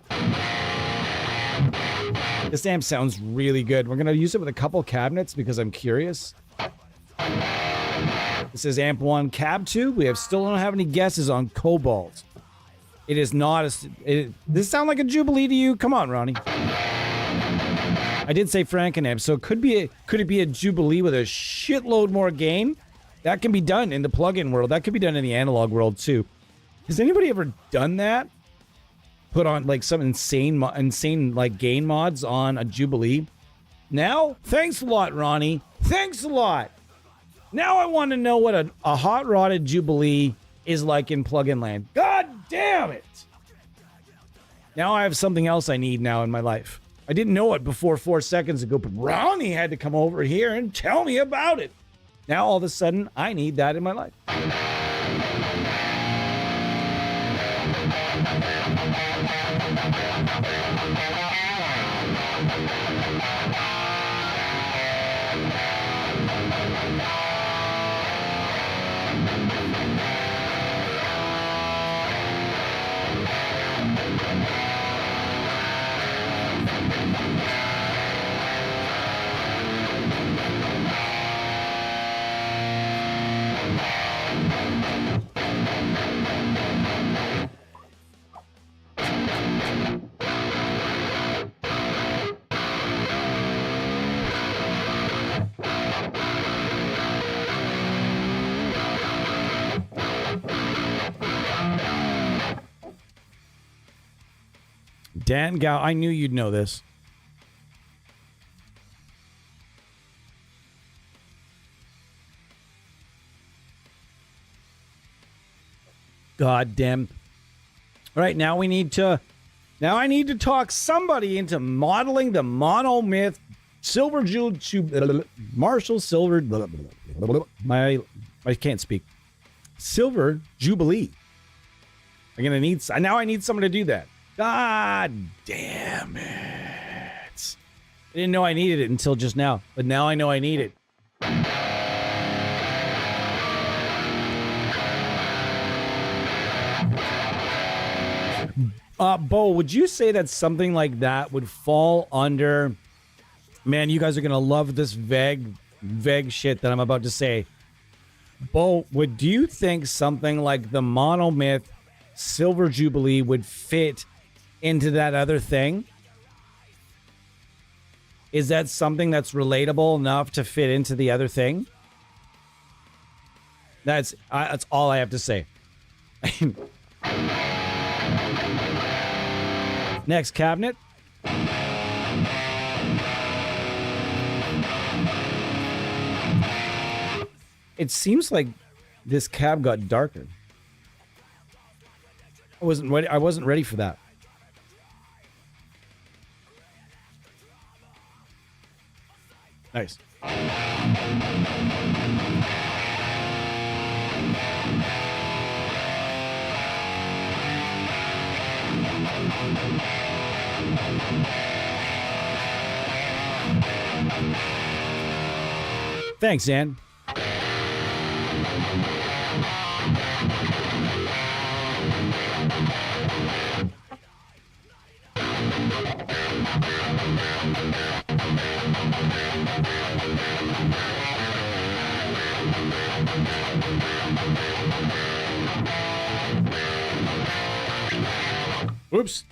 This amp sounds really good. We're going to use it with a couple cabinets because I'm curious. This is amp 1, cab 2. We still don't have any guesses on Cobalt. It is not a... This sound like a Jubilee to you? Come on, Ronnie. I did say Frankenamp, so could it be a Jubilee with a shitload more gain? That can be done in the plugin world. That could be done in the analog world too. Has anybody ever done that? Put on like some insane like gain mods on a Jubilee? Now? Thanks a lot, Ronnie. Thanks a lot. Now I want to know what a hot rodded Jubilee is like in plugin land. God damn it! Now I have something else I need now in my life. I didn't know it before 4 seconds ago, but Ronnie had to come over here and tell me about it. Now all of a sudden, I need that in my life. Dan Gow, I knew you'd know this. God damn. All right, now I need to talk somebody into modeling the monomyth silver jewel Marshall silver I can't speak. Silver Jubilee. I need someone to do that. God damn it. I didn't know I needed it until just now, but now I know I need it. Bo, would you say that something like that would fall under... Man, you guys are going to love this vague shit that I'm about to say. Bo, do you think something like the monomyth Silver Jubilee would fit into that other thing? Is that something that's relatable enough to fit into the other thing? That's all I have to say. Next cabinet. It seems like this cab got darker. I wasn't ready for that. Nice. Thanks, Ann. Oops.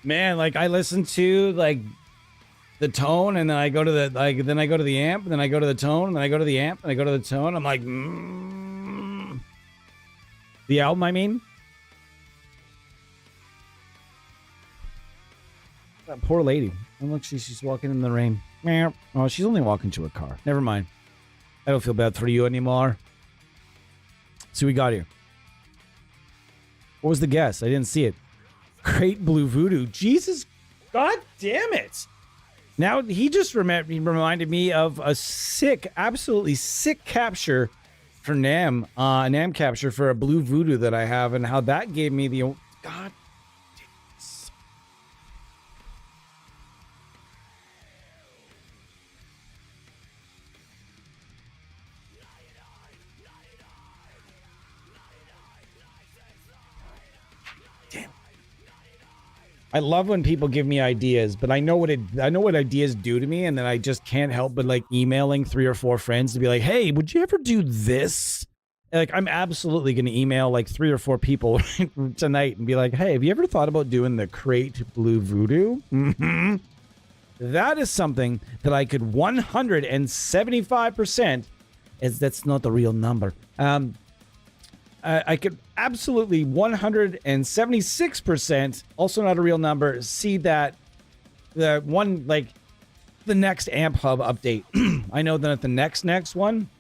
Man, like I listen to like the tone, and then I go to the then I go to the amp, and then I go to the tone, and then I go to the amp, and I go to the tone. I'm like, the album, I mean. That poor lady. Oh, look, she's walking in the rain. Oh, she's only walking to her car. Never mind. I don't feel bad for you anymore. See what we got here. What was the guess? I didn't see it. Great Blue Voodoo. Jesus. God damn it. Now he just reminded me of a sick, absolutely sick capture for Nam, Nam capture for a blue voodoo that I have, and how that gave me the God. I love when people give me ideas, but I know what ideas do to me, and then I just can't help but like emailing 3 or 4 friends to be like, "Hey, would you ever do this?" Like, I'm absolutely going to email like 3 or 4 people tonight and be like, "Hey, have you ever thought about doing the crate blue voodoo?" Mm-hmm. That is something that I could 175%. That's not the real number. I could absolutely 176%, also not a real number, see that the one, like the next amp hub update. I know that at the next one,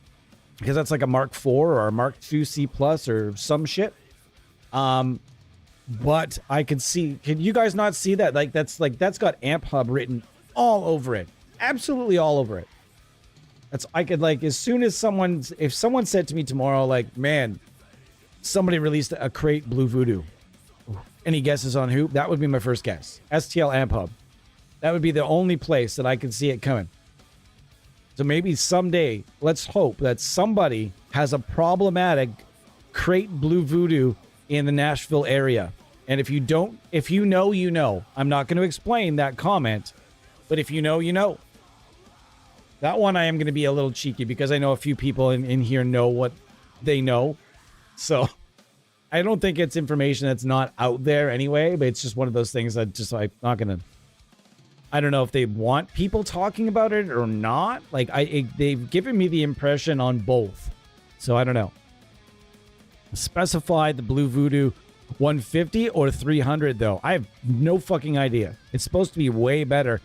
because that's like a Mark IV or a Mark II C plus or some shit. But I could see, can you guys not see that? That's got amp hub written all over it. Absolutely all over it. I could like, as soon as if someone said to me tomorrow, like, man, somebody released a crate blue voodoo. Any guesses on who? That would be my first guess. STL Amp Hub. That would be the only place that I could see it coming. So maybe someday, let's hope that somebody has a problematic crate blue voodoo in the Nashville area. And if you know, you know. I'm not going to explain that comment, but if you know, you know. That one I am going to be a little cheeky because I know a few people in here know what they know. So I don't think it's information that's not out there anyway, but it's just one of those things that just I'm not going to. I don't know if they want people talking about it or not. Like they've given me the impression on both. So I don't know. Specify the blue voodoo 150 or 300 though. I have no fucking idea. It's supposed to be way better.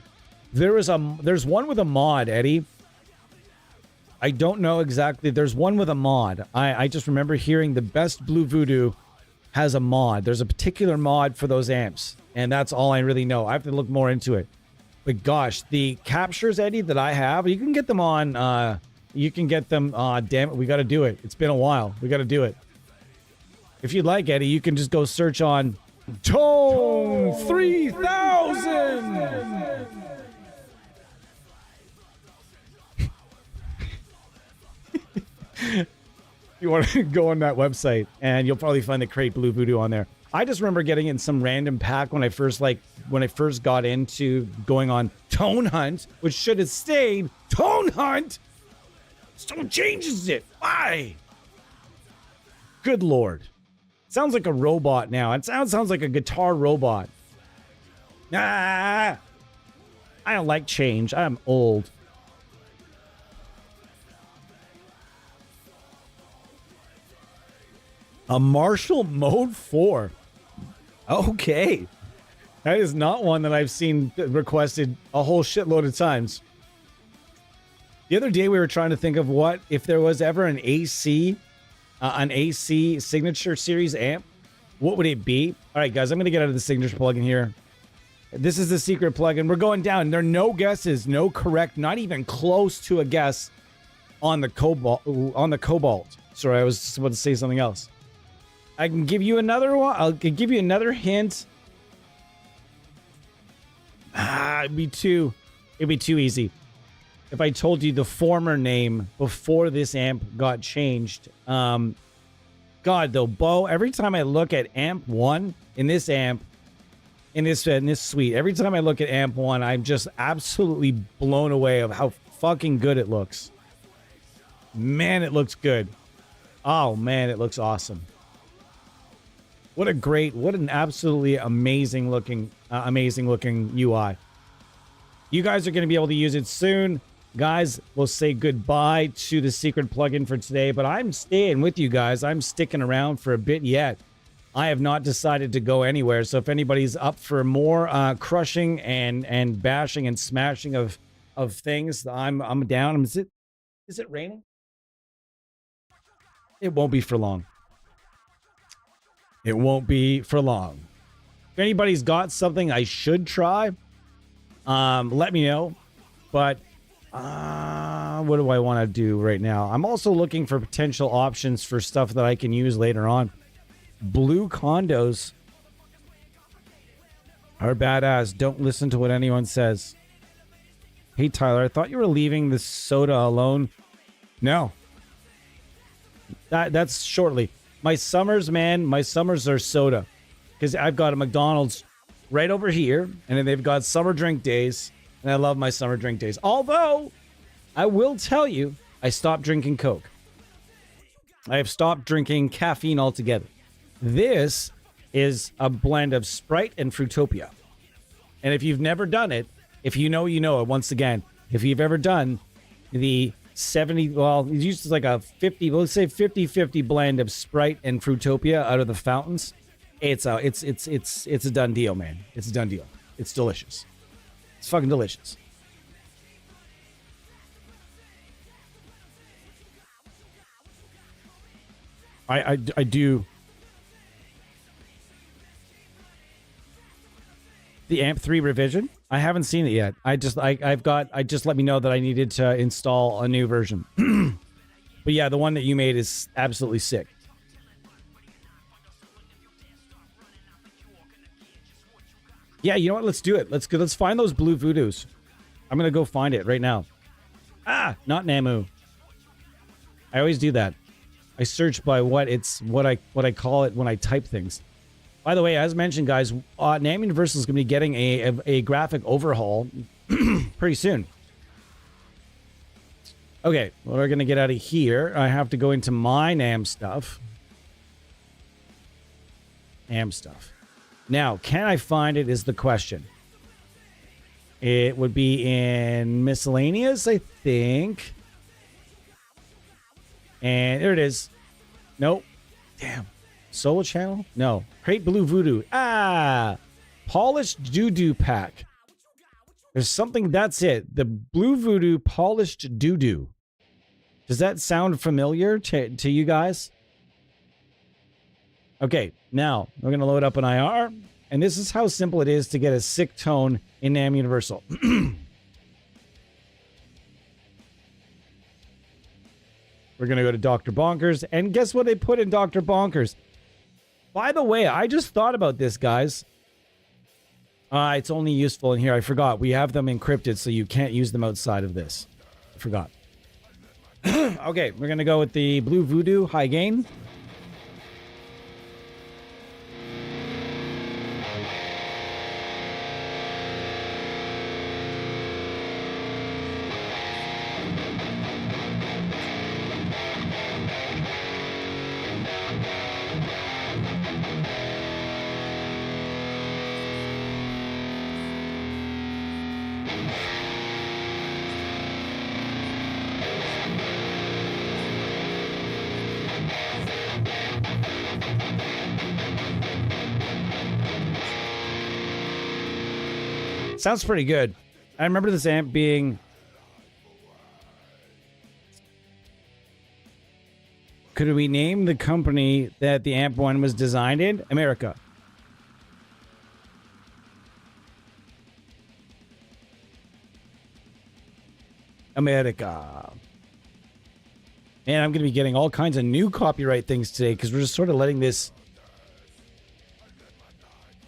There's one with a mod, Eddie. I don't know exactly. There's one with a mod. I just remember hearing the best blue voodoo has a mod. There's a particular mod for those amps, and that's all I really know. I have to look more into it. But gosh, the captures, Eddie, that I have, you can get them on. You can get them. Damn it, we got to do it. It's been a while. We got to do it. If you'd like, Eddie, you can just go search on Tone 3000. You want to go on that website and you'll probably find the crate blue voodoo on there. I just remember getting in some random pack when I first got into going on Tone Hunt, which should have stayed Tone Hunt. Someone changes it. Why? Good Lord. Sounds like a robot now. It sounds like a guitar robot. I don't like change. I'm old. A Marshall Mode 4. Okay. That is not one that I've seen requested a whole shitload of times. The other day we were trying to think of what, if there was ever an AC Signature Series amp, what would it be? All right, guys, I'm going to get out of the Signature plugin here. This is the secret plugin. We're going down. There are no guesses, no correct, not even close to a guess on the Cobalt. Sorry, I was about to say something else. I can give you another one. I can give you another hint. It'd be too easy. If I told you the former name before this amp got changed. God, though, Bo, every time I look at amp 1 in this amp, in this suite, every time I look at amp 1, I'm just absolutely blown away of how fucking good it looks. Man, it looks good. Oh, man, it looks awesome. What an absolutely amazing looking UI. You guys are going to be able to use it soon. Guys, we'll say goodbye to the secret plugin for today, but I'm staying with you guys. I'm sticking around for a bit yet. I have not decided to go anywhere, so if anybody's up for more crushing and bashing and smashing of things, I'm down. Is it raining? It won't be for long. It won't be for long. If anybody's got something I should try, let me know. But what do I want to do right now? I'm also looking for potential options for stuff that I can use later on. Blue condos are badass. Don't listen to what anyone says. Hey, Tyler, I thought you were leaving the soda alone. No. That's shortly. My summers, man, my summers are soda. Because I've got a McDonald's right over here, and then they've got summer drink days, and I love my summer drink days. Although, I will tell you, I stopped drinking Coke. I have stopped drinking caffeine altogether. This is a blend of Sprite and Fruitopia. And if you've never done it, if you know, you know it. Once again, if you've ever done the 70, well, it's usually like a 50, let's say 50-50 blend of Sprite and Fruitopia out of the fountains. It's a done deal, man. It's a done deal. It's delicious. It's fucking delicious. I do. The AMP 3 revision? I haven't seen it yet. I just let me know that I needed to install a new version. But yeah, the one that you made is absolutely sick. Yeah, you know what? Let's do it. Let's find those blue voodoos. I'm gonna go find it right now. Ah, not Namu. I always do that. I search by what I call it when I type things. By the way, as mentioned, guys, NAM Universal is going to be getting a graphic overhaul pretty soon. Okay, well, we're going to get out of here. I have to go into my NAM stuff. NAM stuff. Now, can I find it is the question. It would be in miscellaneous, I think. And there it is. Nope. Damn. Solo channel? No. Create Blue Voodoo. Ah! Polished Doo-Doo Pack. There's something, that's it. The Blue Voodoo Polished Doo-Doo. Does that sound familiar to you guys? Okay, now we're going to load up an IR. And this is how simple it is to get a sick tone in NAM Universal. We're going to go to Dr. Bonkers. And guess what they put in Dr. Bonkers? By the way, I just thought about this, guys. It's only useful in here. I forgot. We have them encrypted, so you can't use them outside of this. I forgot. Okay, we're going to go with the Blue Voodoo High Gain. Sounds pretty good. I remember this amp being... Could we name the company that the amp one was designed in? America. America. Man, I'm going to be getting all kinds of new copyright things today because we're just sort of letting this...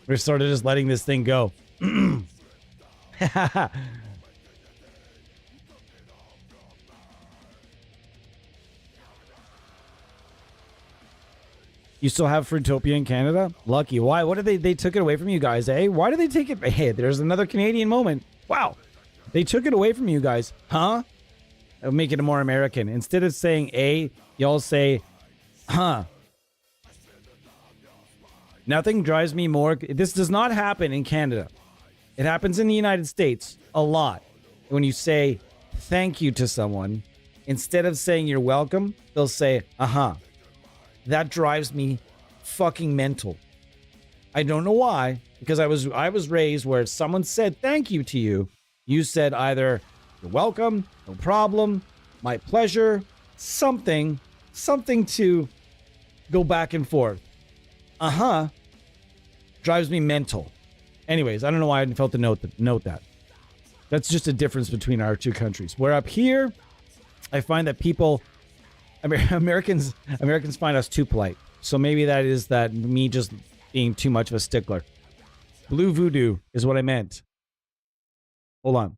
We're sort of just letting this thing go. You still have Fruitopia in Canada? Lucky. Why? What did they took it away from you guys, eh? Why did they take it? Hey, there's another Canadian moment. Wow. They took it away from you guys. Huh? It'll make it more American. Instead of saying A, y'all say, huh. Nothing drives me more. This does not happen in Canada. It happens in the United States a lot. When you say thank you to someone, instead of saying you're welcome, they'll say, uh-huh. That drives me fucking mental. I don't know why, because I was raised where if someone said thank you to you, you said either you're welcome, no problem, my pleasure, something to go back and forth. Uh-huh. Drives me mental. Anyways, I don't know why I felt to note that. That's just a difference between our two countries. Where up here, I find that Americans find us too polite. So maybe that is that me just being too much of a stickler. Blue voodoo is what I meant. Hold on.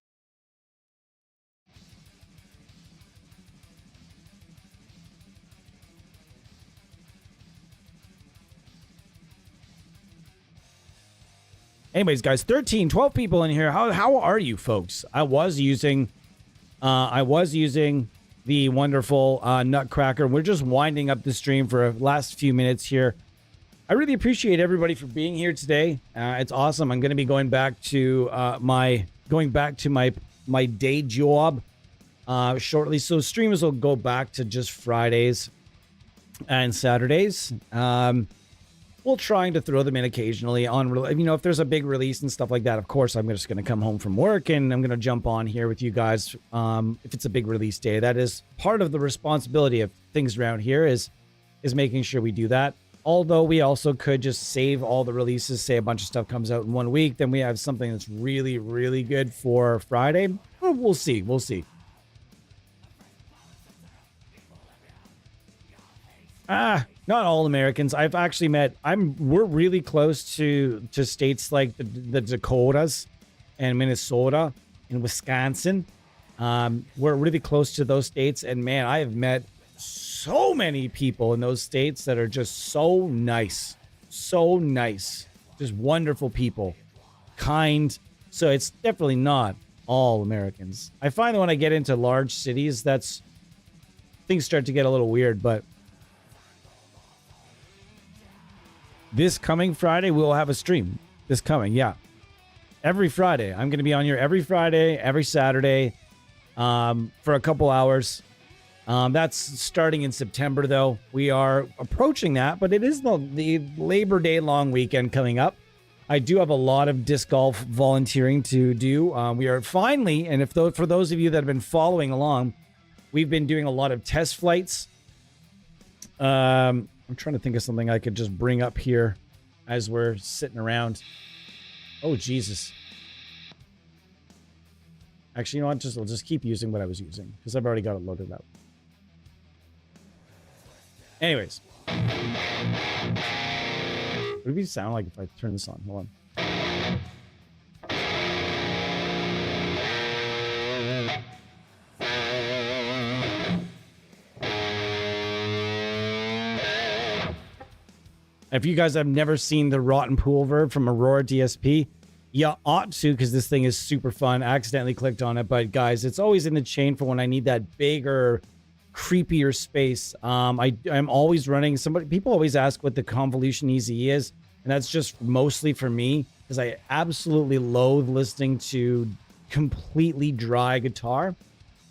Anyways, guys, 12 people in here. How are you folks? I was using the wonderful Nutcracker. We're just winding up the stream for the last few minutes here. I really appreciate everybody for being here today. It's awesome. I'm going to be going back to my day job shortly. So streams will go back to just Fridays and Saturdays. We'll trying to throw them in occasionally on, if there's a big release and stuff like that. Of course, I'm just going to come home from work and I'm going to jump on here with you guys. If it's a big release day, that is part of the responsibility of things around here is making sure we do that. Although we also could just save all the releases, say a bunch of stuff comes out in 1 week, then we have something that's really, really good for Friday. Well, we'll see. We'll see. Not all Americans. I've actually met. We're really close to states like the Dakotas and Minnesota and Wisconsin. We're really close to those states, and man, I have met so many people in those states that are just so nice, just wonderful people, kind. So it's definitely not all Americans. I find that when I get into large cities, things start to get a little weird, but. This coming Friday, we'll have a stream. Every Friday. I'm going to be on here every Friday, every Saturday for a couple hours. That's starting in September, though. We are approaching that, but it is the Labor Day long weekend coming up. I do have a lot of disc golf volunteering to do. We are finally, and for those of you that have been following along, we've been doing a lot of test flights. I'm trying to think of something I could just bring up here as we're sitting around. Oh, Jesus. Actually, you know what? I'll just keep using what I was using because I've already got it loaded up. Anyways. What would it sound like if I turn this on? Hold on. If you guys have never seen the Rotten Pool Verb from Aurora DSP, you ought to, because this thing is super fun. I accidentally clicked on it, but guys, it's always in the chain for when I need that bigger, creepier space. I'm always running. People always ask what the Convolution Easy is, and that's just mostly for me, because I absolutely loathe listening to completely dry guitar.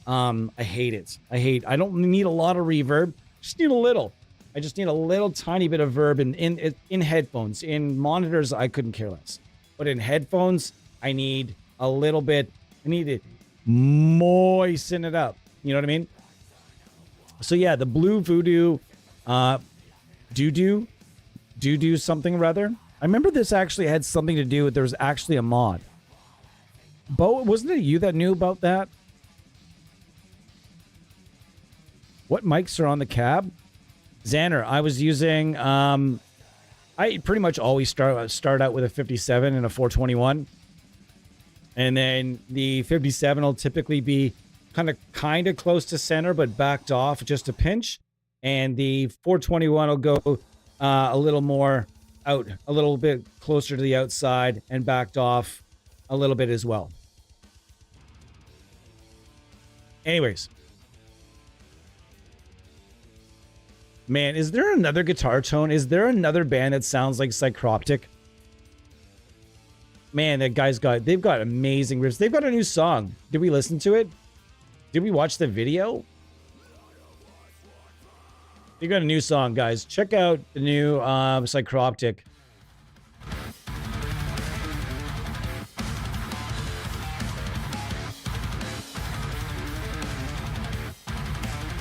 I hate it. I don't need a lot of reverb, just need a little. I just need a little tiny bit of verb in headphones. In monitors, I couldn't care less. But in headphones, I need a little bit. I need to moisten it up. You know what I mean? So yeah, the Blue Voodoo, doo-doo something or other. I remember this actually had something to do with, there was actually a mod. Bo, wasn't it you that knew about that? What mics are on the cab? Xander, I was using, I pretty much always start out with a 57 and a 421. And then the 57 will typically be kind of close to center, but backed off just a pinch. And the 421 will go a little more out, a little bit closer to the outside and backed off a little bit as well. Anyways. Man, is there another guitar tone? Is there another band that sounds like Psychroptic? Man, they've got amazing riffs. They've got a new song. Did we listen to it? Did we watch the video? They got a new song, guys. Check out the new Psychroptic.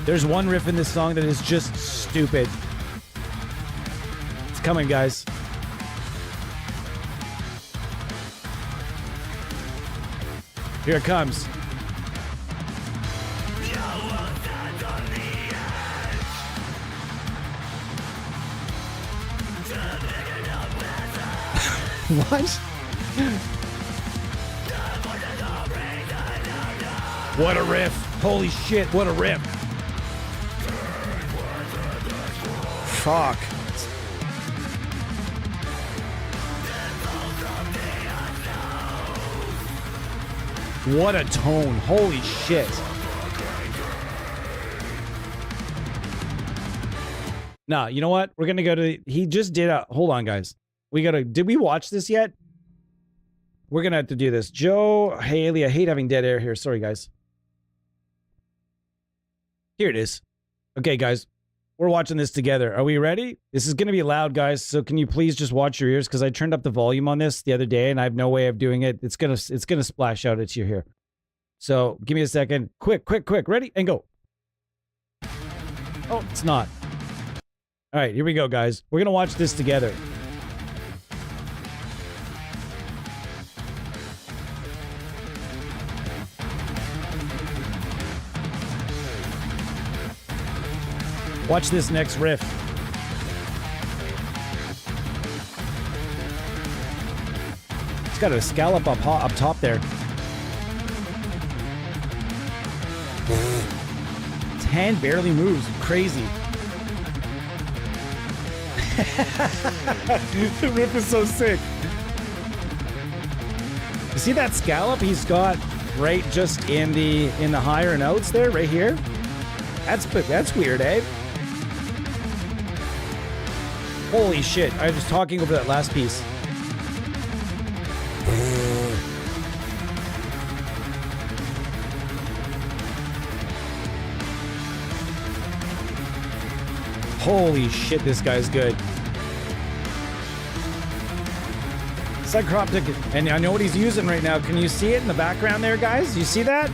There's one riff in this song that is just stupid. It's coming, guys. Here it comes. What? What a riff. Holy shit, what a riff. Fuck. What a tone. Holy shit. Nah, you know what? We're gonna go to... He just did a... Hold on, guys. We gotta... Did we watch this yet? We're gonna have to do this. Joe Haley, I hate having dead air here. Sorry, guys. Here it is. Okay, guys. We're watching this together. Are we ready? This is gonna be loud, guys. So can you please just watch your ears? Because I turned up the volume on this the other day and I have no way of doing it. It's gonna splash out at you here. So give me a second. Quick, quick, quick. Ready? And go. Oh, it's not. All right, here we go, guys. We're gonna watch this together. Watch this next riff. It's got a scallop up top there. His hand barely moves. Crazy. The riff is so sick. You see that scallop he's got right just in the higher and outs there, right here? That's weird, eh? Holy shit, I was talking over that last piece. Holy shit, this guy's good. Psychroptic, and I know what he's using right now. Can you see it in the background there, guys? You see that?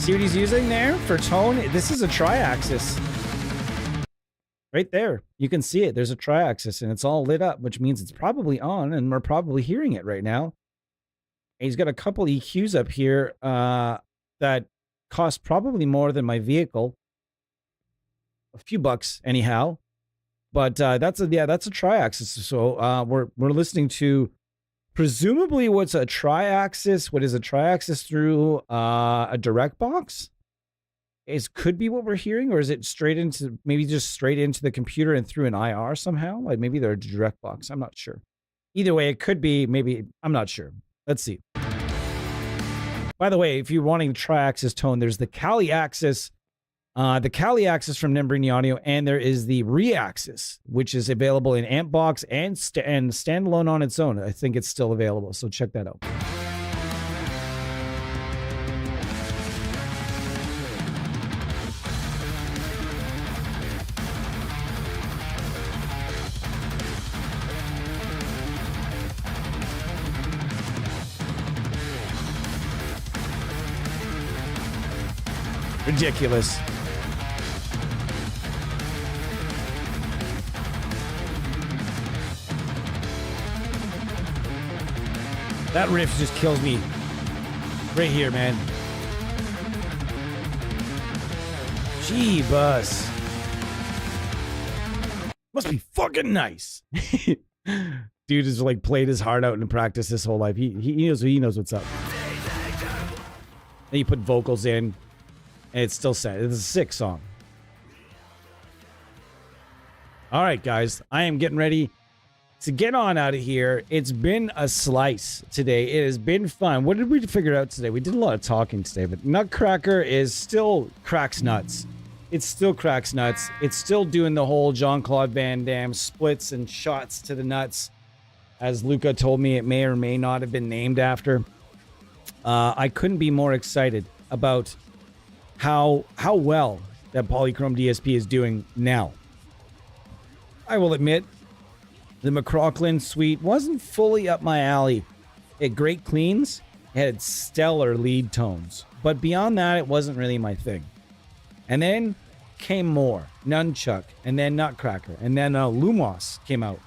See what he's using there for tone? This is a tri-axis. Right there. You can see it. There's a tri-axis and it's all lit up, which means it's probably on and we're probably hearing it right now. And he's got a couple EQs up here that cost probably more than my vehicle. A few bucks anyhow. But that's a tri-axis. So we're listening to presumably what's a tri-axis. What is a tri-axis through a direct box? Could be what we're hearing, or is it straight into, maybe just straight into the computer and through an IR somehow? Like maybe they're a direct box. I'm not sure. Either way, it could be, maybe, I'm not sure. Let's see. By the way, if you're wanting tri-axis tone, there's the Kali axis from Nembrini Audio, and there is the Re-axis, which is available in amp box and standalone on its own. I think it's still available, so check that out. Ridiculous. That riff just kills me right here, man. Gee, bus. Must be fucking nice. Dude has like played his heart out in practice his whole life. He knows what's up. Then you put vocals in. And it's still sad. It's a sick song. All right, guys. I am getting ready to get on out of here. It's been a slice today. It has been fun. What did we figure out today? We did a lot of talking today, but Nutcracker is still cracks nuts. It still cracks nuts. It's still doing the whole Jean-Claude Van Damme splits and shots to the nuts. As Luca told me, it may or may not have been named after. I couldn't be more excited about how well that Polychrome DSP is doing now. I will admit, the McCrocklin suite wasn't fully up my alley. It had great cleans, it had stellar lead tones, but beyond that, it wasn't really my thing. And then came more, Nunchuck, and then Nutcracker, and then Lumos came out.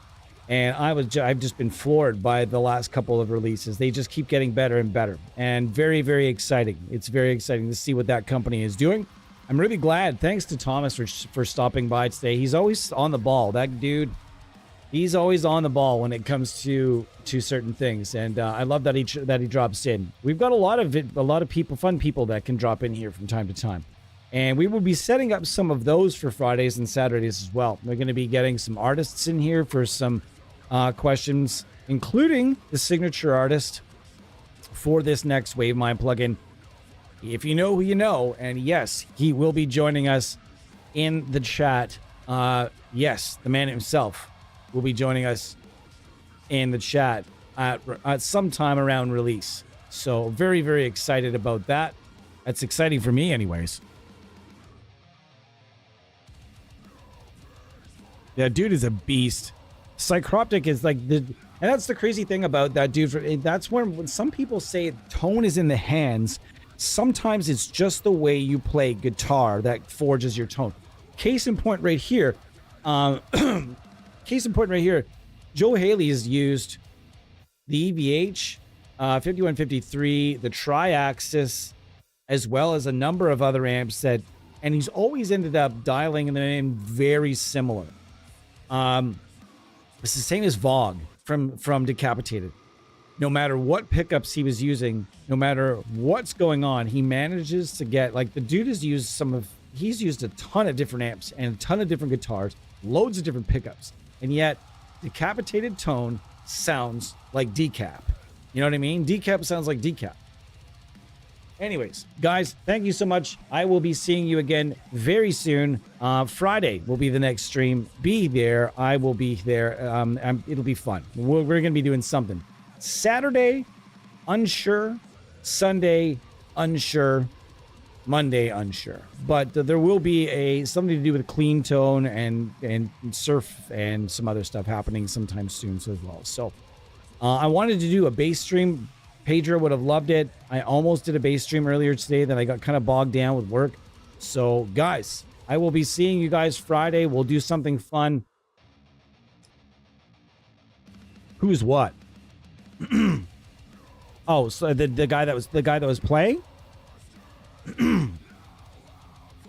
And I've just been floored by the last couple of releases. They just keep getting better and better, and very, very exciting. It's very exciting to see what that company is doing. I'm really glad. Thanks to Thomas for stopping by today. He's always on the ball. That dude, he's always on the ball when it comes to certain things, and I love that he drops in. We've got a lot of people, fun people that can drop in here from time to time, and we will be setting up some of those for Fridays and Saturdays as well. We're going to be getting some artists in here for some questions, including the signature artist for this next Wavemind plugin. If you know who you know, and yes, he will be joining us in the chat. Yes, the man himself will be joining us in the chat at some time around release. So very, very excited about that. That's exciting for me anyways. Yeah, dude is a beast. Psychroptic is like and that's the crazy thing about that dude. That's when some people say tone is in the hands. Sometimes it's just the way you play guitar that forges your tone. Case in point right here. Case in point right here. Joe Haley has used the EVH, 5153, the Tri-Axis, as well as a number of other amps and he's always ended up dialing them in very similar. It's the same as Vogue from Decapitated. No matter what pickups he was using, no matter what's going on, he manages to get, like, the dude has used he's used a ton of different amps and a ton of different guitars, loads of different pickups, and yet Decapitated tone sounds like Decap. You know what I mean? Decap sounds like Decap. Anyways, guys, thank you so much. I will be seeing you again very soon. Friday will be the next stream. Be there. I will be there. It'll be fun. We're going to be doing something. Saturday, unsure. Sunday, unsure. Monday, unsure. But there will be something to do with clean tone and surf and some other stuff happening sometime soon as well. So I wanted to do a bass stream. Pedro would have loved it. I almost did a bass stream earlier today, then I got kind of bogged down with work. So, guys, I will be seeing you guys Friday. We'll do something fun. Who's what? Oh, so the guy that was playing?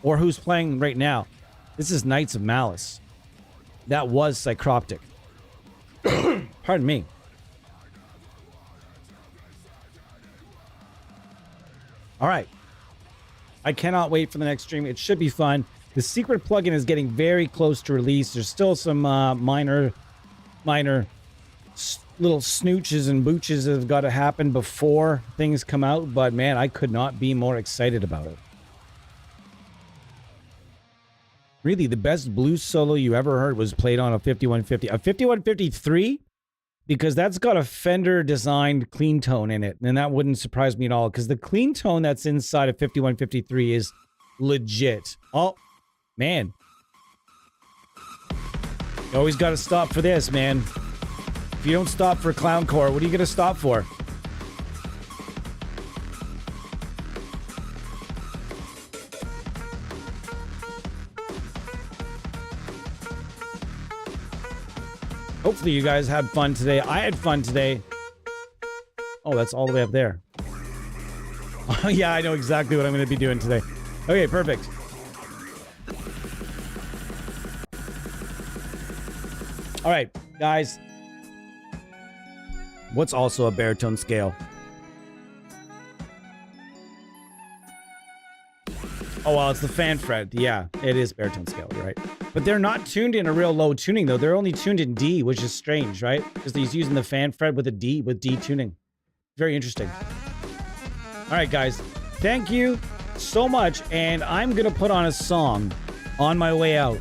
Or who's playing right now? This is Knights of Malice. That was Psychroptic. Pardon me. All right. I cannot wait for the next stream. It should be fun. The secret plugin is getting very close to release. There's still some minor little snooches and booches that have got to happen before things come out. But, man, I could not be more excited about it. Really, the best blues solo you ever heard was played on a 5150. A 5153? Because that's got a Fender-designed clean tone in it. And that wouldn't surprise me at all. Because the clean tone that's inside of 5153 is legit. Oh, man. You always got to stop for this, man. If you don't stop for Clowncore, what are you going to stop for? Hopefully you guys had fun today. I had fun today. Oh, that's all the way up there. Oh, yeah, I know exactly what I'm going to be doing today. Okay, perfect. All right, guys. What's also a baritone scale? Oh, well, it's the fan fret. Yeah, it is baritone scale, you're right. But they're not tuned in a real low tuning, though. They're only tuned in D, which is strange, right? Because he's using the fan fret with D tuning. Very interesting. All right, guys. Thank you so much. And I'm going to put on a song on my way out.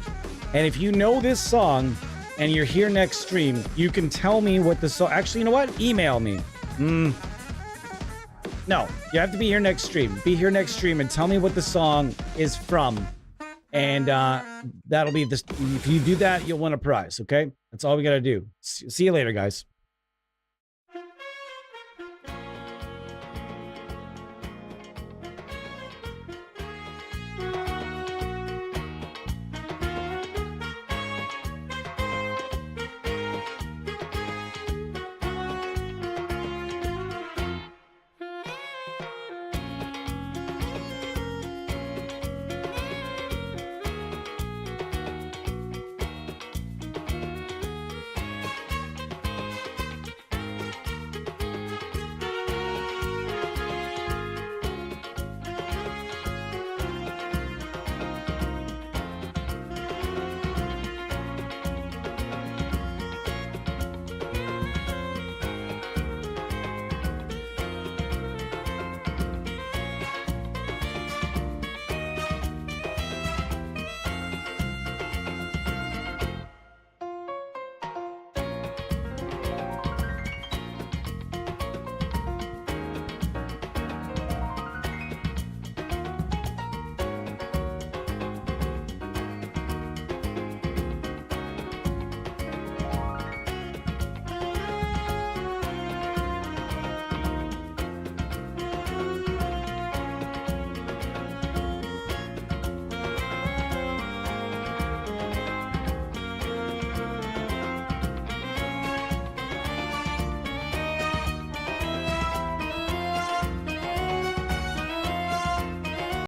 And if you know this song and you're here next stream, you can tell me what the song... Actually, you know what? Email me. No, you have to be here next stream. Be here next stream and tell me what the song is from. And that'll be this. If you do that, you'll win a prize, okay? That's all we got to do. See you later, guys.